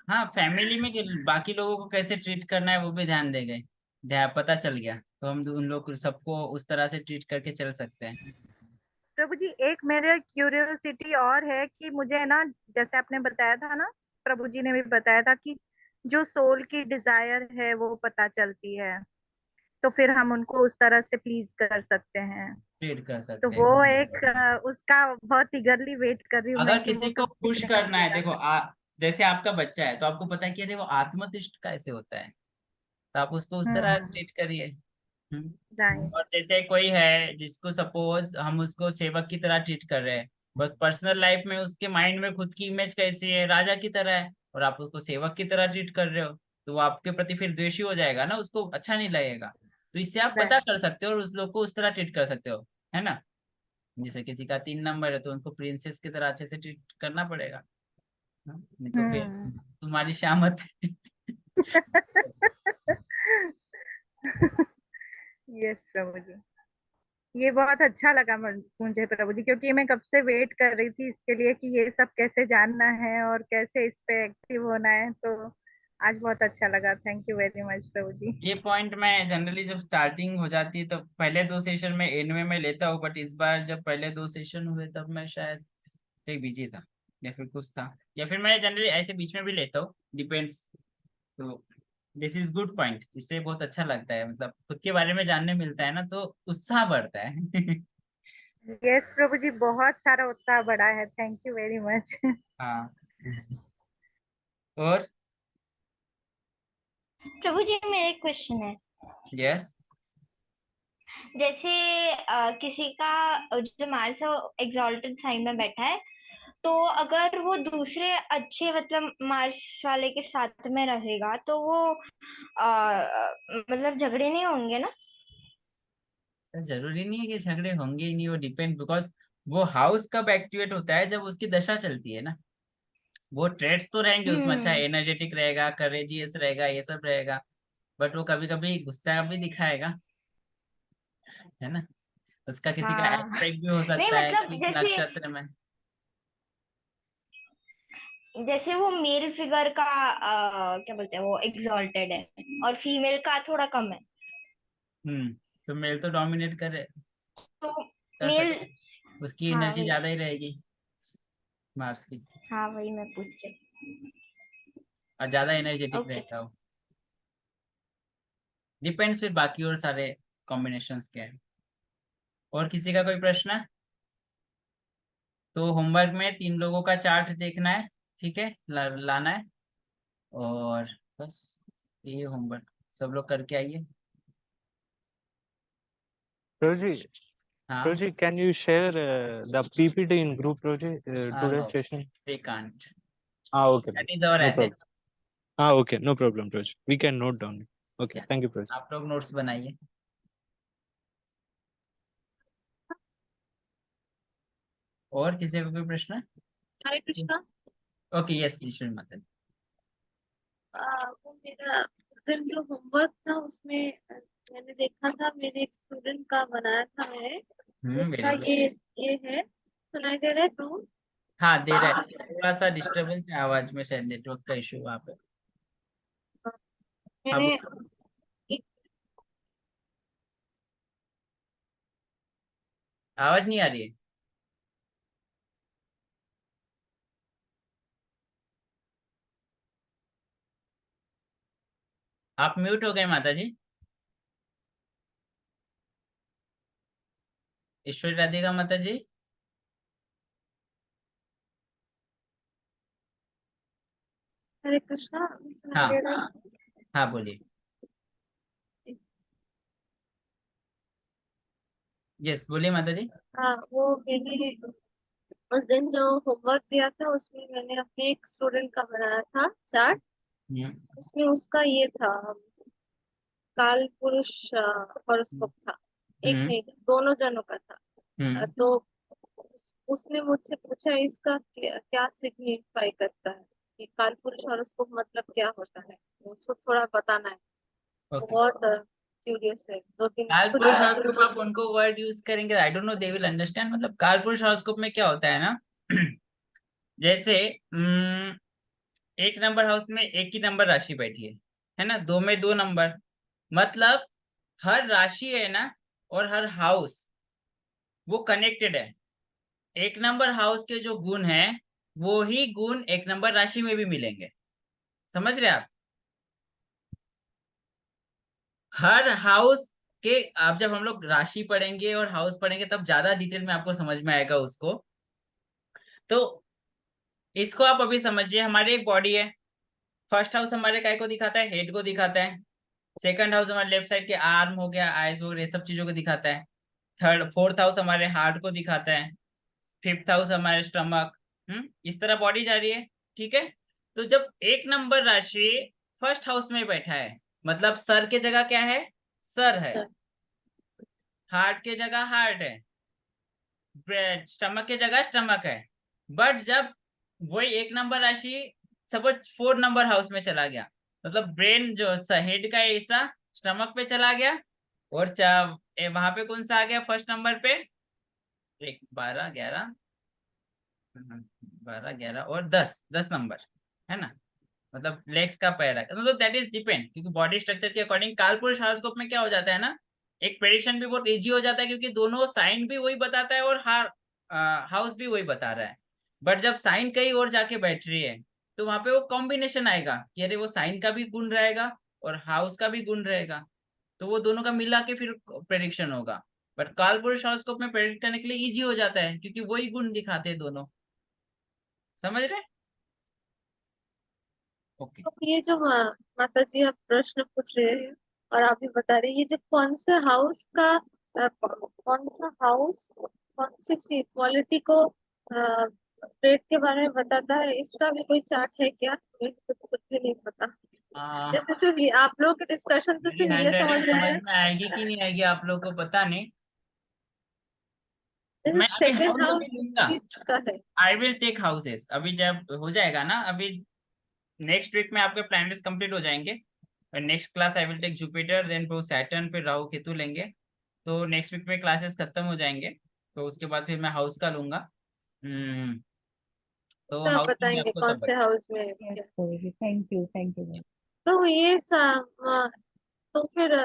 हाँ, फैमिली में बाकी लोगों को कैसे ट्रीट करना है वो भी ध्यान दे गए, ध्यान पता चल गया, तो हम उन लोग को सबको उस तरह से ट्रीट करके चल सकते हैं। प्रभु जी एक मेरे क्यूरियोसिटी और है कि मुझे ना, जैसे आपने बताया था ना, प्रभु जी ने भी बताया था कि जो सोल की डिजायर है वो पता चलती है, तो फिर हम उनको उस तरह से प्लीज कर सकते हैं। ट्रीट कर तो सकते वो हैं। एक उसका बहुत ईगरली वेट कर रही हूँ मैं अगर कि वो किसी को कब खुश सीखने को करना है, मिलेगा। देखो जैसे आपका बच्चा है तो आपको पता है कि अरे वो आत्मतुष्ट कैसे होता है, तो आप उसको उस तरह हम्म। ट्रीट करिए। हम्म। राइट। और जैसे कोई है जिसको सपोज हम उसको सेवक की तरह ट्रीट कर रहे हैं, बस पर्सनल लाइफ में उसके माइंड में खुद की इमेज कैसी है, राजा की तरह है, और आप उसको सेवक की तरह ट्रीट कर रहे हो, तो वो आपके प्रति फिर द्वेषी हो जाएगा ना, उसको अच्छा नहीं लगेगा। तो इससे आप पता राइट। कर सकते हो और उस लोग को उस तरह ट्रीट कर सकते हो, है ना। जैसे किसी का 3 नंबर है तो उनको प्रिंसेस की तरह अच्छे से ट्रीट करना पड़ेगा। हाँ, नहीं तो फिर हम्म। तुम्हारी शामत। यस प्रभु जी, ये बहुत अच्छा लगा मुझे प्रभु जी, क्योंकि मैं कब से वेट कर रही थी इसके लिए कि ये सब कैसे जानना है और कैसे इस पे एक्टिव होना है, तो आज बहुत अच्छा लगा। Thank you very much Prabhu जी। ये पॉइंट मैं जनरली जब स्टार्टिंग हो जाती है तो पहले 2 सेशन में एंड में मैं लेता हूँ, बट इस बार जब पहले 2 सेशन हुए तब मैं शायद कहीं बिजी था या फिर कुछ था, या फिर मैं जनरली ऐसे बीच में भी लेता हूँ, डिपेंड्स। तो दिस इज गुड पॉइंट, इससे बहुत अच्छा लगता है, मतलब खुद के बारे में जानने मिलता है ना, तो उत्साह बढ़ता है। यस प्रभु जी, बहुत सारा उत्साह बढ़ा है। Thank you very much. हाँ। और प्रभु जी मेरा एक क्वेश्चन है। यस, जैसे किसी का जो मार्स है एग्जॉल्टेड साइन में बैठा है, तो अगर वो दूसरे अच्छे मतलब मार्स वाले के साथ में रहेगा तो वो मतलब झगड़े नहीं होंगे ना? जरूरी नहीं है कि झगड़े होंगे ही नहीं, वो डिपेंड, बिकॉज वो हाउस कब एक्टिवेट होता है, जब उसकी दशा चलती है ना। वो ट्रेड्स तो रहेंगे उसमें, अच्छा हम्म। एनर्जेटिक रहेगा, करेजियस रहेगा, ये सब रहेगा, बट वो कभी कभी गुस्सा भी दिखाएगा, है ना। उसका किसी का हाँ। एस्पेक्ट भी हो नहीं सकता है मतलब कि इस जैसे, नक्षत्र में। जैसे वो मेल फिगर का क्या बोलते हैं वो एग्जॉल्टेड है और फीमेल का थोड़ा कम है, हम्म। तो मेल तो डोमिनेट तो कर मेल। सकता है, उसकी हाँ एनर्जी वही, ज्यादा ही रहेगी मार्स की, हाँ वही मैं पूछ रही और ज्यादा एनर्जेटिक ओके। रहेगा वो। डिपेंड्स फिर बाकी और सारे कॉम्बिनेशंस के हैं। और किसी का कोई प्रश्न है? तो होमवर्क में 3 लोगों का चार्ट देखना है, ठीक है, लाना है, और बस ये होमवर्क सब लोग करके आइए। Roji, हाँ। Roji, can you share the PPT in group, Roji, today's no, session? They can't, Ah, okay, that bro. Is our No asset. problem. Ah, okay, no problem, Roji. We can note down. Okay, thank you, Roji. आप लोग notes बनाइए। और किसी को कोई प्रश्न है? हरे Krishna. Okay, yes Ishwari माता। वो मेरा उस दिन जो होमवर्क था उसमें मैंने देखा था मेरे एक स्टूडेंट का बनाया था है वेरी गुड। ये है, सुनाई दे रहा है प्रभु? हाँ दे रहा है, थोड़ा सा डिस्टरबेंस है आवाज में, शायद नेटवर्क का इशू वहाँ पे। हाँ मैंने आवाज नहीं आ रही है। आप म्यूट हो गए माता जी। ईश्वरी राधिका माता जी। हरे कृष्णा, सुनाई हाँ दे रहा है? हाँ बोलिए। यस बोलिए माता जी। हाँ, वो मैंने उस दिन जो होमवर्क दिया था उसमें मैंने अपने एक स्टूडेंट का बनाया था चार्ट। हम्म उसमें उसका ये था, काल पुरुष हॉरोस्कोप था। एक हम्म नहीं, दोनों जनों का था। हम्म तो उसने मुझसे पूछा इसका क्या सिग्निफाई करता है, कि काल पुरुष हॉरोस्कोप मतलब क्या होता है, तो उसको थोड़ा बताना है। वो ओके। बहुत क्यूरियस है, 2 दिन काल कुछ पुरुष हॉरोस्कोप आप उनको वर्ड यूज करेंगे, I don't know they will understand. मतलब काल पुरुष हॉरोस्कोप में क्या होता है ना जैसे एक नंबर हाउस में एक ही नंबर राशि बैठी है ना, दो में दो नंबर, मतलब हर राशि है ना और हर हाउस वो कनेक्टेड है। एक नंबर हाउस के जो गुण हैं वो ही गुण एक नंबर राशि में भी मिलेंगे। समझ रहे आप? हर हाउस के, आप जब हम लोग राशि पढ़ेंगे और हाउस पढ़ेंगे तब ज्यादा डिटेल में आपको समझ में आएगा उसको। तो इसको आप अभी समझिए, हमारी एक बॉडी है। फर्स्ट हाउस हमारे काय को दिखाता है, हेड को दिखाता है। सेकंड हाउस हमारे लेफ्ट साइड के आर्म हो गया, आइज हो गया, ये सब चीजों को दिखाता है। थर्ड फोर्थ हाउस हमारे हार्ट को दिखाता है। फिफ्थ हाउस हमारे स्टमक। इस तरह बॉडी जा रही है। ठीक है। तो जब एक नंबर राशि फर्स्ट हाउस में बैठा है, मतलब सर के जगह क्या है, सर है। हार्ट के जगह हार्ट है। स्टमक के जगह स्टमक है। बट जब वही एक नंबर राशि सपोज 4 नंबर हाउस में चला गया, मतलब ब्रेन जो हेड का हिस्सा स्टमक पे चला गया, और वहां पे कौन सा आ गया फर्स्ट नंबर पे, एक 12 11, 12 11 और 10 10 नंबर, है ना। मतलब लेग्स का पैर है, मतलब दैट इज डिपेंड, क्योंकि बॉडी स्ट्रक्चर के अकॉर्डिंग कालपुरुष हॉरोस्कोप में क्या हो जाता है ना, एक प्रेडिक्शन भी बहुत इजी हो जाता है, क्योंकि दोनों साइन भी वही बताता है और हाउस भी वही बता रहा है। बट जब साइन कहीं और जाके बैठ रही है तो वहां पे वो कॉम्बिनेशन आएगा कि अरे वो साइन का भी गुण रहेगा और हाउस का भी गुण रहेगा, तो वो दोनों का मिला के फिर प्रेडिक्शन होगा। बट कालपुरुष हॉरोस्कोप में प्रेडिक्ट करने के लिए इजी हो जाता है, क्योंकि वही गुण दिखाते हैं दोनों। समझ रहे? ओके। तो ये जो माता जी आप प्रश्न पूछ रहे हैं और आप भी बता रहे हैं, ये जो कौन से हाउस का कौन सा हाउस कौन सी चीज क्वालिटी को ट्रेड के बारे में बताता है, इसका भी कोई चार्ट है क्या? मुझे तो कुछ भी नहीं पता। जैसे सिर्फ आप लोग के डिस्कशन से मेरी सिर्फ ये हैंड समझ राइटिंग रहे समझ हैं। में आएगी कि नहीं आएगी आप लोग को पता नहीं। जैसे मैं अभी सेकंड हाउस अभी हाउस लूंगा। बीच का है। आई विल टेक हाउसेस अभी जब हो जाएगा ना, अभी नेक्स्ट वीक में आपके प्लैनेट्स कंप्लीट हो जाएंगे। और next class I will take Jupiter, then फिर सैटर्न, फिर राहु केतु लेंगे। तो नेक्स्ट वीक में क्लासेस खत्म हो जाएंगे, तो उसके बाद फिर मैं हाउस का लूंगा। हम्म तो तो आप हाउस में बताएंगे आपको कौन तब से हाउस में है यस क्या? प्रभु, थैंक यू। तो तो फिर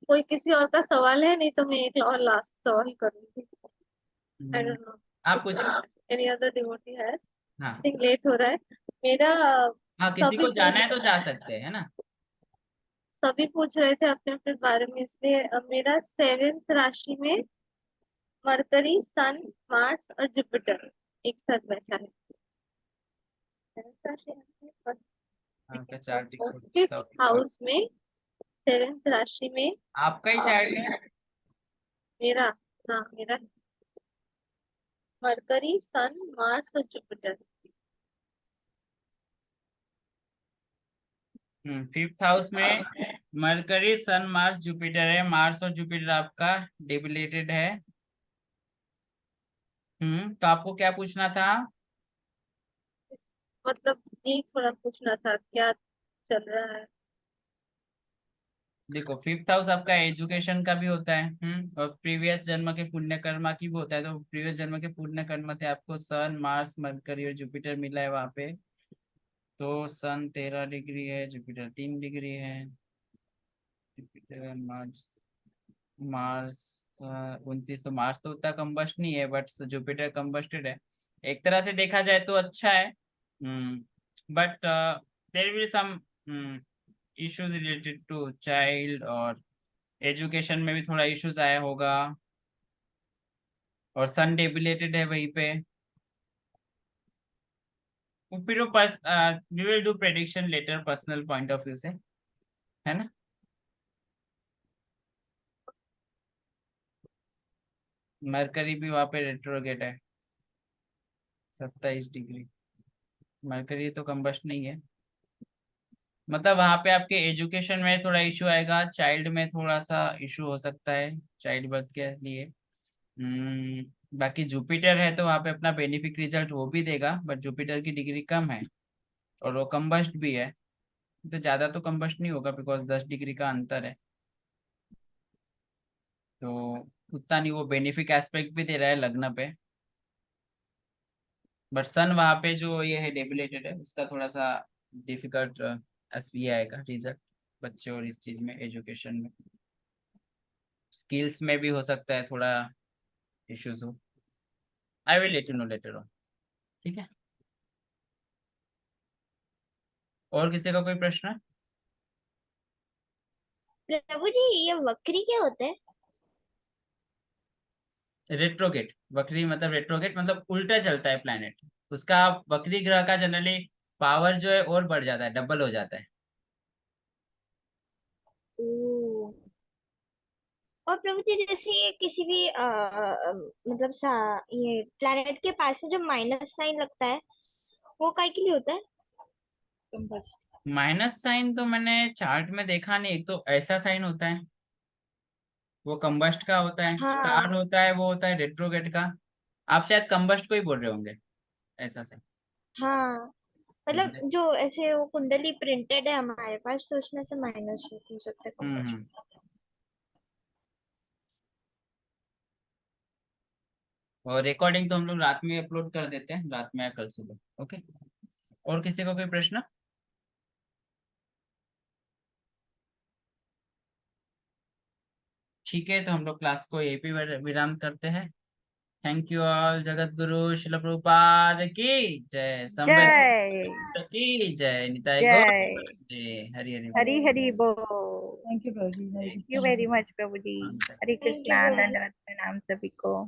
कोई किसी और का सवाल है, नहीं तो मैं एक और लास्ट सवाल करूंगी। आई हम्म, डोंट नो आप इफ कुछ। एनी अदर डिवोटी है। हाँ थिंक लेट हो रहा है मेरा। हाँ, किसी सभी को जाना पूछ है तो जा सकते हैं, है ना। सभी पूछ रहे थे अपने अपने बारे में, इसलिए मेरा 7th राशि में मरकरी, सन, मार्स और जुपिटर एक साथ बैठा है। 7th राशि है फर्स्ट, आपका सेकंड, चार्ट और दिखो। 5th हाउस में 7th राशि में आपका ही चार्ट है। मेरा, हाँ मेरा मरकरी, सन, मार्स और जुपिटर। फिफ्थ हाउस में मरकरी, सन, मार्स, जुपिटर है। मार्स और जुपिटर आपका डिबिलेटेड है। तो आपको क्या पूछना था? मतलब यही थोड़ा पूछना था क्या चल रहा है। देखो 5th हाउस आपका एजुकेशन का भी होता है, और प्रीवियस जन्म के पुण्य कर्मा की भी होता है। तो प्रीवियस जन्म के पुण्य कर्म से आपको सन, मार्स, मरकरी और जुपिटर मिला है वहां पे। तो सन 13 डिग्री है, जुपिटर 3 डिग्री है। जुपिटर, मार्स, मार्स 29, तो मार्स तो उतना कंबस्ट नहीं है, बट जुपिटर कंबस्टेड है। एक तरह से देखा जाए तो अच्छा है, but there will some issues related to child, और एजुकेशन में भी थोड़ा इश्यूज आया होगा, और सन डेबिलेटेड है वहीं पे। फिर वो we will do prediction later personal point of view से, है ना। मरकरी भी वहाँ पे रेट्रोगेट है, 27 डिग्री। मरकरी तो कंबस्ट नहीं है, मतलब वहाँ पे आपके एजुकेशन में थोड़ा इशू आएगा, चाइल्ड में थोड़ा सा इशू हो सकता है, चाइल्ड बर्थ के लिए। बाकी जुपिटर है तो वहाँ पे अपना बेनिफिक रिजल्ट वो भी देगा, बट जुपिटर की डिग्री कम है और वो कंबस्ट भी है, तो ज्यादा तो कंबस्ट नहीं होगा बिकॉज 10 डिग्री का अंतर है। तो उतना नहीं, वो बेनिफिक एस्पेक्ट भी दे रहा है लग्न पे, बट सन वहाँ पे जो ये है डेबिलेटेड है, उसका थोड़ा सा डिफिकल्ट एसपी आएगा रिजल्ट बच्चे, और इस चीज में एजुकेशन में, स्किल्स में भी हो सकता है थोड़ा इश्यूज हो। I will let you no later on, ठीक है। और किसी का कोई प्रश्न है? प्रभु जी ये वक्री क्या होता है? रेट्रोगेट, वक्री मतलब रेट्रोगेट मतलब उल्टा चलता है प्लैनेट, उसका वक्री ग्रह का जनरली पावर जो है और बढ़ जाता है, डबल हो जाता है। ओ। और प्रभु जी जैसे ये किसी भी मतलब ये प्लैनेट के पास में जो माइनस साइन लगता है वो काय के लिए होता है? माइनस साइन तो मैंने चार्ट में देखा नहीं, एक तो ऐसा साइन होता है वो कंबस्ट का होता है, स्टार हाँ होता है वो होता है रेट्रोगेट का। आप शायद कंबस्ट को ही बोल रहे होंगे, ऐसा साइन। हाँ, मतलब जो ऐसे वो कुंडली प्रिंटेड है हमारे पास तो उसमें से माइनस हो सकता है हम्म कंपास। हम्म। और रिकॉर्डिंग तो हम लोग रात में अपलोड कर देते हैं, रात में या कल सुबह, ओके। और किसी को कोई प्रश्न? ठीक है, तो हम लोग क्लास को यहीं पे विराम करते हैं। Thank you all. Jagat Guru शिल प्रभुपाद की जय, संवेद जय की जय, निताई गौर जय। जय, हरि हरि बोल। हरी हरी बोल। Thank you Prabhu ji, thank you very much Prabhu ji. Hare thank you Krishna, Prabhu ji. दंडवत प्रणाम सभी को।